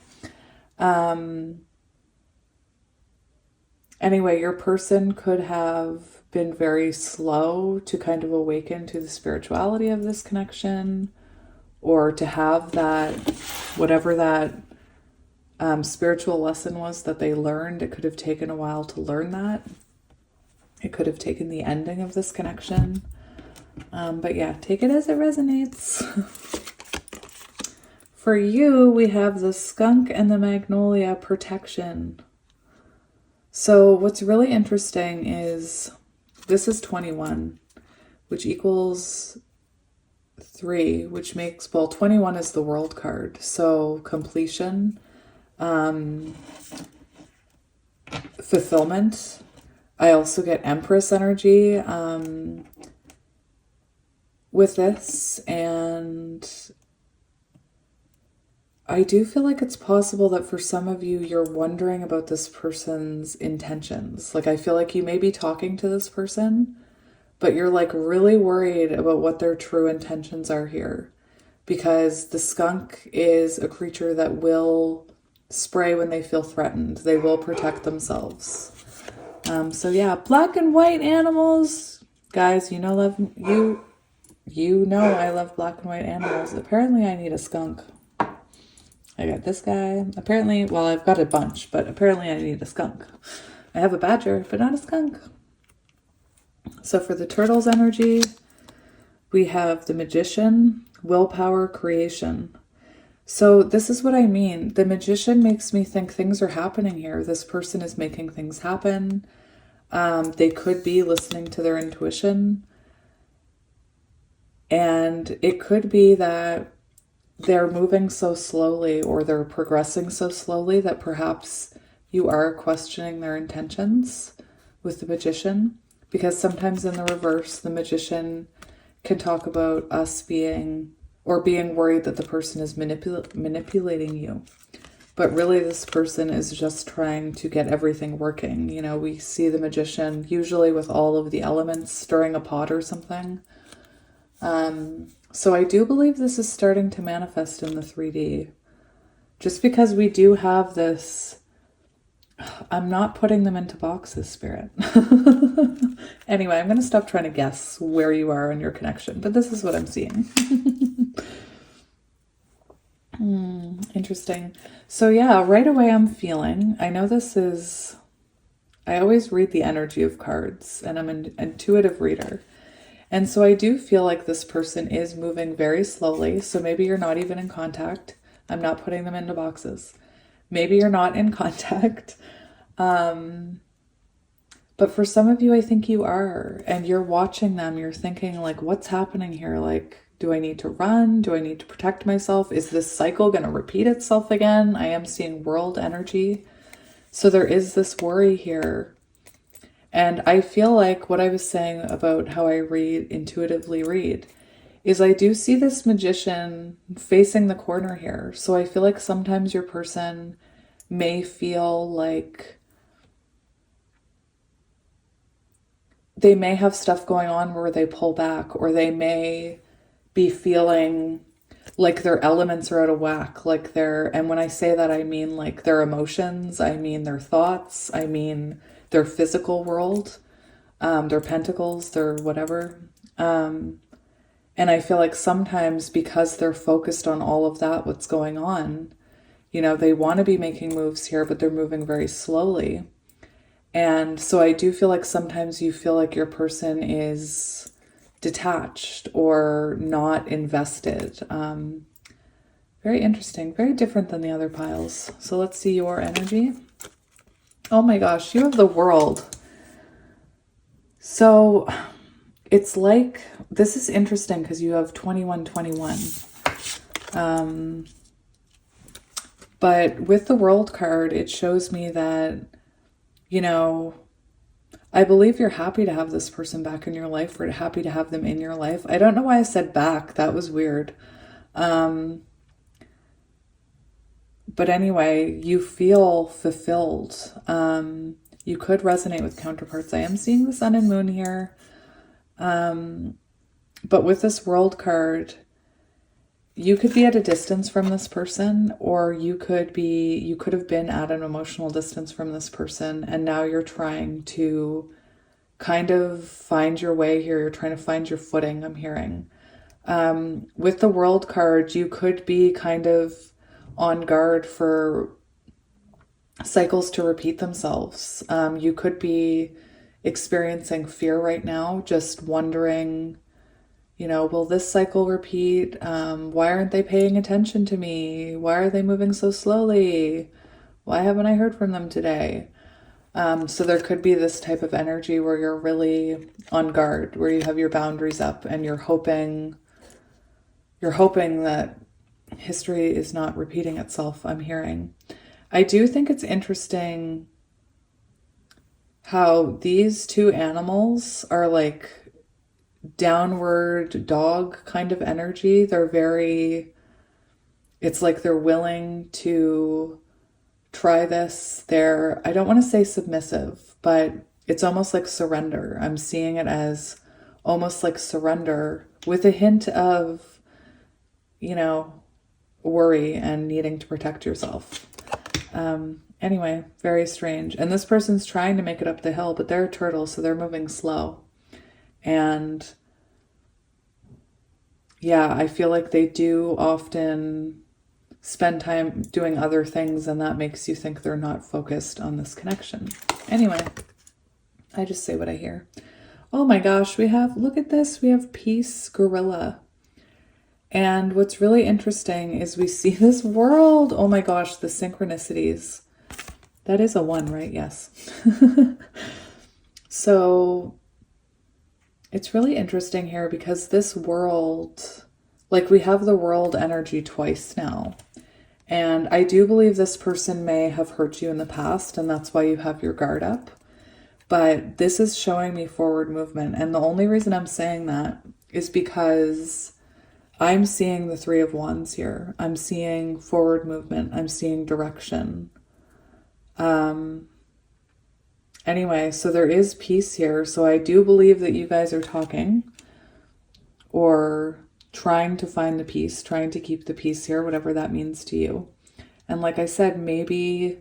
Anyway, your person could have been very slow to kind of awaken to the spirituality of this connection, or to have that, whatever that spiritual lesson was that they learned. It could have taken a while to learn that. It could have taken the ending of this connection. But yeah, take it as it resonates. For you, we have the skunk and the magnolia, protection. So what's really interesting is this is 21, which equals 3, which makes, well, 21 is the world card. So completion, fulfillment. I also get Empress energy with this, and I do feel like it's possible that for some of you, you're wondering about this person's intentions. Like, I feel like you may be talking to this person, but you're like really worried about what their true intentions are here, because the skunk is a creature that will spray when they feel threatened. They will protect themselves. So yeah, black and white animals, guys, you know, I love black and white animals. Apparently I need a skunk. I got this guy. Apparently, well, I've got a bunch, but apparently I need a skunk. I have a badger, but not a skunk. So for the turtle's energy, we have the magician, willpower, creation. So this is what I mean. The magician makes me think things are happening here. This person is making things happen. They could be listening to their intuition. And it could be that they're moving so slowly, or they're progressing so slowly, that perhaps you are questioning their intentions with the magician. Because sometimes in the reverse, the magician can talk about us being worried that the person is manipulating you. But really this person is just trying to get everything working. You know, we see the magician usually with all of the elements stirring a pot or something. So I do believe this is starting to manifest in the 3D. Just because we do have this, I'm not putting them into boxes, Spirit. Anyway, I'm going to stop trying to guess where you are in your connection, but this is what I'm seeing. Interesting. So yeah, right away I'm feeling, I know this is, I always read the energy of cards, and I'm an intuitive reader. And so I do feel like this person is moving very slowly. So maybe you're not even in contact. I'm not putting them into boxes. Maybe you're not in contact. But for some of you, I think you are. And you're watching them. You're thinking like, what's happening here? Like, do I need to run? Do I need to protect myself? Is this cycle going to repeat itself again? I am seeing world energy. So there is this worry here. And I feel like what I was saying about how I intuitively read, is I do see this magician facing the corner here. So I feel like sometimes your person may feel like they may have stuff going on where they pull back, or they may be feeling like their elements are out of whack, like and when I say that, I mean like their emotions, I mean their thoughts, I mean their physical world, their pentacles, their whatever. And I feel like sometimes because they're focused on all of that, what's going on, you know, they want to be making moves here, but they're moving very slowly. And so I do feel like sometimes you feel like your person is detached or not invested. Very interesting, very different than the other piles. So let's see your energy. Oh my gosh, you have the World. So it's like, this is interesting because you have 2121. But with the World card, it shows me that, you know, I believe you're happy to have this person back in your life, or happy to have them in your life. I don't know why I said back. That was weird. But anyway, you feel fulfilled. You could resonate with counterparts. I am seeing the Sun and Moon here. But with this World card, you could be at a distance from this person, or you could have been at an emotional distance from this person, and now you're trying to kind of find your way here. You're trying to find your footing, I'm hearing. With the World card, you could be kind of on guard for cycles to repeat themselves. You could be experiencing fear right now, just wondering, you know, will this cycle repeat? Why aren't they paying attention to me? Why are they moving so slowly? Why haven't I heard from them today? So there could be this type of energy where you're really on guard, where you have your boundaries up and you're hoping that history is not repeating itself, I'm hearing. I do think it's interesting how these two animals are like downward dog kind of energy. It's like they're willing to try this. I don't want to say submissive, but it's almost like surrender. I'm seeing it as almost like surrender with a hint of, you know, worry and needing to protect yourself. Anyway, very strange. And this person's trying to make it up the hill, but they're a turtle, so they're moving slow. And yeah, I feel like they do often spend time doing other things, and that makes you think they're not focused on this connection. Anyway, I just say what I hear. Oh my gosh, look at this. We have Peace Gorilla. And what's really interesting is we see this World. Oh my gosh, the synchronicities. That is a 1, right? Yes. So it's really interesting here because this World, like we have the World energy twice now. And I do believe this person may have hurt you in the past, and that's why you have your guard up. But this is showing me forward movement. And the only reason I'm saying that is because I'm seeing the 3 of Wands here. I'm seeing forward movement. I'm seeing direction. Anyway, so there is peace here. So I do believe that you guys are talking or trying to find the peace, trying to keep the peace here, whatever that means to you. And like I said, maybe,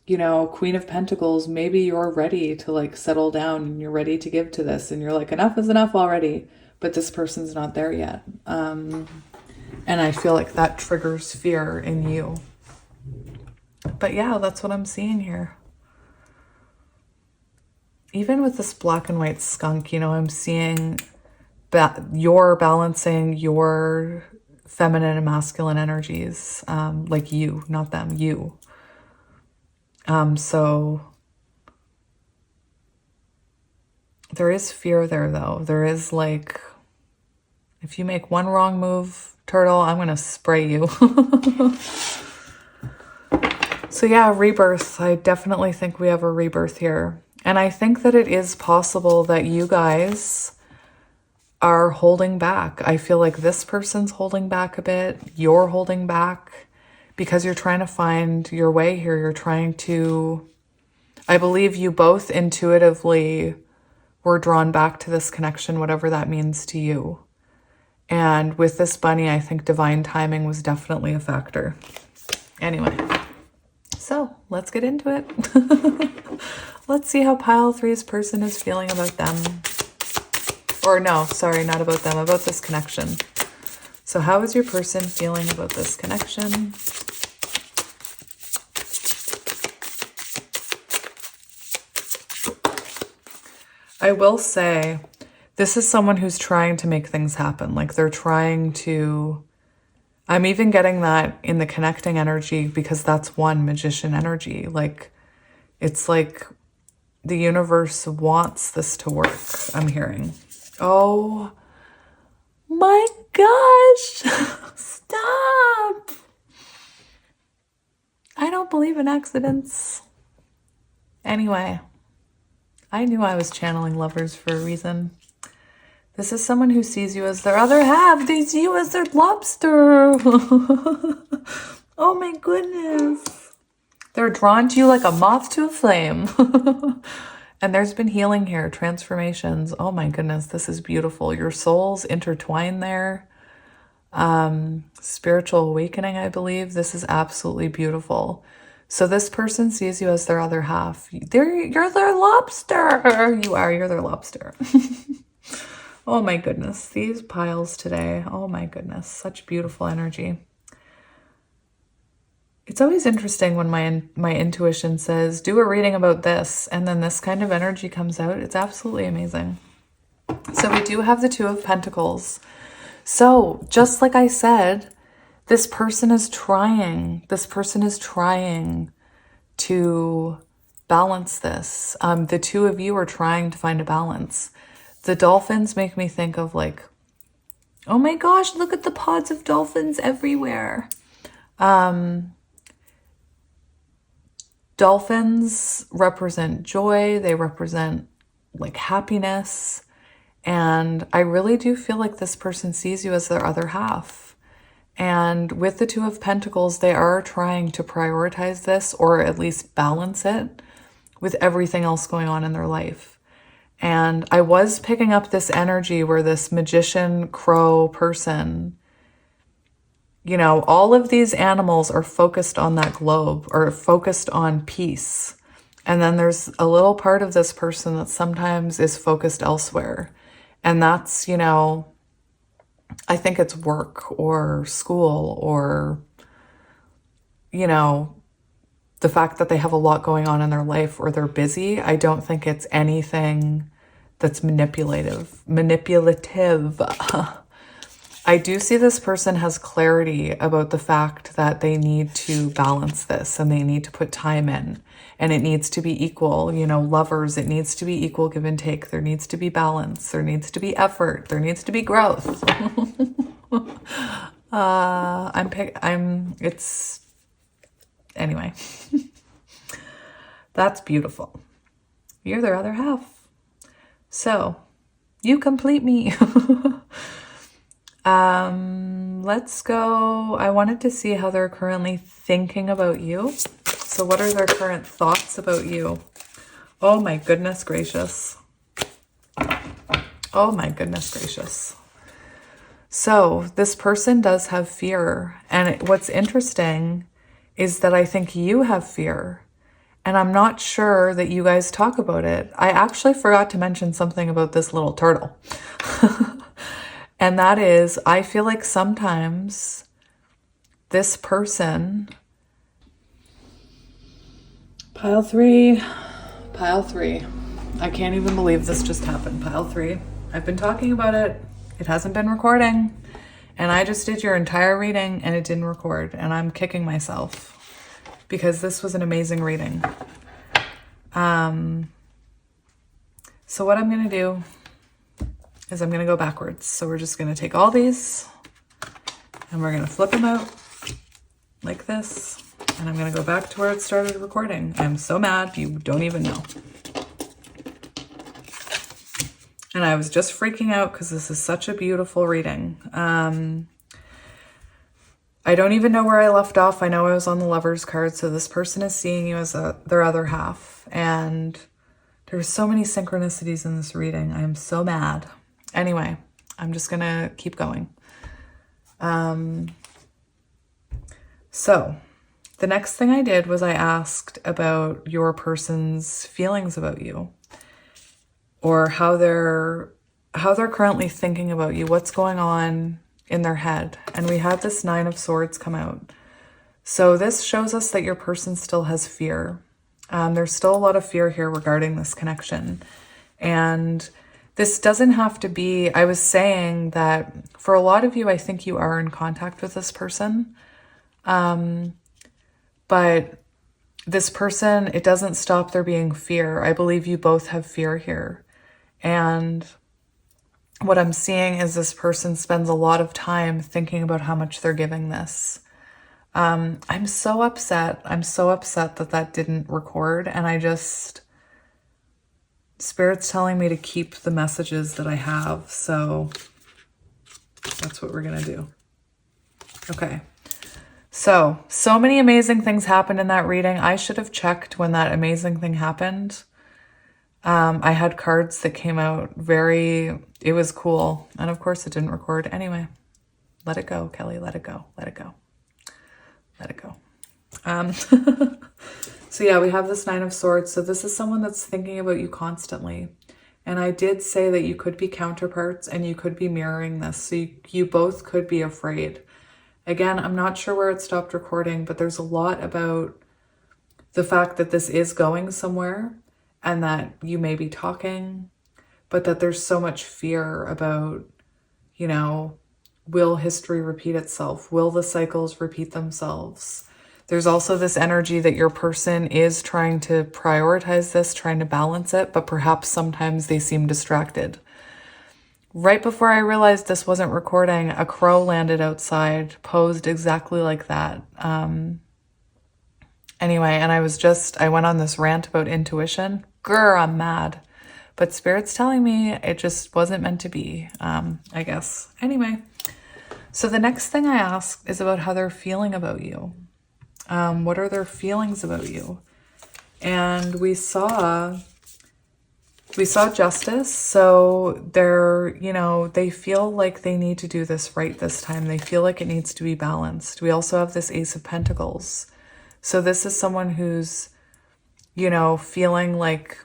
you know, Queen of Pentacles, maybe you're ready to like settle down and you're ready to give to this and you're like, enough is enough already. But this person's not there yet. And I feel like that triggers fear in you. But yeah, that's what I'm seeing here. Even with this black and white skunk, you know, I'm seeing you're balancing your feminine and masculine energies. Like you, not them, you. So there is fear there, though. There is like, if you make one wrong move, turtle, I'm going to spray you. So yeah, rebirth. I definitely think we have a rebirth here. And I think that it is possible that you guys are holding back. I feel like this person's holding back a bit. You're holding back because you're trying to find your way here. You're trying to, I believe you both intuitively were drawn back to this connection, whatever that means to you. And with this bunny, I think divine timing was definitely a factor. Anyway, so let's get into it. Let's see how pile 3's person is feeling about them. Or no, sorry, not about them, about this connection. So how is your person feeling about this connection? I will say, this is someone who's trying to make things happen. Like they're trying to, I'm even getting that in the connecting energy because that's one magician energy. Like, it's like the universe wants this to work, I'm hearing. Oh my gosh, stop. I don't believe in accidents. Anyway, I knew I was channeling lovers for a reason. This is someone who sees you as their other half. They see you as their lobster. Oh my goodness. They're drawn to you like a moth to a flame. And there's been healing here, transformations. Oh my goodness, this is beautiful. Your souls intertwine there. Spiritual awakening, I believe. This is absolutely beautiful. So this person sees you as their other half. You're their lobster. You're their lobster. Oh my goodness, these piles today. Oh my goodness, such beautiful energy. It's always interesting when my intuition says, do a reading about this, and then this kind of energy comes out. It's absolutely amazing. So we do have the Two of Pentacles. So just like I said, this person is trying to balance this. The two of you are trying to find a balance. The dolphins make me think of like, oh my gosh, look at the pods of dolphins everywhere. Dolphins represent joy. They represent like happiness. And I really do feel like this person sees you as their other half. And with the Two of Pentacles, they are trying to prioritize this or at least balance it with everything else going on in their life. And I was picking up this energy where this magician crow person, you know, all of these animals are focused on that globe or focused on peace. And then there's a little part of this person that sometimes is focused elsewhere. And that's, you know, I think it's work or school or, you know, the fact that they have a lot going on in their life or they're busy. I don't think it's anything that's manipulative. I do see this person has clarity about the fact that they need to balance this and they need to put time in and it needs to be equal. You know, lovers, it needs to be equal give and take. There needs to be balance. There needs to be effort. There needs to be growth. Anyway, that's beautiful. You're their other half. So you complete me. Let's go. I wanted to see how they're currently thinking about you. So what are their current thoughts about you? Oh my goodness gracious. Oh my goodness gracious. So this person does have fear. And what's interesting is that I think you have fear. And I'm not sure that you guys talk about it. I actually forgot to mention something about this little turtle. And that is, I feel like sometimes this person, pile three. I can't even believe this just happened. Pile 3. I've been talking about it. It hasn't been recording. And I just did your entire reading and it didn't record. And I'm kicking myself because this was an amazing reading. So what I'm going to do is I'm going to go backwards. So we're just going to take all these and we're going to flip them out like this. And I'm going to go back to where it started recording. I'm so mad. You don't even know. And I was just freaking out because this is such a beautiful reading. I don't even know where I left off. I know I was on the Lovers card. So this person is seeing you as their other half. And There's so many synchronicities in this reading. I am so mad. Anyway, I'm just gonna keep going. So the next thing I did was I asked about your person's feelings about you, or how they're currently thinking about you, what's going on in their head. And we had this 9 of Swords come out. So this shows us that your person still has fear. There's still a lot of fear here regarding this connection. And this doesn't have to be, I was saying that for a lot of you, I think you are in contact with this person. But this person, it doesn't stop there being fear. I believe you both have fear here. And what I'm seeing is this person spends a lot of time thinking about how much they're giving this. I'm so upset. I'm so upset that that didn't record. And Spirit's telling me to keep the messages that I have. So that's what we're going to do. Okay. So many amazing things happened in that reading. I should have checked when that amazing thing happened. I had cards that came out it was cool. And of course it didn't record. Anyway, let it go, Kelly. Let it go. Let it go. Let it go. So yeah, we have this 9 of Swords. So this is someone that's thinking about you constantly. And I did say that you could be counterparts and you could be mirroring this. So you both could be afraid. Again, I'm not sure where it stopped recording, but there's a lot about the fact that this is going somewhere and that you may be talking, but that there's so much fear about, will history repeat itself? Will the cycles repeat themselves? There's also this energy that your person is trying to prioritize this, trying to balance it, but perhaps sometimes they seem distracted. Right before I realized this wasn't recording, a crow landed outside, posed exactly like that. Anyway, and I went on this rant about intuition. Grr, I'm mad. But Spirit's telling me it just wasn't meant to be, I guess. Anyway, so the next thing I asked is about how they're feeling about you. What are their feelings about you? And we saw justice. So they feel like they need to do this right this time. They feel like it needs to be balanced. We also have this Ace of Pentacles. So this is someone who's, feeling like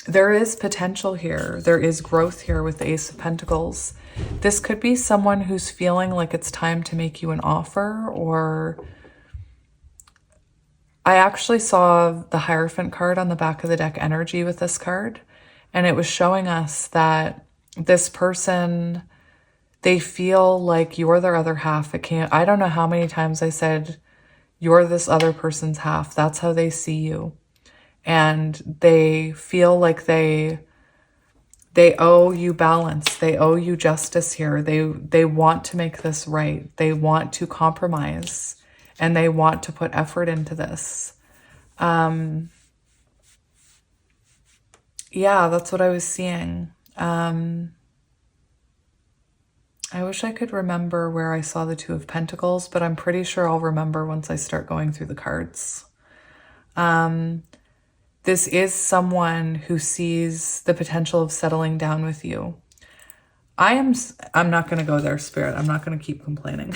there is potential here. There is growth here with the Ace of Pentacles. This could be someone who's feeling like it's time to make you an offer, or I actually saw the Hierophant card on the back of the deck energy with this card. And it was showing us that this person, they feel like you're their other half. I don't know how many times I said, you're this other person's half. That's how they see you. And they feel like they owe you balance. They owe you justice here. They want to make this right. They want to compromise and they want to put effort into this. Yeah, that's what I was seeing. I wish I could remember where I saw the 2 of Pentacles, but I'm pretty sure I'll remember once I start going through the cards. This is someone who sees the potential of settling down with you. I'm not going to go there, Spirit. I'm not going to keep complaining.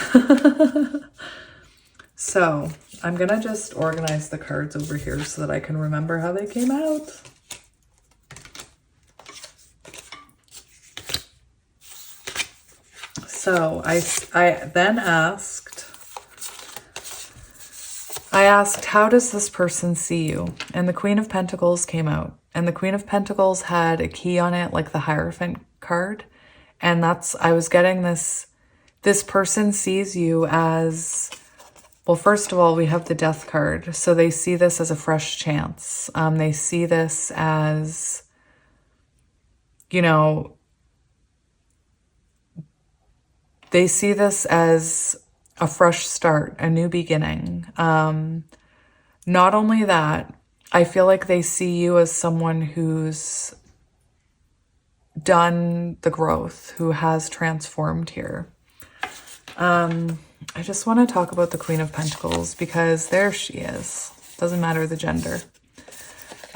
So I'm going to just organize the cards over here so that I can remember how they came out. So I then asked, how does this person see you? And the Queen of Pentacles came out. And the Queen of Pentacles had a key on it, like the Hierophant card. And I was getting this person sees you as, well, first of all, we have the Death card. So they see this as a fresh chance. They see this as, they see this as a fresh start, a new beginning. Not only that, I feel like they see you as someone who's done the growth, who has transformed here. I just want to talk about the Queen of Pentacles because there she is. Doesn't matter the gender.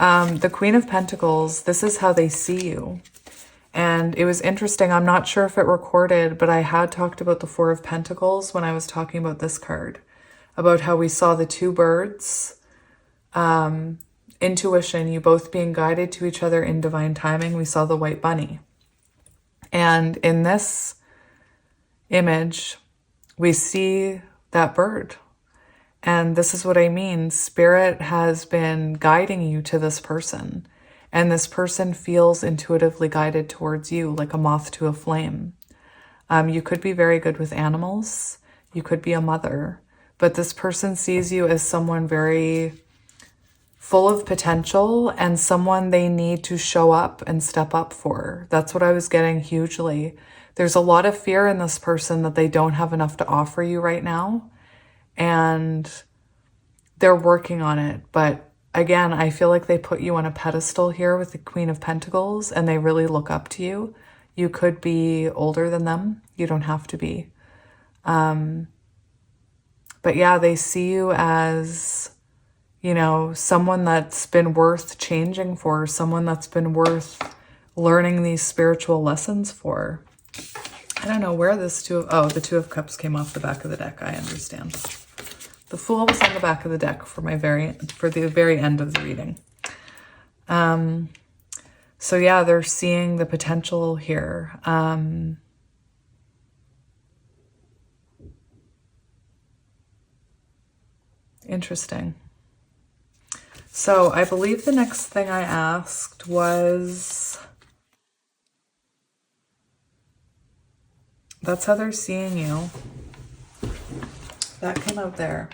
The Queen of Pentacles, this is how they see you. And it was interesting. I'm not sure if it recorded, but I had talked about the Four of Pentacles when I was talking about this card, about how we saw the two birds, intuition, you both being guided to each other in divine timing. We saw the white bunny. And in this image, we see that bird. And this is what I mean. Spirit has been guiding you to this person. And this person feels intuitively guided towards you, like a moth to a flame. You could be very good with animals. You could be a mother. But this person sees you as someone very full of potential and someone they need to show up and step up for. That's what I was getting hugely. There's a lot of fear in this person that they don't have enough to offer you right now. And they're working on it. But again, I feel like they put you on a pedestal here with the Queen of Pentacles and they really look up to you. You could be older than them. You don't have to be. But yeah, they see you as, you know, someone that's been worth changing for, someone that's been worth learning these spiritual lessons for. I don't know where this the Two of Cups came off the back of the deck. I understand. The Fool was on the back of the deck for the very end of the reading. So yeah, they're seeing the potential here. Interesting. So I believe the next thing I asked was, that's how they're seeing you. That came out there.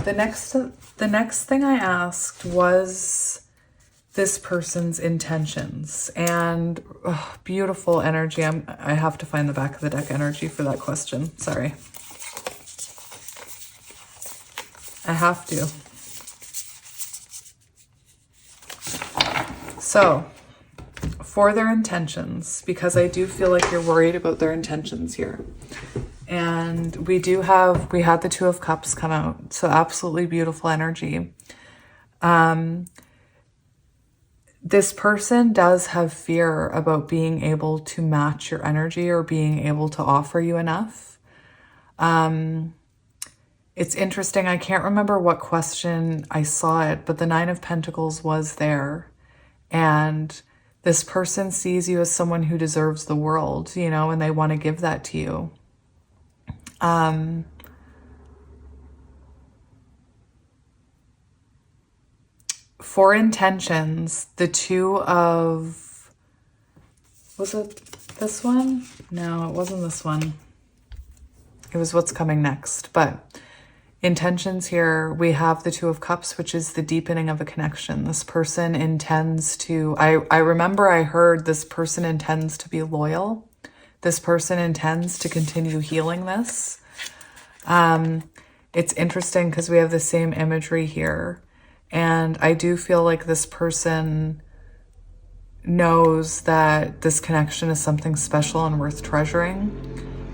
The next thing I asked was this person's intentions, and beautiful energy. I have to find the back of the deck energy for that question. Sorry. I have to. So, for their intentions, because I do feel like you're worried about their intentions here. And we had the Two of Cups come out. So absolutely beautiful energy. This person does have fear about being able to match your energy or being able to offer you enough. It's interesting. I can't remember what question I saw it, but the Nine of Pentacles was there. And this person sees you as someone who deserves the world, you know, and they want to give that to you. For intentions, the Two of, was it this one? No, it wasn't this one. It was what's coming next. But intentions here, we have the Two of Cups, which is the deepening of a connection. This person intends to, I remember I heard this person intends to be loyal. This person intends to continue healing this. It's interesting because we have the same imagery here. And I do feel like this person knows that this connection is something special and worth treasuring.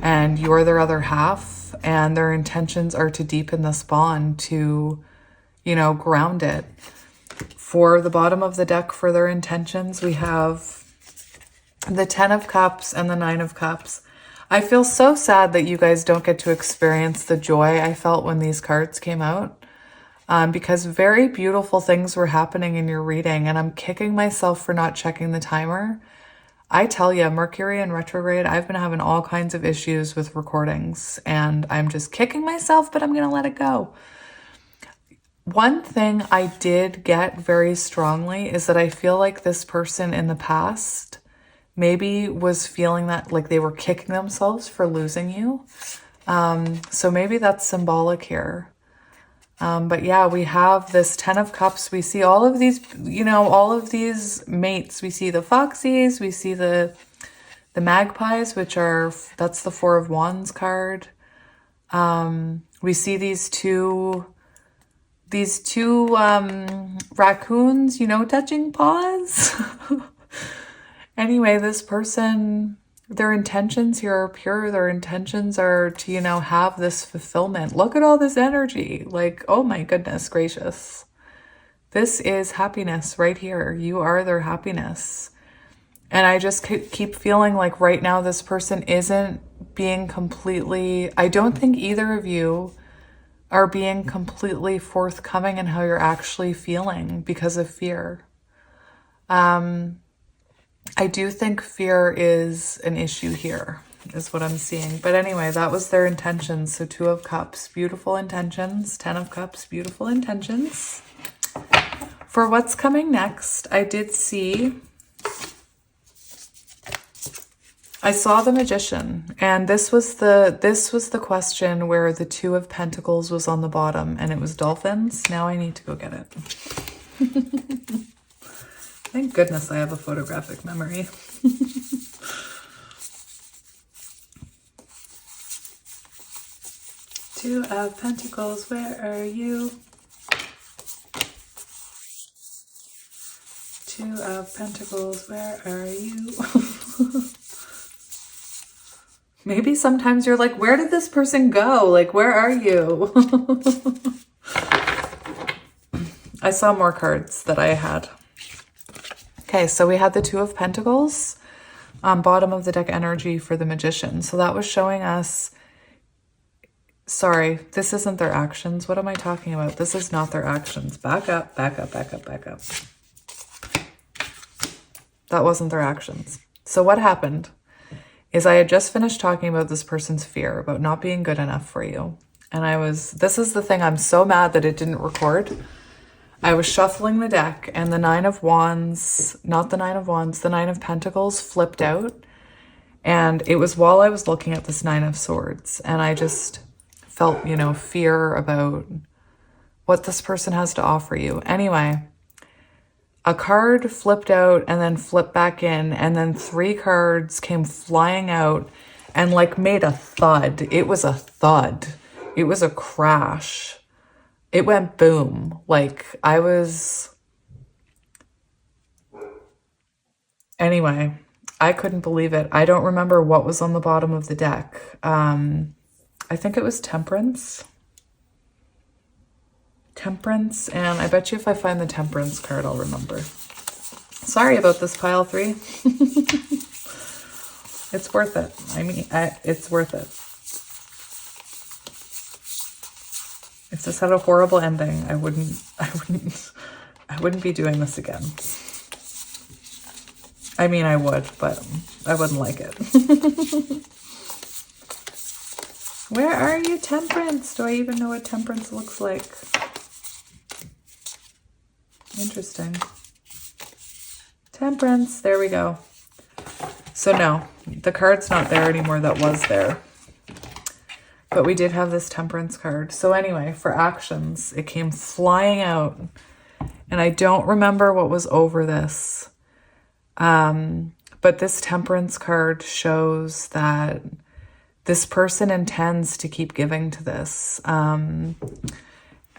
And you're their other half. And their intentions are to deepen this bond, to, you know, ground it. For the bottom of the deck, for their intentions, we have the Ten of Cups and the Nine of Cups. I feel so sad that you guys don't get to experience the joy I felt when these cards came out, because very beautiful things were happening in your reading, and I'm kicking myself for not checking the timer. I tell you, Mercury in retrograde, I've been having all kinds of issues with recordings, and I'm just kicking myself, but I'm going to let it go. One thing I did get very strongly is that I feel like this person in the past maybe was feeling that like they were kicking themselves for losing you. So maybe that's symbolic here. But yeah, we have this Ten of Cups. We see all of these, you know, all of these mates. We see the foxies, we see the magpies, which are, that's the Four of Wands card. We see these two raccoons, you know, touching paws. Anyway, this person, their intentions here are pure. Their intentions are to, you know, have this fulfillment. Look at all this energy. Like, oh my goodness gracious. This is happiness right here. You are their happiness. And I just keep feeling like right now this person isn't being completely, I don't think either of you are being completely forthcoming in how you're actually feeling because of fear. I do think fear is an issue here, is what I'm seeing. But anyway, that was their intentions. So 2 of Cups, beautiful intentions. 10 of Cups, beautiful intentions. For what's coming next, I saw the Magician, and this was the question where the 2 of Pentacles was on the bottom and it was dolphins. Now I need to go get it. Thank goodness I have a photographic memory. Two of Pentacles, where are you? 2 of Pentacles, where are you? Maybe sometimes you're like, where did this person go? Like, where are you? I saw more cards that I had. Okay, so we had the 2 of Pentacles, bottom of the deck energy for the Magician. So that was showing us, sorry, this isn't their actions. What am I talking about? This is not their actions. Back up, back up, back up, back up. That wasn't their actions. So what happened is I had just finished talking about this person's fear, about not being good enough for you. And this is the thing, I'm so mad that it didn't record. I was shuffling the deck and the 9 of Wands, not the 9 of Wands, the 9 of Pentacles flipped out. And it was while I was looking at this 9 of Swords. And I just felt, you know, fear about what this person has to offer you. Anyway, a card flipped out and then flipped back in. And then 3 cards came flying out and like made a thud. It was a thud. It was a crash. It went boom. Like anyway, I couldn't believe it. I don't remember what was on the bottom of the deck. I think it was Temperance. Temperance, and I bet you if I find the Temperance card, I'll remember. Sorry about this, pile 3. It's worth it. I mean, it's worth it. If this had a horrible ending, I wouldn't be doing this again. I mean, I would, but I wouldn't like it. Where are you, Temperance? Do I even know what Temperance looks like? Interesting. Temperance, there we go. So no, the card's not there anymore that was there. But we did have this Temperance card. So anyway, for actions, it came flying out. And I don't remember what was over this. But this Temperance card shows that this person intends to keep giving to this.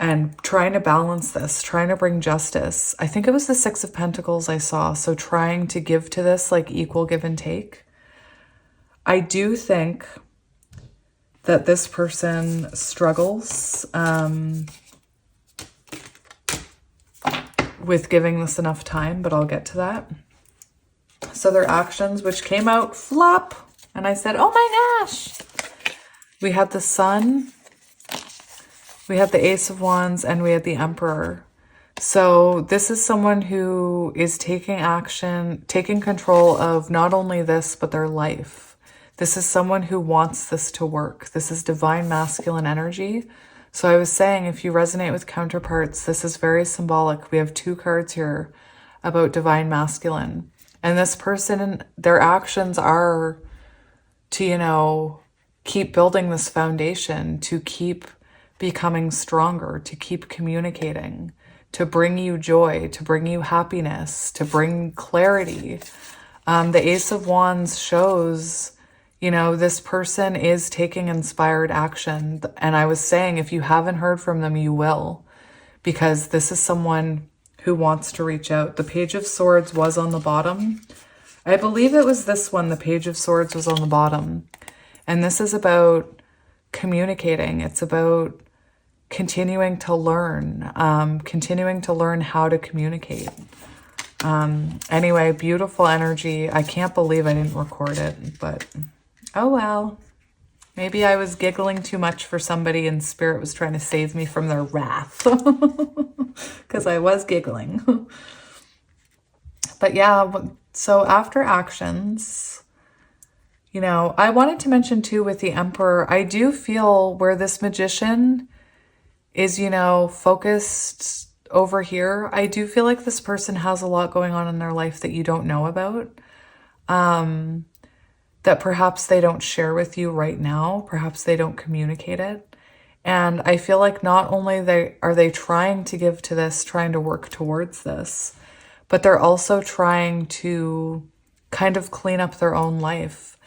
And trying to balance this, trying to bring justice. I think it was the 6 of Pentacles I saw. So trying to give to this like equal give and take. I do think that this person struggles with giving this enough time, but I'll get to that. So their actions, which came out flop, and I said, oh my gosh. We had the Sun, we had the Ace of Wands, and we had the Emperor. So this is someone who is taking action, taking control of not only this, but their life. This is someone who wants this to work. This is divine masculine energy. So I was saying, if you resonate with counterparts, this is very symbolic. We have 2 cards here about divine masculine. And this person, their actions are to, you know, keep building this foundation, to keep becoming stronger, to keep communicating, to bring you joy, to bring you happiness, to bring clarity. The Ace of Wands shows, you know, this person is taking inspired action. And I was saying, if you haven't heard from them, you will, because this is someone who wants to reach out. The Page of Swords was on the bottom. I believe it was this one. The Page of Swords was on the bottom. And this is about communicating. It's about continuing to learn how to communicate. Anyway, beautiful energy. I can't believe I didn't record it, but oh well. Maybe I was giggling too much for somebody and Spirit was trying to save me from their wrath. Because I was giggling. But yeah, so after actions, you know, I wanted to mention too with the Emperor, I do feel where this Magician is, you know, focused over here, I do feel like this person has a lot going on in their life that you don't know about. That perhaps they don't share with you right now. Perhaps they don't communicate it. And I feel like not only are they trying to give to this, trying to work towards this, but they're also trying to kind of clean up their own life.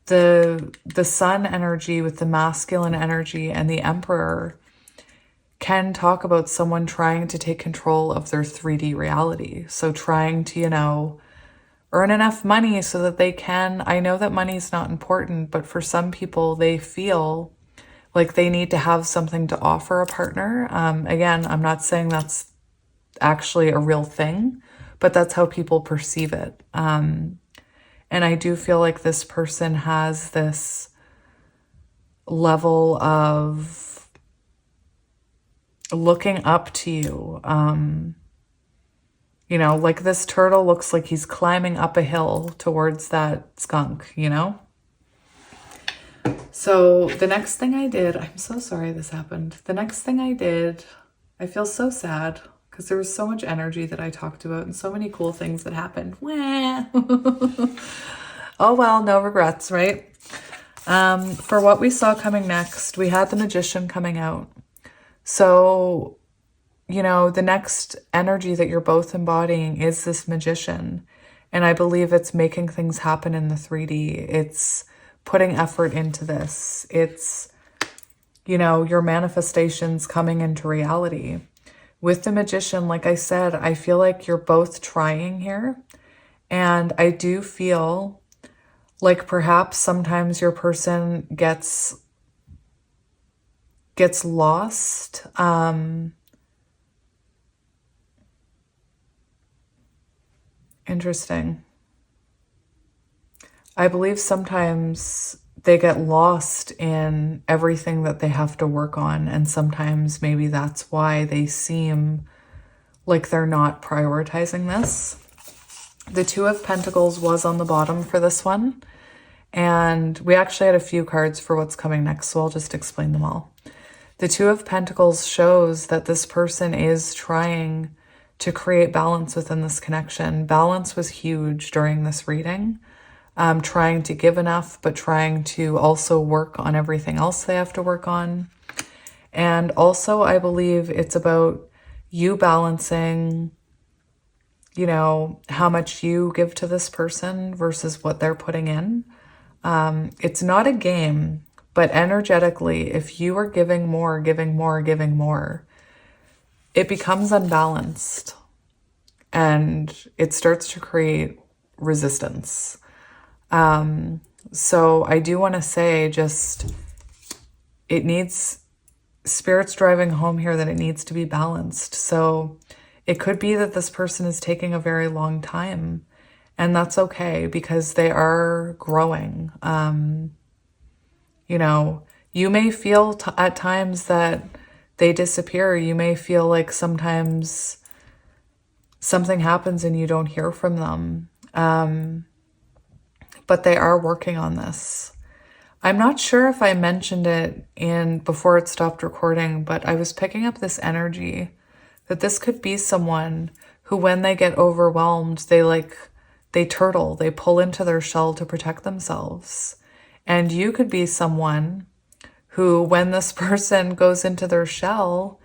The Sun energy with the masculine energy and the Emperor can talk about someone trying to take control of their 3D reality. So trying to, you know, earn enough money so that they can, I know that money is not important, but for some people, they feel like they need to have something to offer a partner. Again, I'm not saying that's actually a real thing, but that's how people perceive it. And I do feel like this person has this level of looking up to you. You know, like this turtle looks like he's climbing up a hill towards that skunk, you know? So the next thing I did, I'm so sorry this happened. The next thing I did, I feel so sad because there was so much energy that I talked about and so many cool things that happened. Oh well, no regrets, right? For what we saw coming next, we had the Magician coming out. So, you know, the next energy that you're both embodying is this Magician. And I believe it's making things happen in the 3D. It's putting effort into this. It's, you know, your manifestations coming into reality. With the Magician, like I said, I feel like you're both trying here. And I do feel like perhaps sometimes your person gets lost. Interesting. I believe sometimes they get lost in everything that they have to work on. And sometimes maybe that's why they seem like they're not prioritizing this. The Two of Pentacles was on the bottom for this one. And we actually had a few cards for what's coming next, so I'll just explain them all. The Two of Pentacles shows that this person is trying to create balance within this connection. Balance was huge during this reading. Trying to give enough, but trying to also work on everything else they have to work on. And also, I believe it's about you balancing, you know, how much you give to this person versus what they're putting in. It's not a game, but energetically, if you are giving more, it becomes unbalanced and it starts to create resistance. So I do want to say just, it needs, Spirit's driving home here that it needs to be balanced. So it could be that this person is taking a very long time, and that's okay because they are growing. You know, you may feel at times that they disappear. You may feel like sometimes something happens and you don't hear from them. But they are working on this. I'm not sure if I mentioned it before it stopped recording, but I was picking up this energy that this could be someone who, when they get overwhelmed, they turtle, they pull into their shell to protect themselves. And you could be someone who, when this person goes into their shell,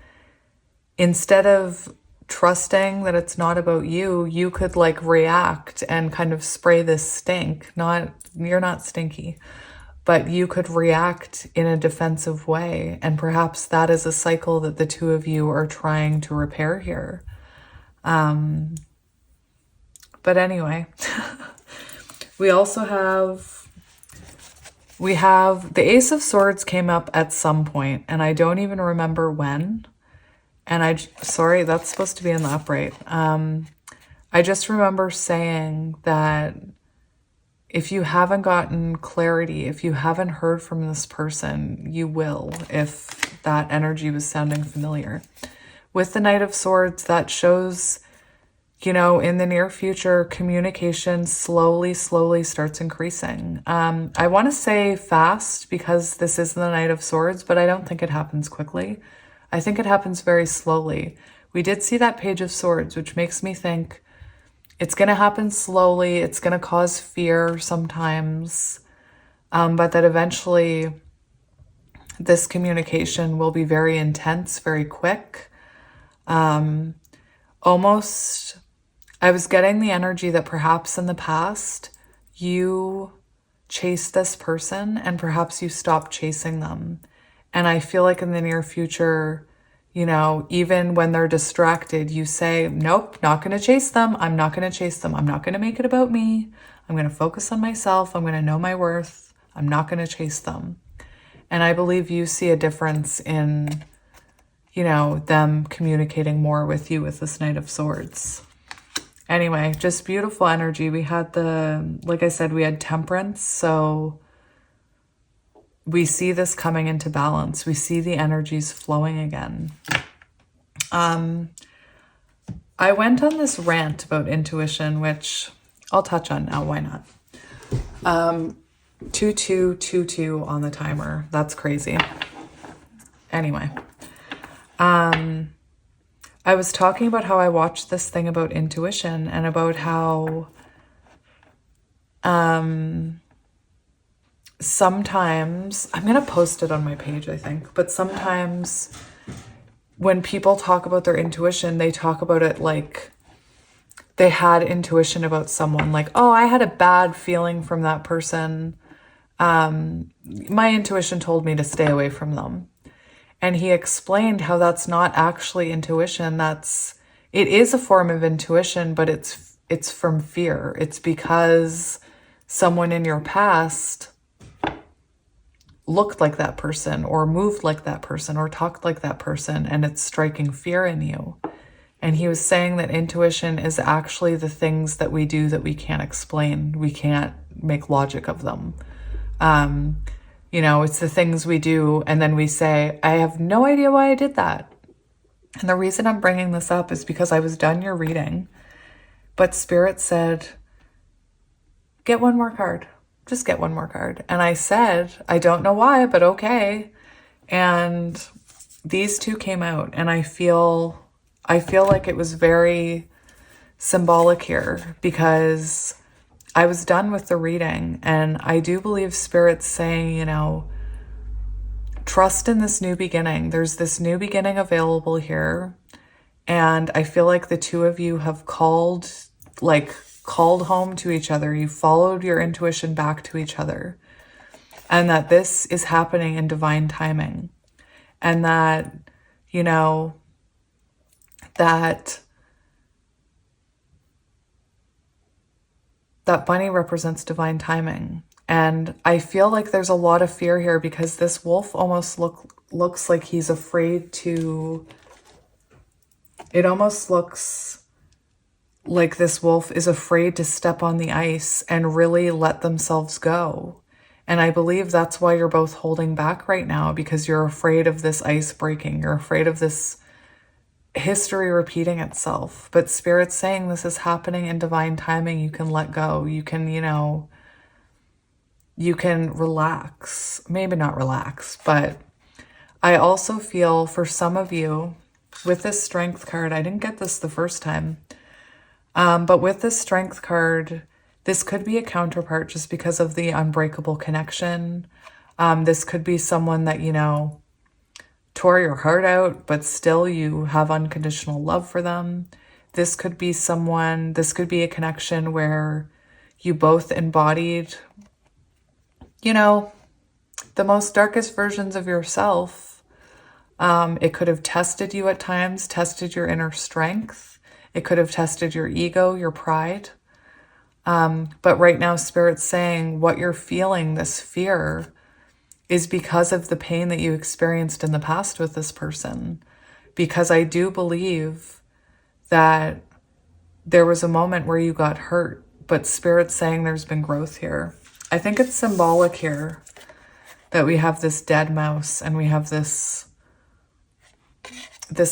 instead of trusting that it's not about you, you could like react and kind of spray this stink. You're not stinky, but you could react in a defensive way. And perhaps that is a cycle that the two of you are trying to repair here. But anyway, we also have We have the Ace of Swords came up at some point, and I don't even remember when. And sorry, that's supposed to be in the upright. I just remember saying that if you haven't gotten clarity, if you haven't heard from this person, you will, if that energy was sounding familiar. With the Knight of Swords, that shows, you know, in the near future, communication slowly starts increasing. I want to say fast because this is the Knight of Swords, but I don't think it happens quickly. I think it happens very slowly. We did see that Page of Swords, which makes me think it's going to happen slowly. It's going to cause fear sometimes, but that eventually this communication will be very intense, very quick. Almost, I was getting the energy that perhaps in the past you chased this person and perhaps you stopped chasing them. And I feel like in the near future, you know, even when they're distracted, you say, nope, not going to chase them. I'm not going to chase them. I'm not going to make it about me. I'm going to focus on myself. I'm going to know my worth. I'm not going to chase them. And I believe you see a difference in, you know, them communicating more with you with this Knight of Swords. Anyway, just beautiful energy. We had like I said, we had Temperance. So we see this coming into balance. We see the energies flowing again. I went on this rant about intuition, which I'll touch on now. Why not? 2222 on the timer. That's crazy. Anyway, I was talking about how I watched this thing about intuition and about how sometimes, I'm going to post it on my page, I think, but sometimes when people talk about their intuition, they talk about it like they had intuition about someone, like, oh, I had a bad feeling from that person. My intuition told me to stay away from them. And he explained how that's not actually intuition. It is a form of intuition, but it's from fear. It's because someone in your past looked like that person or moved like that person or talked like that person, and it's striking fear in you. And he was saying that intuition is actually the things that we do that we can't explain. We can't make logic of them. You know, it's the things we do and then we say, I have no idea why I did that. And the reason I'm bringing this up is because I was done your reading, but Spirit said, get one more card. Just get one more card. And I said, I don't know why, but okay. And these two came out, and I feel like it was very symbolic here because I was done with the reading, and I do believe Spirit's saying, you know, trust in this new beginning. There's this new beginning available here. And I feel like the two of you have called home to each other. You followed your intuition back to each other. And that this is happening in divine timing. And that, you know, that bunny represents divine timing. And I feel like there's a lot of fear here because this wolf almost looks like he's afraid to... It almost looks like this wolf is afraid to step on the ice and really let themselves go. And I believe that's why you're both holding back right now, because you're afraid of this ice breaking. You're afraid of this history repeating itself. But Spirit's saying this is happening in divine timing. You can let go. You can, you know, you can relax. Maybe not relax, but I also feel for some of you with this Strength card, I didn't get this the first time, but with this Strength card, this could be a counterpart just because of the unbreakable connection. This could be someone that, you know, tore your heart out, but still you have unconditional love for them. This could be a connection where you both embodied, you know, the most darkest versions of yourself. It could have tested you at times, tested your inner strength. It could have tested your ego, your pride. But right now, Spirit's saying what you're feeling, this fear, is because of the pain that you experienced in the past with this person. Because I do believe that there was a moment where you got hurt, but Spirit's saying there's been growth here. I think it's symbolic here that we have this dead mouse and we have this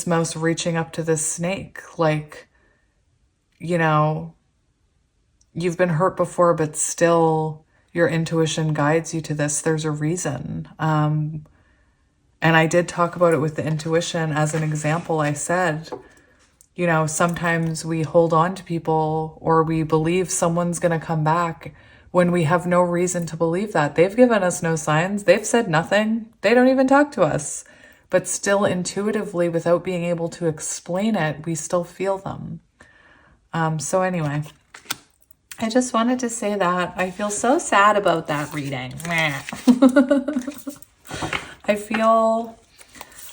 mouse reaching up to this snake. Like, you know, you've been hurt before, but still your intuition guides you to this. There's a reason. And I did talk about it with the intuition as an example. I said, you know, sometimes we hold on to people or we believe someone's going to come back when we have no reason to believe that. They've given us no signs. They've said nothing. They don't even talk to us. But still intuitively, without being able to explain it, we still feel them. So anyway, I just wanted to say that. I feel so sad about that reading.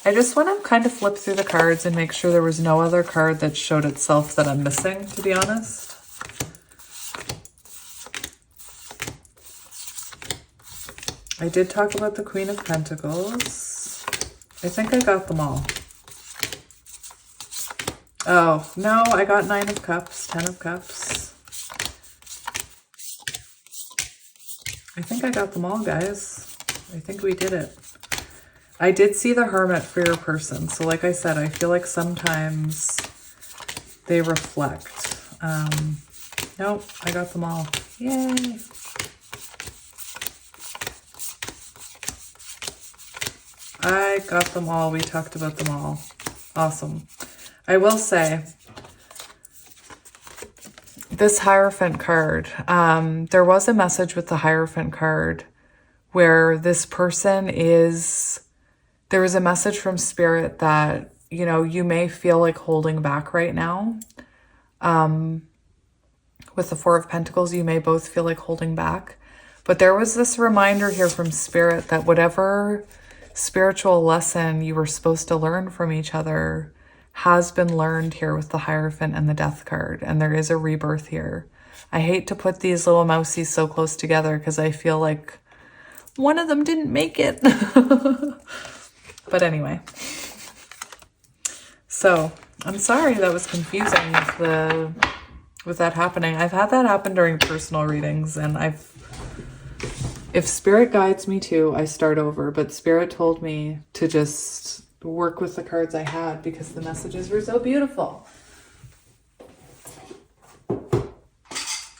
I just want to kind of flip through the cards and make sure there was no other card that showed itself that I'm missing, to be honest. I did talk about the Queen of Pentacles. I think I got them all. Oh, no, I got 9 of Cups, 10 of Cups. I think I got them all, guys. I think we did it. I did see the Hermit for your person. So like I said, I feel like sometimes they reflect. Nope, I got them all. Yay. I got them all. We talked about them all. Awesome. I will say, this Hierophant card, there was a message with the Hierophant card where this person is... There was a message from Spirit that, you know, you may feel like holding back right now. With the Four of Pentacles, you may both feel like holding back. But there was this reminder here from Spirit that whatever spiritual lesson you were supposed to learn from each other has been learned here with the Hierophant and the Death card. And there is a rebirth here. I hate to put these little mousies so close together because I feel like one of them didn't make it. But anyway, so I'm sorry that was confusing with that happening. I've had that happen during personal readings, and if Spirit guides me to, I start over, but Spirit told me to just work with the cards I had because the messages were so beautiful.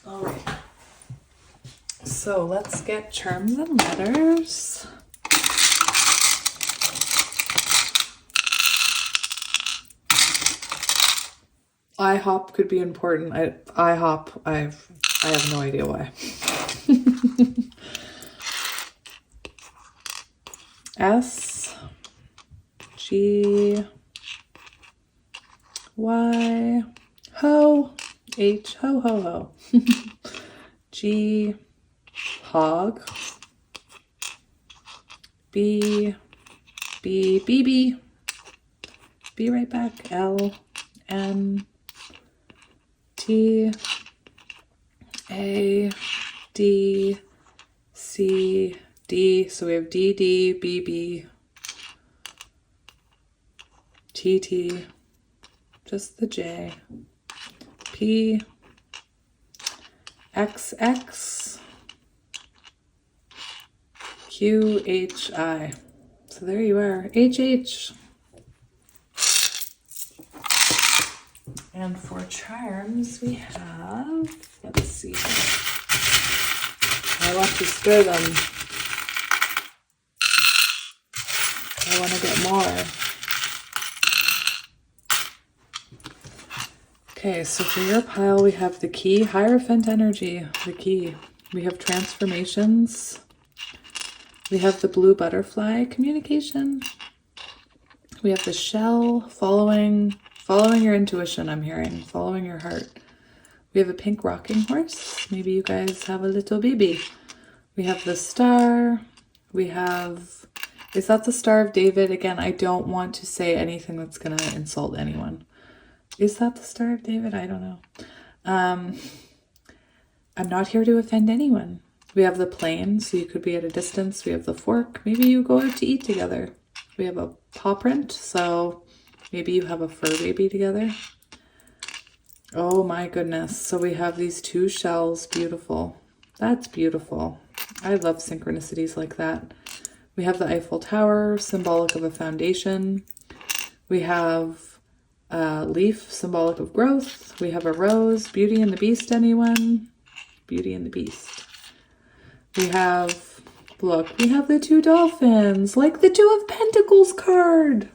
All right. So let's get charms and letters. IHOP could be important. IHOP, I have no idea why. S, G, Y, ho, H, ho, ho, ho. G, hog. B, B, B, B. Be right back. L, N, T, A, D, C, D. So we have D, D, B, B, T, T, just the J, P, X, X, Q, H, I. So there you are, H, H. And for charms, we have, let's see. I want to stir them. I want to get more. Okay, so for your pile, we have the key, Hierophant energy, the key. We have transformations. We have the blue butterfly, communication. We have the shell, following your intuition, I'm hearing, following your heart. We have a pink rocking horse. Maybe you guys have a little baby. We have the star. We have, is that the Star of David? Again, I don't want to say anything that's going to insult anyone. Is that the Star of David? I don't know. I'm not here to offend anyone. We have the plane, so you could be at a distance. We have the fork. Maybe you go out to eat together. We have a paw print, so maybe you have a fur baby together. Oh my goodness. So we have these two shells. Beautiful. That's beautiful. I love synchronicities like that. We have the Eiffel Tower, symbolic of a foundation. We have a leaf, symbolic of growth. We have a rose. Beauty and the Beast, anyone? Beauty and the Beast. We have, look, we have the two dolphins, like the Two of Pentacles card.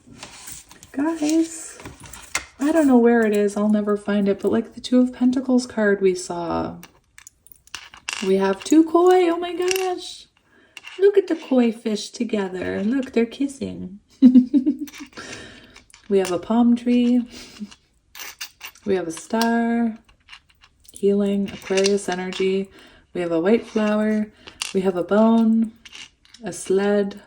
Guys, I don't know where it is. I'll never find it, but like the Two of Pentacles card we saw. We have two koi. Oh my gosh. Look at the koi fish together. Look, they're kissing. We have a palm tree. We have a star. Healing, Aquarius energy. We have a white flower. We have a bone. A sled.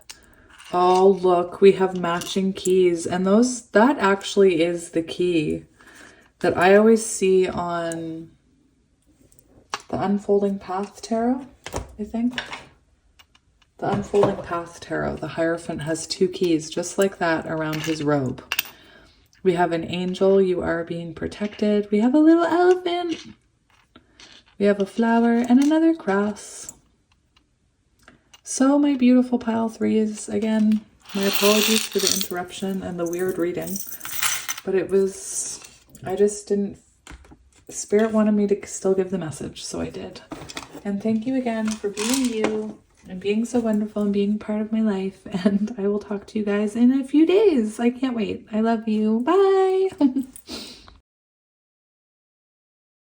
Oh, look, we have matching keys. And that actually is the key that I always see on the Unfolding Path Tarot, I think. The Unfolding Path Tarot. The Hierophant has two keys, just like that, around his robe. We have an angel. You are being protected. We have a little elephant. We have a flower and another cross. So my beautiful pile threes, again, my apologies for the interruption and the weird reading, but I just didn't, Spirit wanted me to still give the message, so I did. And thank you again for being you and being so wonderful and being part of my life. And I will talk to you guys in a few days. I can't wait. I love you. Bye.